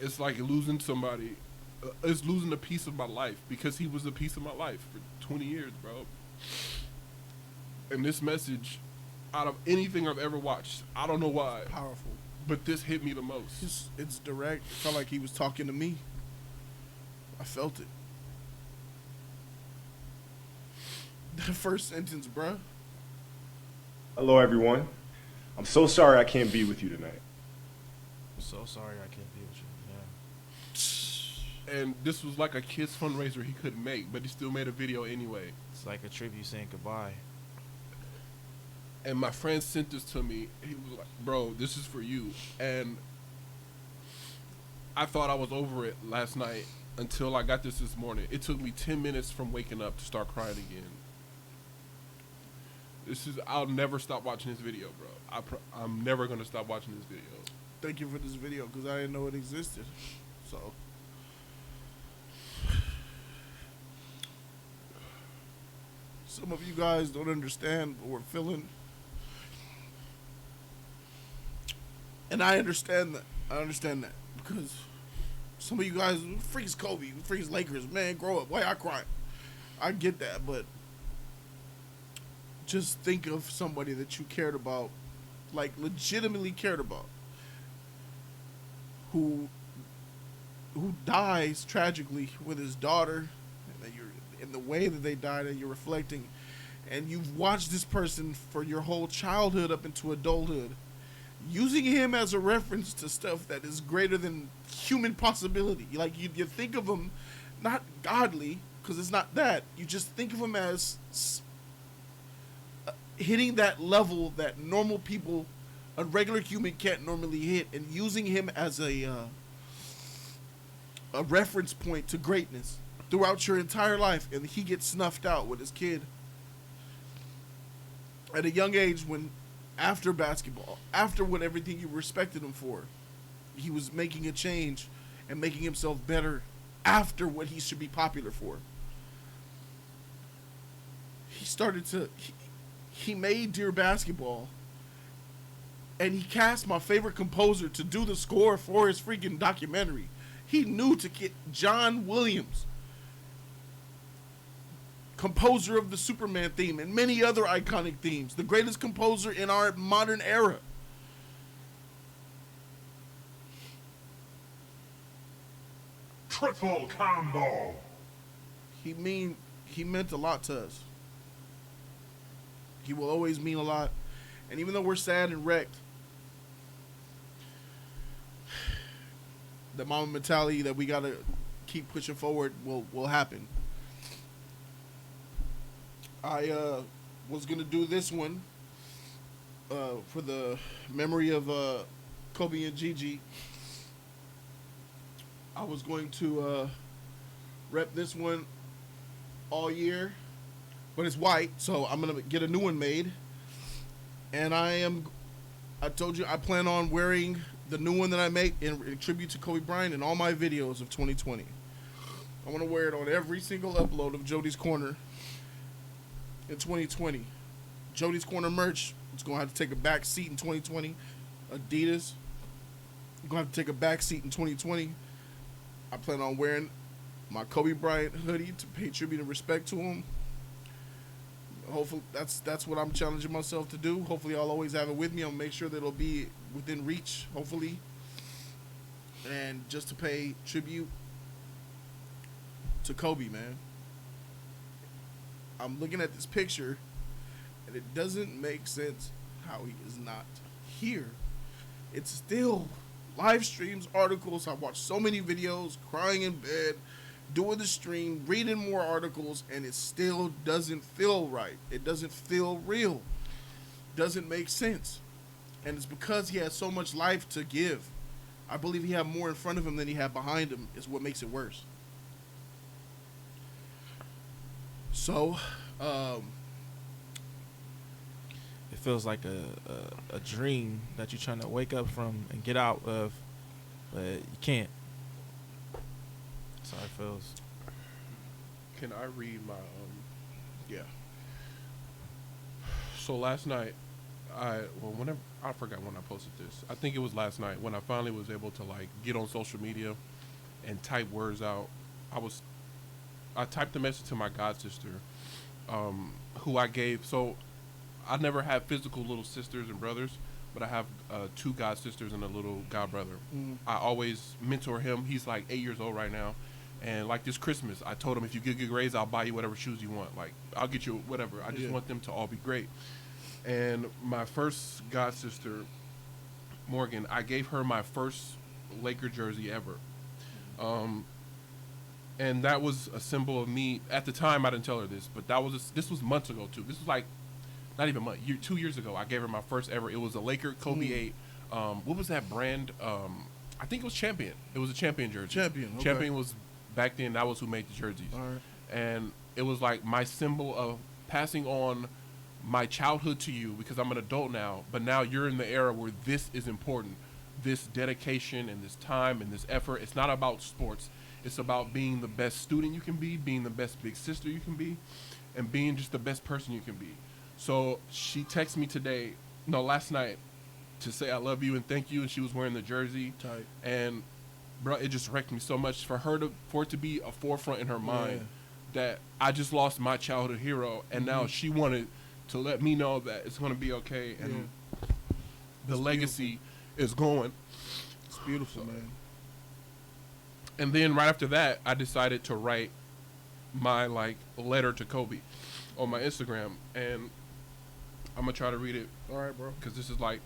It's like losing somebody. It's losing a piece of my life, because he was a piece of my life for 20 years, bro. And this message, out of anything I've ever watched, I don't know why, powerful, but this hit me the most. It's direct. It felt like he was talking to me. I felt it. The first sentence, bro. Hello, everyone. I'm so sorry I can't be with you tonight. I'm so sorry I can't be with you. And this was like a kid's fundraiser he couldn't make, but he still made a video anyway. It's like a tribute saying goodbye. And my friend sent this to me. He was like, bro, this is for you. And I thought I was over it last night until I got this morning. It took me 10 minutes from waking up to start crying again. I'll never stop watching this video, bro. I'm never going to stop watching this video. Thank you for this video, because I didn't know it existed. So, some of you guys don't understand what we're feeling. And I understand that. Because some of you guys, freaks Kobe, freaks Lakers, man, grow up. Why I cry? I get that, but just think of somebody that you cared about, like legitimately cared about, who dies tragically with his daughter, and that you're in the way that they died, and you're reflecting, and you've watched this person for your whole childhood up into adulthood, using him as a reference to stuff that is greater than human possibility. Like, you think of him not godly, because it's not that. You just think of him as hitting that level that normal people, a regular human, can't normally hit, and using him as a reference point to greatness throughout your entire life, and he gets snuffed out with his kid at a young age, when after basketball, after what everything you respected him for, he was making a change and making himself better after what he should be popular for. He made Dear Basketball, and he cast my favorite composer to do the score for his freaking documentary. He knew to get John Williams, composer of the Superman theme and many other iconic themes, the greatest composer in our modern era. Triple combo. He meant a lot to us. He will always mean a lot. And even though we're sad and wrecked, the mama mentality that we gotta keep pushing forward will happen. I was gonna do this one for the memory of Kobe and Gigi. I was going to rep this one all year, but it's white, so I'm gonna get a new one made. And I told you I plan on wearing the new one that I make in tribute to Kobe Bryant in all my videos of 2020. I want to wear it on every single upload of Jody's Corner in 2020. Jody's Corner merch, it's going to have to take a back seat in 2020. Adidas, going to have to take a back seat in 2020. I plan on wearing my Kobe Bryant hoodie to pay tribute and respect to him. Hopefully, that's what I'm challenging myself to do. Hopefully, I'll always have it with me. I'll make sure that it'll be within reach, hopefully. And just to pay tribute to Kobe, man. I'm looking at this picture, and it doesn't make sense how he is not here. It's still live streams, articles. I watched so many videos, crying in bed, doing the stream, reading more articles, and it still doesn't feel right. It doesn't feel real. Doesn't make sense. And it's because he has so much life to give. I believe he had more in front of him than he had behind him is what makes it worse. So, it feels like a dream that you're trying to wake up from and get out of, but you can't. That's how it feels. Can I read my Yeah. So last night, I forgot when I posted this. I think it was last night when I finally was able to like get on social media and type words out. I typed a message to my god sister, who I gave. So I never had physical little sisters and brothers, but I have 2 god sisters and a little god brother. I always mentor him. He's like 8 years old right now. And like this Christmas, I told him, if you get good grades, I'll buy you whatever shoes you want. Like, I'll get you whatever. I just want them to all be great. And my first god sister, Morgan, I gave her my first Laker jersey ever. And that was a symbol of me. At the time, I didn't tell her this, but this was months ago too. This was like not even months. 2 years ago, I gave her my first ever. It was a Laker Kobe 8. What was that brand? I think it was Champion. It was a Champion jersey. Champion. Okay. Champion was back then. That was who made the jerseys. All right. And it was like my symbol of passing on my childhood to you, because I'm an adult now. But now you're in the era where this is important. This dedication and this time and this effort. It's not about sports. It's about being the best student you can be, being the best big sister you can be, and being just the best person you can be. So she texted me last night, to say I love you and thank you, and she was wearing the jersey. Tight. And bro, it just wrecked me so much for it to be a forefront in her mind that I just lost my childhood hero, and now she wanted to let me know that it's going to be okay, and the legacy is going. It's beautiful, man. And then right after that, I decided to write my letter to Kobe on my Instagram, and I'm gonna try to read it. All right, bro. Because this is like,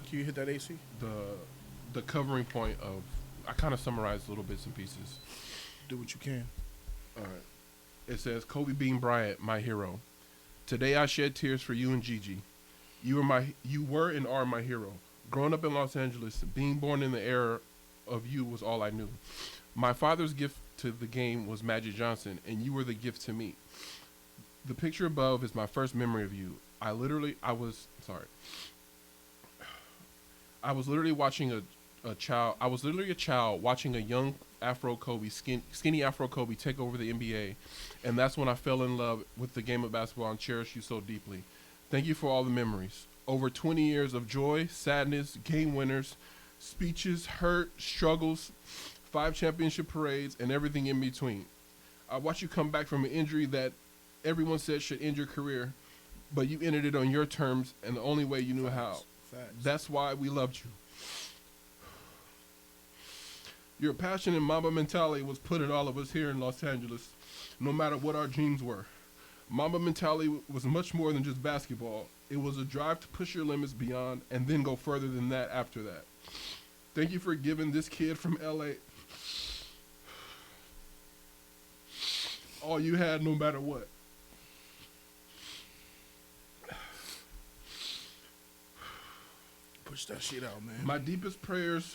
can you hit that AC? The covering point of. I kind of summarized little bits and pieces. Do what you can. All right. It says, Kobe Bean Bryant, my hero. Today I shed tears for you and Gigi. You were and are my hero. Growing up in Los Angeles, being born in the era of you was all I knew. My father's gift to the game was Magic Johnson, and you were the gift to me. The picture above is my first memory of you. I was literally watching a child watching a young Afro Kobe, skinny Afro Kobe take over the NBA, and that's when I fell in love with the game of basketball and cherish you so deeply. Thank you for all the memories. Over 20 years of joy, sadness, game winners, speeches, hurt, struggles, 5 championship parades, and everything in between. I watched you come back from an injury that everyone said should end your career, but you ended it on your terms and the only way you knew how. Facts. That's why we loved you. Your passion and Mamba mentality was put in all of us here in Los Angeles, no matter what our dreams were. Mamba mentality was much more than just basketball. It was a drive to push your limits beyond and then go further than that after that. Thank you for giving this kid from LA all you had, no matter what. Push that shit out, man. My deepest prayers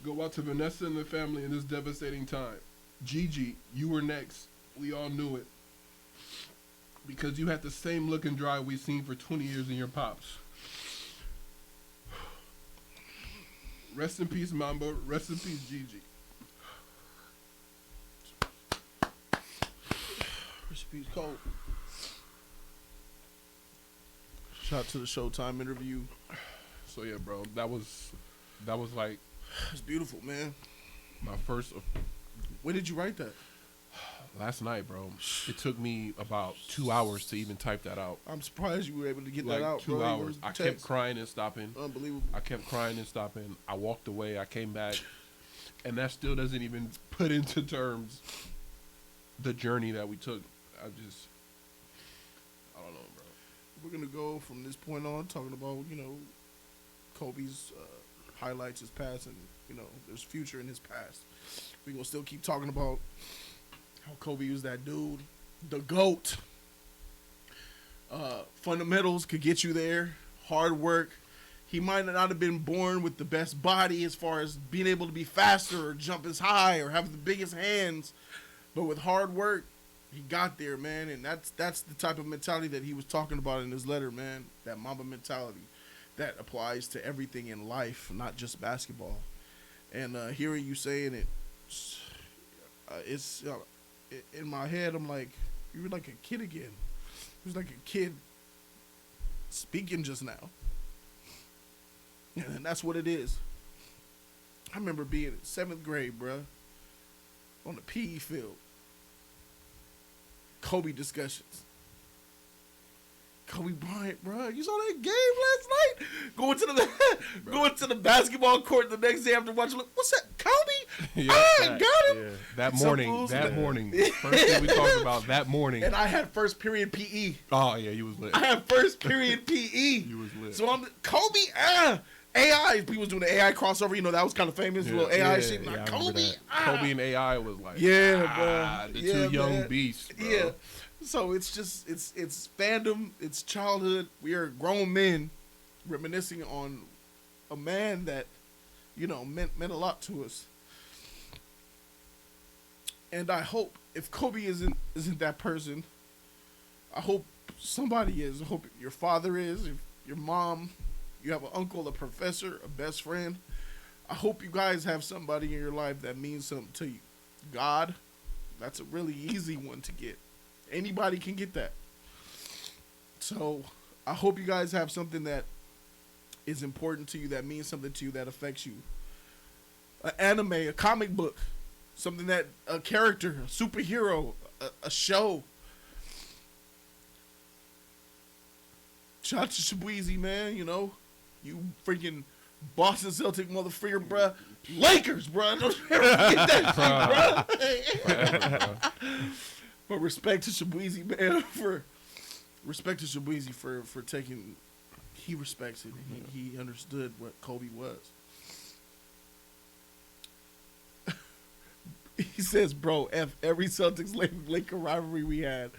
go out to Vanessa and the family in this devastating time. Gigi, you were next. We all knew it. Because you had the same look and drive we've seen for 20 years in your pops. Rest in peace, Mamba. Rest in peace, Gigi. Rest in peace, Cole. Shout out to the Showtime interview. So yeah, bro, that was like, it's beautiful, man. My first. When did you write that? Last night, bro. It took me about 2 hours to even type that out. I'm surprised you were able to get that out, 2 hours. I kept crying and stopping. Unbelievable. I kept crying and stopping. I walked away. I came back. And that still doesn't even put into terms the journey that we took. I don't know, bro. We're going to go from this point on talking about, Kobe's highlights, his past, and, there's future in his past. We gonna still keep talking about how Kobe was that dude, the GOAT. Fundamentals could get you there. Hard work. He might not have been born with the best body as far as being able to be faster or jump as high or have the biggest hands, but with hard work, he got there, man. And that's the type of mentality that he was talking about in his letter, man. That Mamba mentality that applies to everything in life, not just basketball. And hearing you saying it, it's in my head. I'm like, you were like a kid again. He was like a kid speaking just now. And that's what it is. I remember being in 7th grade, bruh, on the PE field. Kobe discussions. Kobe Bryant, bruh. You saw that game last night? Going to the basketball court the next day after watching. What's that? Kobe? Yeah, got him. Yeah. That morning. First thing we talked about that morning. And I had first period PE. Oh yeah, you was lit. I had first period PE. You was lit. So I'm Kobe. AI. People was doing the AI crossover. You know that was kind of famous. Little AI shit. Like, Kobe. Kobe and AI was like, bro. The two young beasts. Bro. Yeah. So it's just it's fandom. It's childhood. We are grown men reminiscing on a man that, you know, meant a lot to us. And I hope if Kobe isn't that person, I hope somebody is. I hope your father is. If your mom, you have an uncle, a professor, a best friend. I hope you guys have somebody in your life that means something to you. God, that's a really easy one to get. Anybody can get that. So I hope you guys have something that is important to you, that means something to you, that affects you. An anime, a comic book, something that, a character, a superhero, a show. Shout out to Shabuizi, man, you know. You freaking Boston Celtic motherfucker, bruh. Lakers, bruh. Don't ever forget that shit, bruh. But respect to Shabuizi, man, for taking, he respects it. He understood what Kobe was. He says, bro, F every Celtics Laker rivalry we had.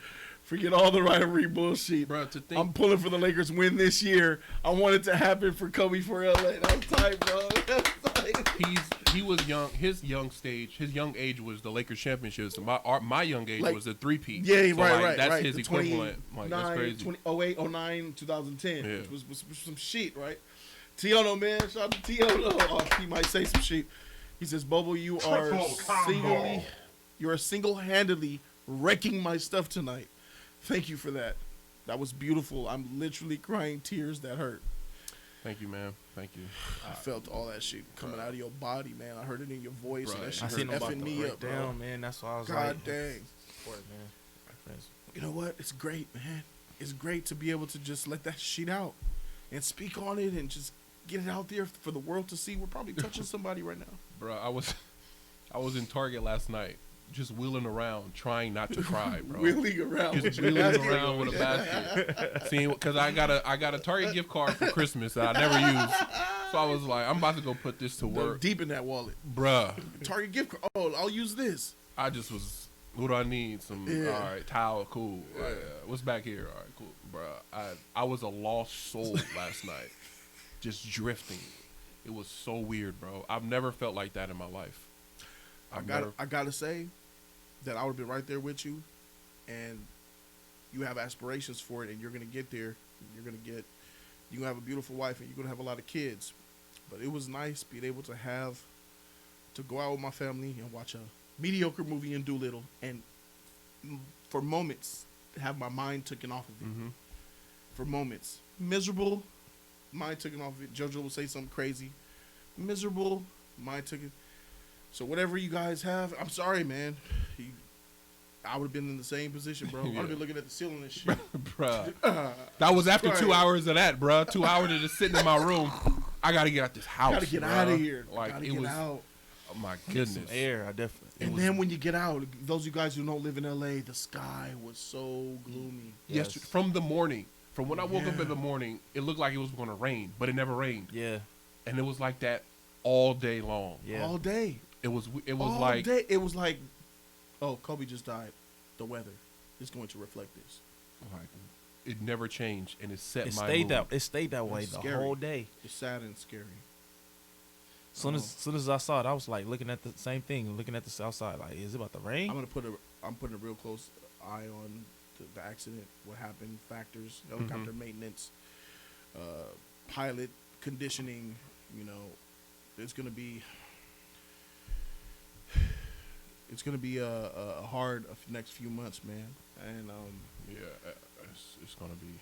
Forget all the rivalry bullshit. Bro, I'm pulling for the Lakers win this year. I want it to happen for Kobe for LA. That's tight, bro. That's tight. He was young. His young age was the Lakers championships. My young age was the three-peat. Yeah, so right. That's his equivalent. Like, that's crazy. 08, 09, 2010. Yeah. Was some shit, right? Tiono, man. Shout out to Tiono. Oh, he might say some shit. He says, Bobo, you are single-handedly wrecking my stuff tonight. Thank you for that. That was beautiful. I'm literally crying tears that hurt. Thank you, man. Thank you. I felt all that shit coming out of your body, man. I heard it in your voice. Bro, And that shit I seen him effing me up, down, bro. man. That's why I was God like, dang. Support, man. You know what? It's great, man. It's great to be able to just let that shit out and speak on it and just get it out there for the world to see. We're probably touching somebody right now. Bro, I was in Target last night, just wheeling around, trying not to cry, bro. Wheeling around just wheeling around with a basket. Seeing, because I got a Target gift card for Christmas that I never used. So I was like, I'm about to go put this to work. Deep in that wallet. Bruh. Target gift card. Oh, I'll use this. I just was, what do I need? Some, all right, towel, cool. What's back here? All right, cool. Bruh, I was a lost soul last night. Just drifting. It was so weird, bro. I've never felt like that in my life. I gotta say that I would have been right there with you, and you have aspirations for it, and you're gonna get there. You're gonna have a beautiful wife, and you're gonna have a lot of kids. But it was nice being able to go out with my family and watch a mediocre movie in Doolittle, and for moments have my mind taken off of it. Mm-hmm. For moments, miserable, mind taken off of it. JoJo will say something crazy, miserable, mind taken. So whatever you guys have, I'm sorry, man. I would have been in the same position, bro. I would have been looking at the ceiling and shit. Bruh. That was after 2 hours of that, bruh. 2 hours of just sitting in my room. I got to get out this house. Got to get out of here. Like, it was out. Oh, my goodness. Some air, I definitely. And then when you get out, those of you guys who don't live in LA, the sky was so gloomy. Yes, from the morning. From when I woke up in the morning, it looked like it was going to rain, but it never rained. Yeah. And it was like that all day long. Yeah. All day. It was all like day. It was like, oh, Kobe just died. The weather is going to reflect this. like it never changed, and it set It my stayed mood. that. It stayed that way It's the scary. whole day. It's sad and scary. Soon as I saw it, I was like looking at the same thing, looking at the south side. Like, is it about to rain? I'm putting a real close eye on the accident, what happened, factors, helicopter maintenance, pilot conditioning. You know, it's gonna be a hard next few months, man. And Yeah, it's gonna be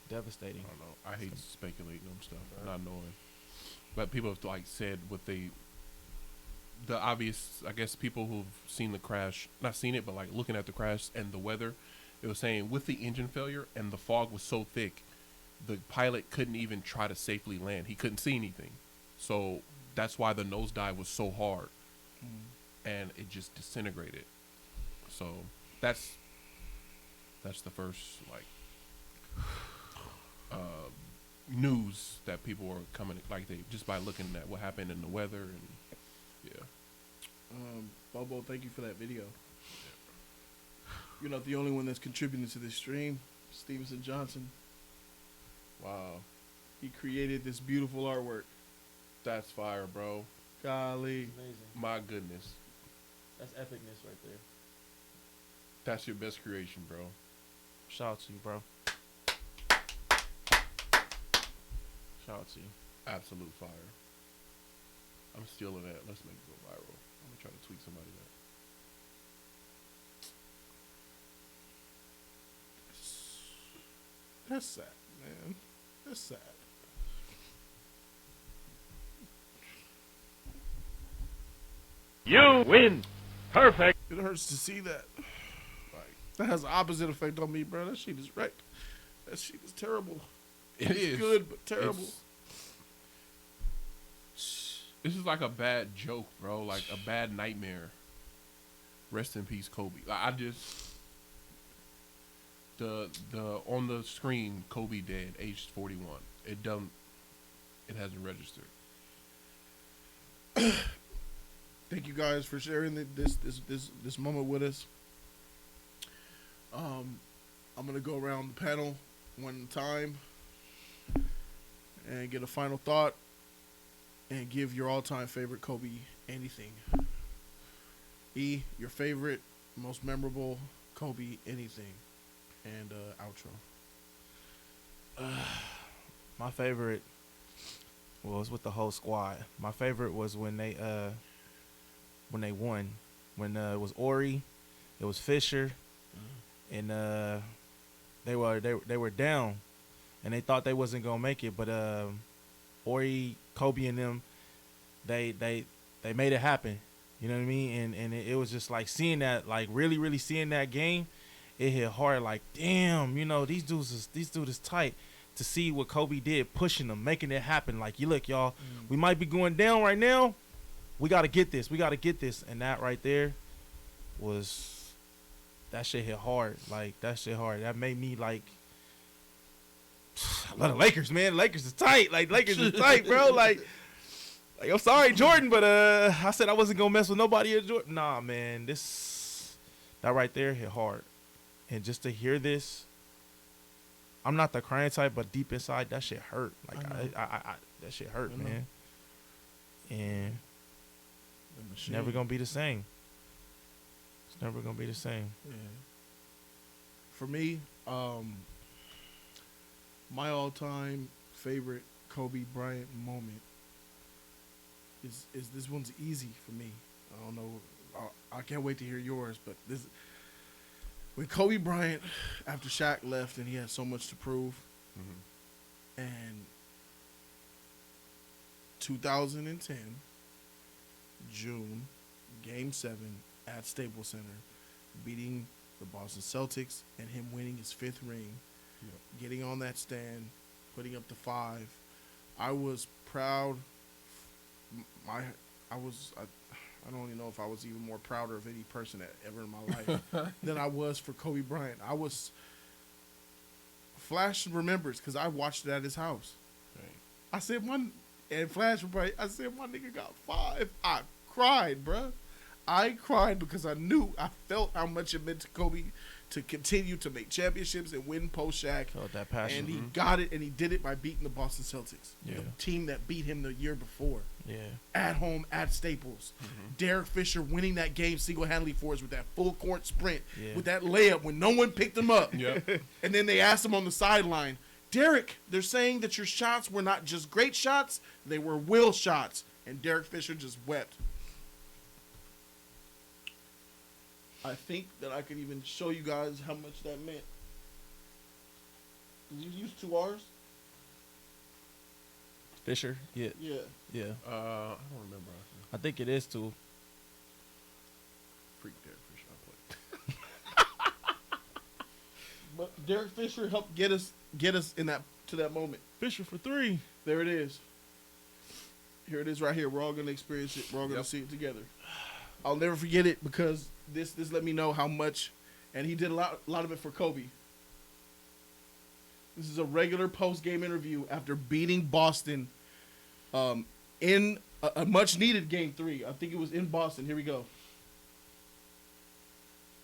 Devastating. I don't know. I hate speculating on stuff, not knowing. But people have like said what the obvious, I guess, people who've seen the crash, not seen it, but like looking at the crash and the weather, it was saying with the engine failure and the fog was so thick, the pilot couldn't even try to safely land. He couldn't see anything. So that's why the nosedive was so hard. And it just disintegrated. So that's the first like news that people were coming like they just by looking at what happened in the weather and Bobo, thank you for that video. You're not the only one that's contributing to this stream. Stevenson Johnson. Wow. He created this beautiful artwork. That's fire, bro. Golly. Amazing. My goodness. That's epicness right there. That's your best creation, bro. Shout out to you, bro. Shout out to you. Absolute fire. I'm stealing that. Let's make it go viral. I'm gonna try to tweet somebody that. That's sad, man. That's sad. You win. Perfect. It hurts to see that. Like, that has the opposite effect on me, bro. That shit is wrecked. That shit is terrible. It It's is good, but terrible. This is like a bad joke, bro. Like a bad nightmare. Rest in peace, Kobe. Like, I just the on the screen, Kobe dead, aged 41. It hasn't registered. Thank you guys for sharing this moment with us. I'm gonna go around the panel one time and get a final thought and give your all-time favorite Kobe anything. E, your favorite, most memorable Kobe anything, and outro. My favorite was with the whole squad. My favorite was when they won. When it was Ori, it was Fisher, and they were down, and they thought they wasn't gonna make it. But Ori, Kobe, and them, they made it happen. You know what I mean? And it was just like seeing that, like really seeing that game. It hit hard. Like, damn, you know, these dudes is tight. To see what Kobe did, pushing them, making it happen. Like, you look, y'all, we might be going down right now. We got to get this. And that right there that shit hit hard. Like, that shit hard. That made me, like, I love the Lakers, man. Lakers is tight. Like, Lakers is tight, bro. Like, I'm sorry, Jordan, but I said I wasn't going to mess with nobody at Jordan. Nah, man. That right there hit hard. And just to hear this, I'm not the crying type, but deep inside, that shit hurt. Like, I that shit hurt, man. And it's never going to be the same. It's never going to be the same. Yeah. For me, my all-time favorite Kobe Bryant moment is this one's easy for me. I don't know. I can't wait to hear yours, but this when Kobe Bryant, after Shaq left and he had so much to prove, and 2010, June, Game 7 at Staples Center, beating the Boston Celtics and him winning his 5th ring, getting on that stand, putting up the 5. I was proud. I don't even know if I was even more prouder of any person ever in my life than I was for Kobe Bryant. I was Flash remembers because I watched it at his house. Right. I said and Flash I said my nigga got 5. I cried, bruh. I cried because I felt how much it meant to Kobe to continue to make championships and win post-Shaq. Felt that passion. And he got it, and he did it by beating the Boston Celtics, the team that beat him the year before. Yeah. At home, at Staples. Derek Fisher winning that game single-handedly for us with that full-court sprint, with that layup when no one picked him up. And then they asked him on the sideline, Derek, they're saying that your shots were not just great shots, they were will shots. And Derek Fisher just wept. I think that I could even show you guys how much that meant. Did you use 2 R's? Fisher? Yeah. Yeah. Yeah. I don't remember. I think it is 2. Freak Derek Fisher. But Derek Fisher helped get us in to that moment. Fisher for 3. There it is. Here it is right here. We're all gonna experience it. We're all gonna see it together. I'll never forget it because this let me know how much, and he did a lot of it for Kobe. This is a regular post-game interview after beating Boston in a much-needed Game 3. I think it was in Boston. Here we go.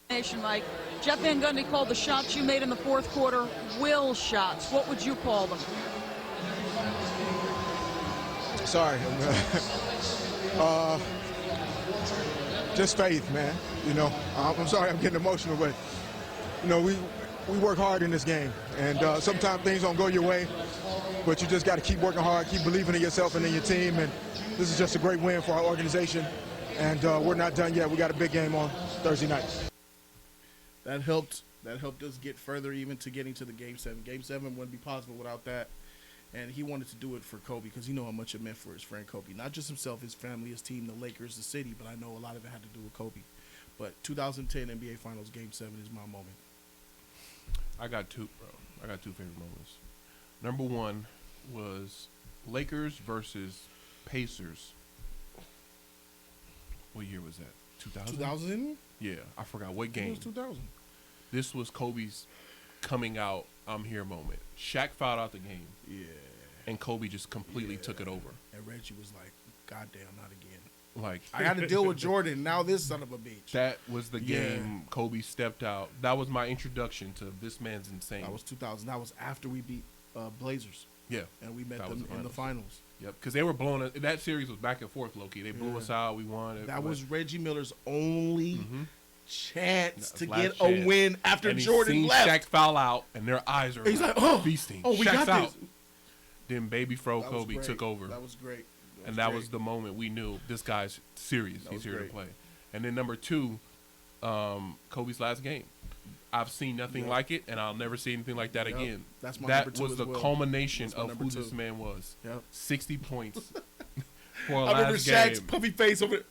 Like Jeff Van Gundy called the shots you made in the fourth quarter will shots. What would you call them? Sorry. Just faith, man. You know, I'm sorry I'm getting emotional, but, you know, we work hard in this game. And sometimes things don't go your way, but you just got to keep working hard, keep believing in yourself and in your team. And this is just a great win for our organization. And we're not done yet. We got a big game on Thursday night. That helped us get further even to getting to the Game 7. Game 7 wouldn't be possible without that. And he wanted to do it for Kobe because he knew how much it meant for his friend Kobe. Not just himself, his family, his team, the Lakers, the city, but I know a lot of it had to do with Kobe. But 2010 NBA Finals Game 7 is my moment. I got 2, bro. I got 2 favorite moments. Number 1 was Lakers versus Pacers. What year was that? 2000? 2000? Yeah, I forgot what game. It was 2000. This was Kobe's coming out, I'm here moment. Shaq fouled out the game. Yeah. And Kobe just completely took it over. And Reggie was like, goddamn, not again. Like I got to deal with Jordan. Now this son of a bitch. That was the game Kobe stepped out. That was my introduction to this man's insane. That was 2000. That was after we beat Blazers. Yeah. And we met them in the finals. Yep, because they were blowing us. That series was back and forth, low-key. They blew us out. We won. That was Reggie Miller's only chance to last get chance. a win after and Jordan seen left. Shaq foul out, and their eyes are He's like, oh, feasting. Oh, we Shaq's got out. this. Then Baby Fro That was Kobe great. took over. That was great. That was the moment we knew this guy's serious. He's here to play. And then number 2, Kobe's last game. I've seen nothing like it, and I'll never see anything like that again. That's my that number 2 was as the well. culmination That's my of number who 2. this man was. Yep. 60 points for a I remember last Shaq's game. puffy face over there.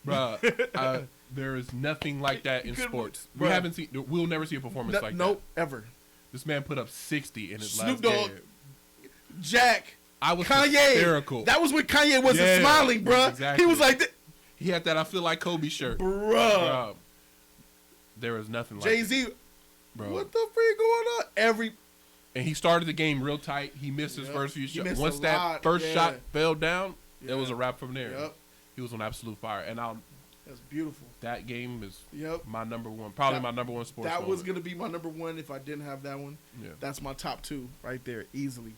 Bruh, there is nothing like that in sports. We haven't seen. We'll never see a performance like that. Nope, ever. This man put up 60 in his Snoop last Dogg, game. Jack, I was Kanye. hysterical. That was when Kanye wasn't smiling, bruh. Exactly. He was like, he had that I feel like Kobe shirt, bruh. There is nothing like Jay-Z, bro. what the freak going on? And he started the game real tight. He missed his first few shots. Once that first shot fell down, it was a wrap from there. Yep. He was on absolute fire. And that's beautiful. That game is my number 1, probably my number 1 sports. That was gonna be my number 1 if I didn't have that one. Yeah. That's my top 2 right there, easily.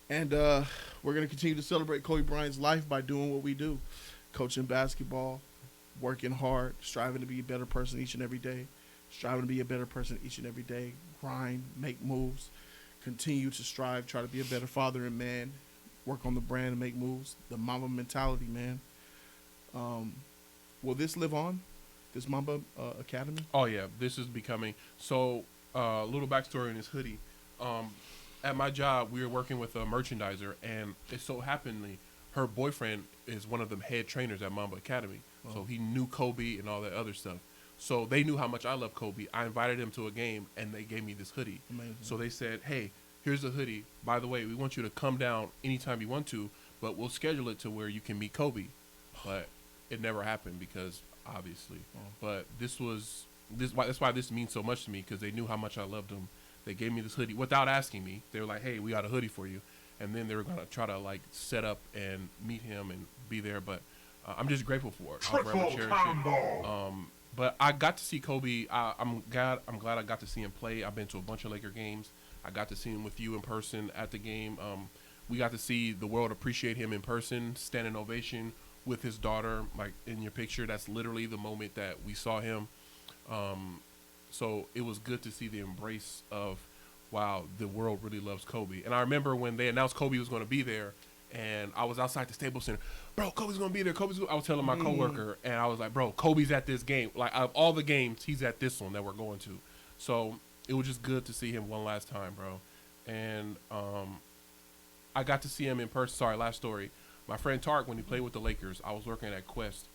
And we're gonna continue to celebrate Kobe Bryant's life by doing what we do, coaching basketball, working hard, striving to be a better person each and every day, striving to be a better person each and every day, grind, make moves, continue to strive, try to be a better father and man, work on the brand and make moves, the Mamba mentality, man. Will this live on, this Mamba Academy? Oh, yeah. This is becoming. So, a little backstory in this hoodie. At my job, we were working with a merchandiser, and it so happened her boyfriend is one of the head trainers at Mamba Academy. Oh. So he knew Kobe and all that other stuff. So they knew how much I love Kobe. I invited him to a game, and they gave me this hoodie. Amazing. So they said, hey, here's the hoodie. By the way, we want you to come down anytime you want to, but we'll schedule it to where you can meet Kobe. But it never happened because, obviously. Oh. But that's why this means so much to me, because they knew how much I loved him. They gave me this hoodie without asking me. They were like, hey, we got a hoodie for you. And then they were going to try to, like, set up and meet him and be there. But I'm just grateful for it. I'll forever cherish it. But I got to see Kobe. I'm glad I got to see him play. I've been to a bunch of Laker games. I got to see him with you in person at the game. We got to see the world appreciate him in person, standing ovation with his daughter, like in your picture. That's literally the moment that we saw him. So it was good to see the embrace of, wow, the world really loves Kobe. And I remember when they announced Kobe was going to be there, and I was outside the Staples Center. Bro, Kobe's going to be there. I was telling my coworker, and I was like, bro, Kobe's at this game. Like, out of all the games, he's at this one that we're going to. So it was just good to see him one last time, bro. And I got to see him in person. Sorry, last story. My friend Tark, when he played with the Lakers, I was working at Quest.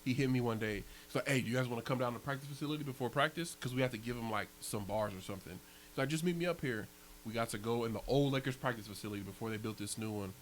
He hit me one day. He's like, hey, do you guys want to come down to the practice facility before practice? Because we have to give him, like, some bars or something. He's like, just meet me up here. We got to go in the old Lakers practice facility before they built this new one.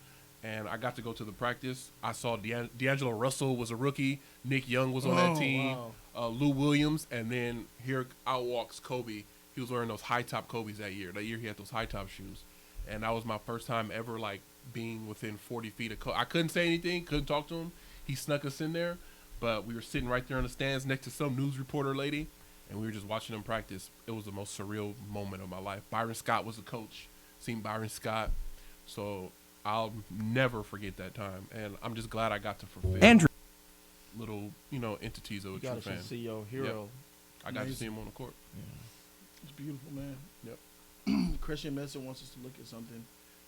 And I got to go to the practice. I saw D'Angelo Russell was a rookie. Nick Young was on that team. Wow. Lou Williams. And then here out walks Kobe. He was wearing those high-top Kobe's that year. That year he had those high-top shoes. And that was my first time ever, like, being within 40 feet of Kobe. I couldn't say anything, couldn't talk to him. He snuck us in there. But we were sitting right there in the stands next to some news reporter lady, and we were just watching them practice. It was the most surreal moment of my life. Byron Scott was the coach. Seen Byron Scott. So I'll never forget that time. And I'm just glad I got to fulfill Andrew. little, entities of a true fan. You got to see your hero. Yep. I got to see him on the court. Yeah. It's beautiful, man. Yep. Christian Messer wants us to look at something.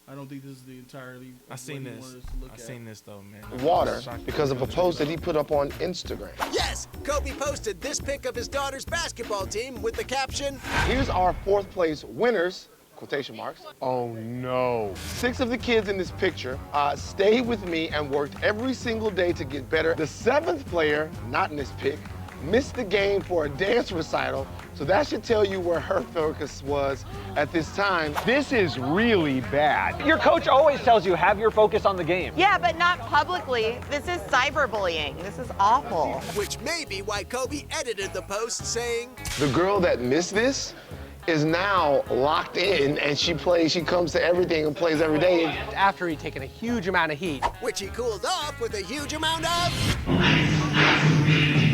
I don't think this is the entirely. I seen this though, man. Water because of a post that he put up on Instagram. Yes, Kobe posted this pic of his daughter's basketball team with the caption, Here's our fourth place winners, quotation marks. Oh no. 6 of the kids in this picture stayed with me and worked every single day to get better. The 7th player, not in this pic, missed the game for a dance recital, so that should tell you where her focus was at this time. This is really bad. Your coach always tells you have your focus on the game. Yeah, but not publicly. This is cyberbullying. This is awful. which may be why Kobe edited the post saying, The girl that missed this is now locked in, and she comes to everything and plays every day. After he'd taken a huge amount of heat. which he cooled off with a huge amount of,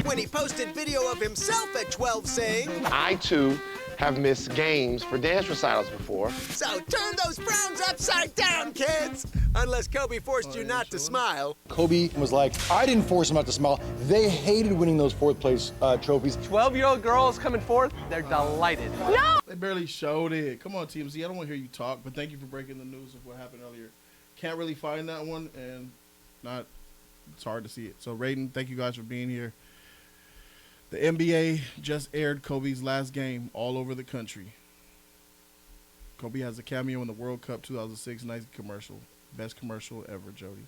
when he posted video of himself at 12 saying, I too have missed games for dance recitals before. so turn those frowns upside down, kids! Unless Kobe forced you not to smile. Kobe was like, I didn't force them not to smile. They hated winning those 4th place trophies. 12-year-old girls coming forth, they're delighted. No! They barely showed it. Come on, TMZ. I don't want to hear you talk, but thank you for breaking the news of what happened earlier. Can't really find that one, and it's hard to see it. So, Raiden, thank you guys for being here. The NBA just aired Kobe's last game all over the country. Kobe has a cameo in the World Cup 2006 Nike commercial. Best commercial ever, Jody.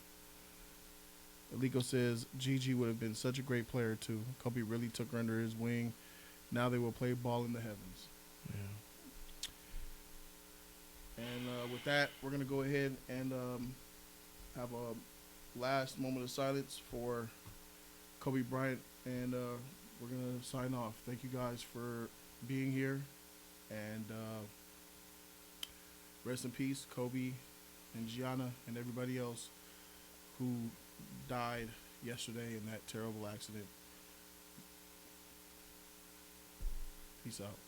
Alico says, Gigi would have been such a great player, too. Kobe really took her under his wing. Now they will play ball in the heavens. Yeah. And with that, we're going to go ahead and have a last moment of silence for Kobe Bryant, and we're going to sign off. Thank you guys for being here, and rest in peace, Kobe and Gianna and everybody else who died yesterday in that terrible accident. Peace out.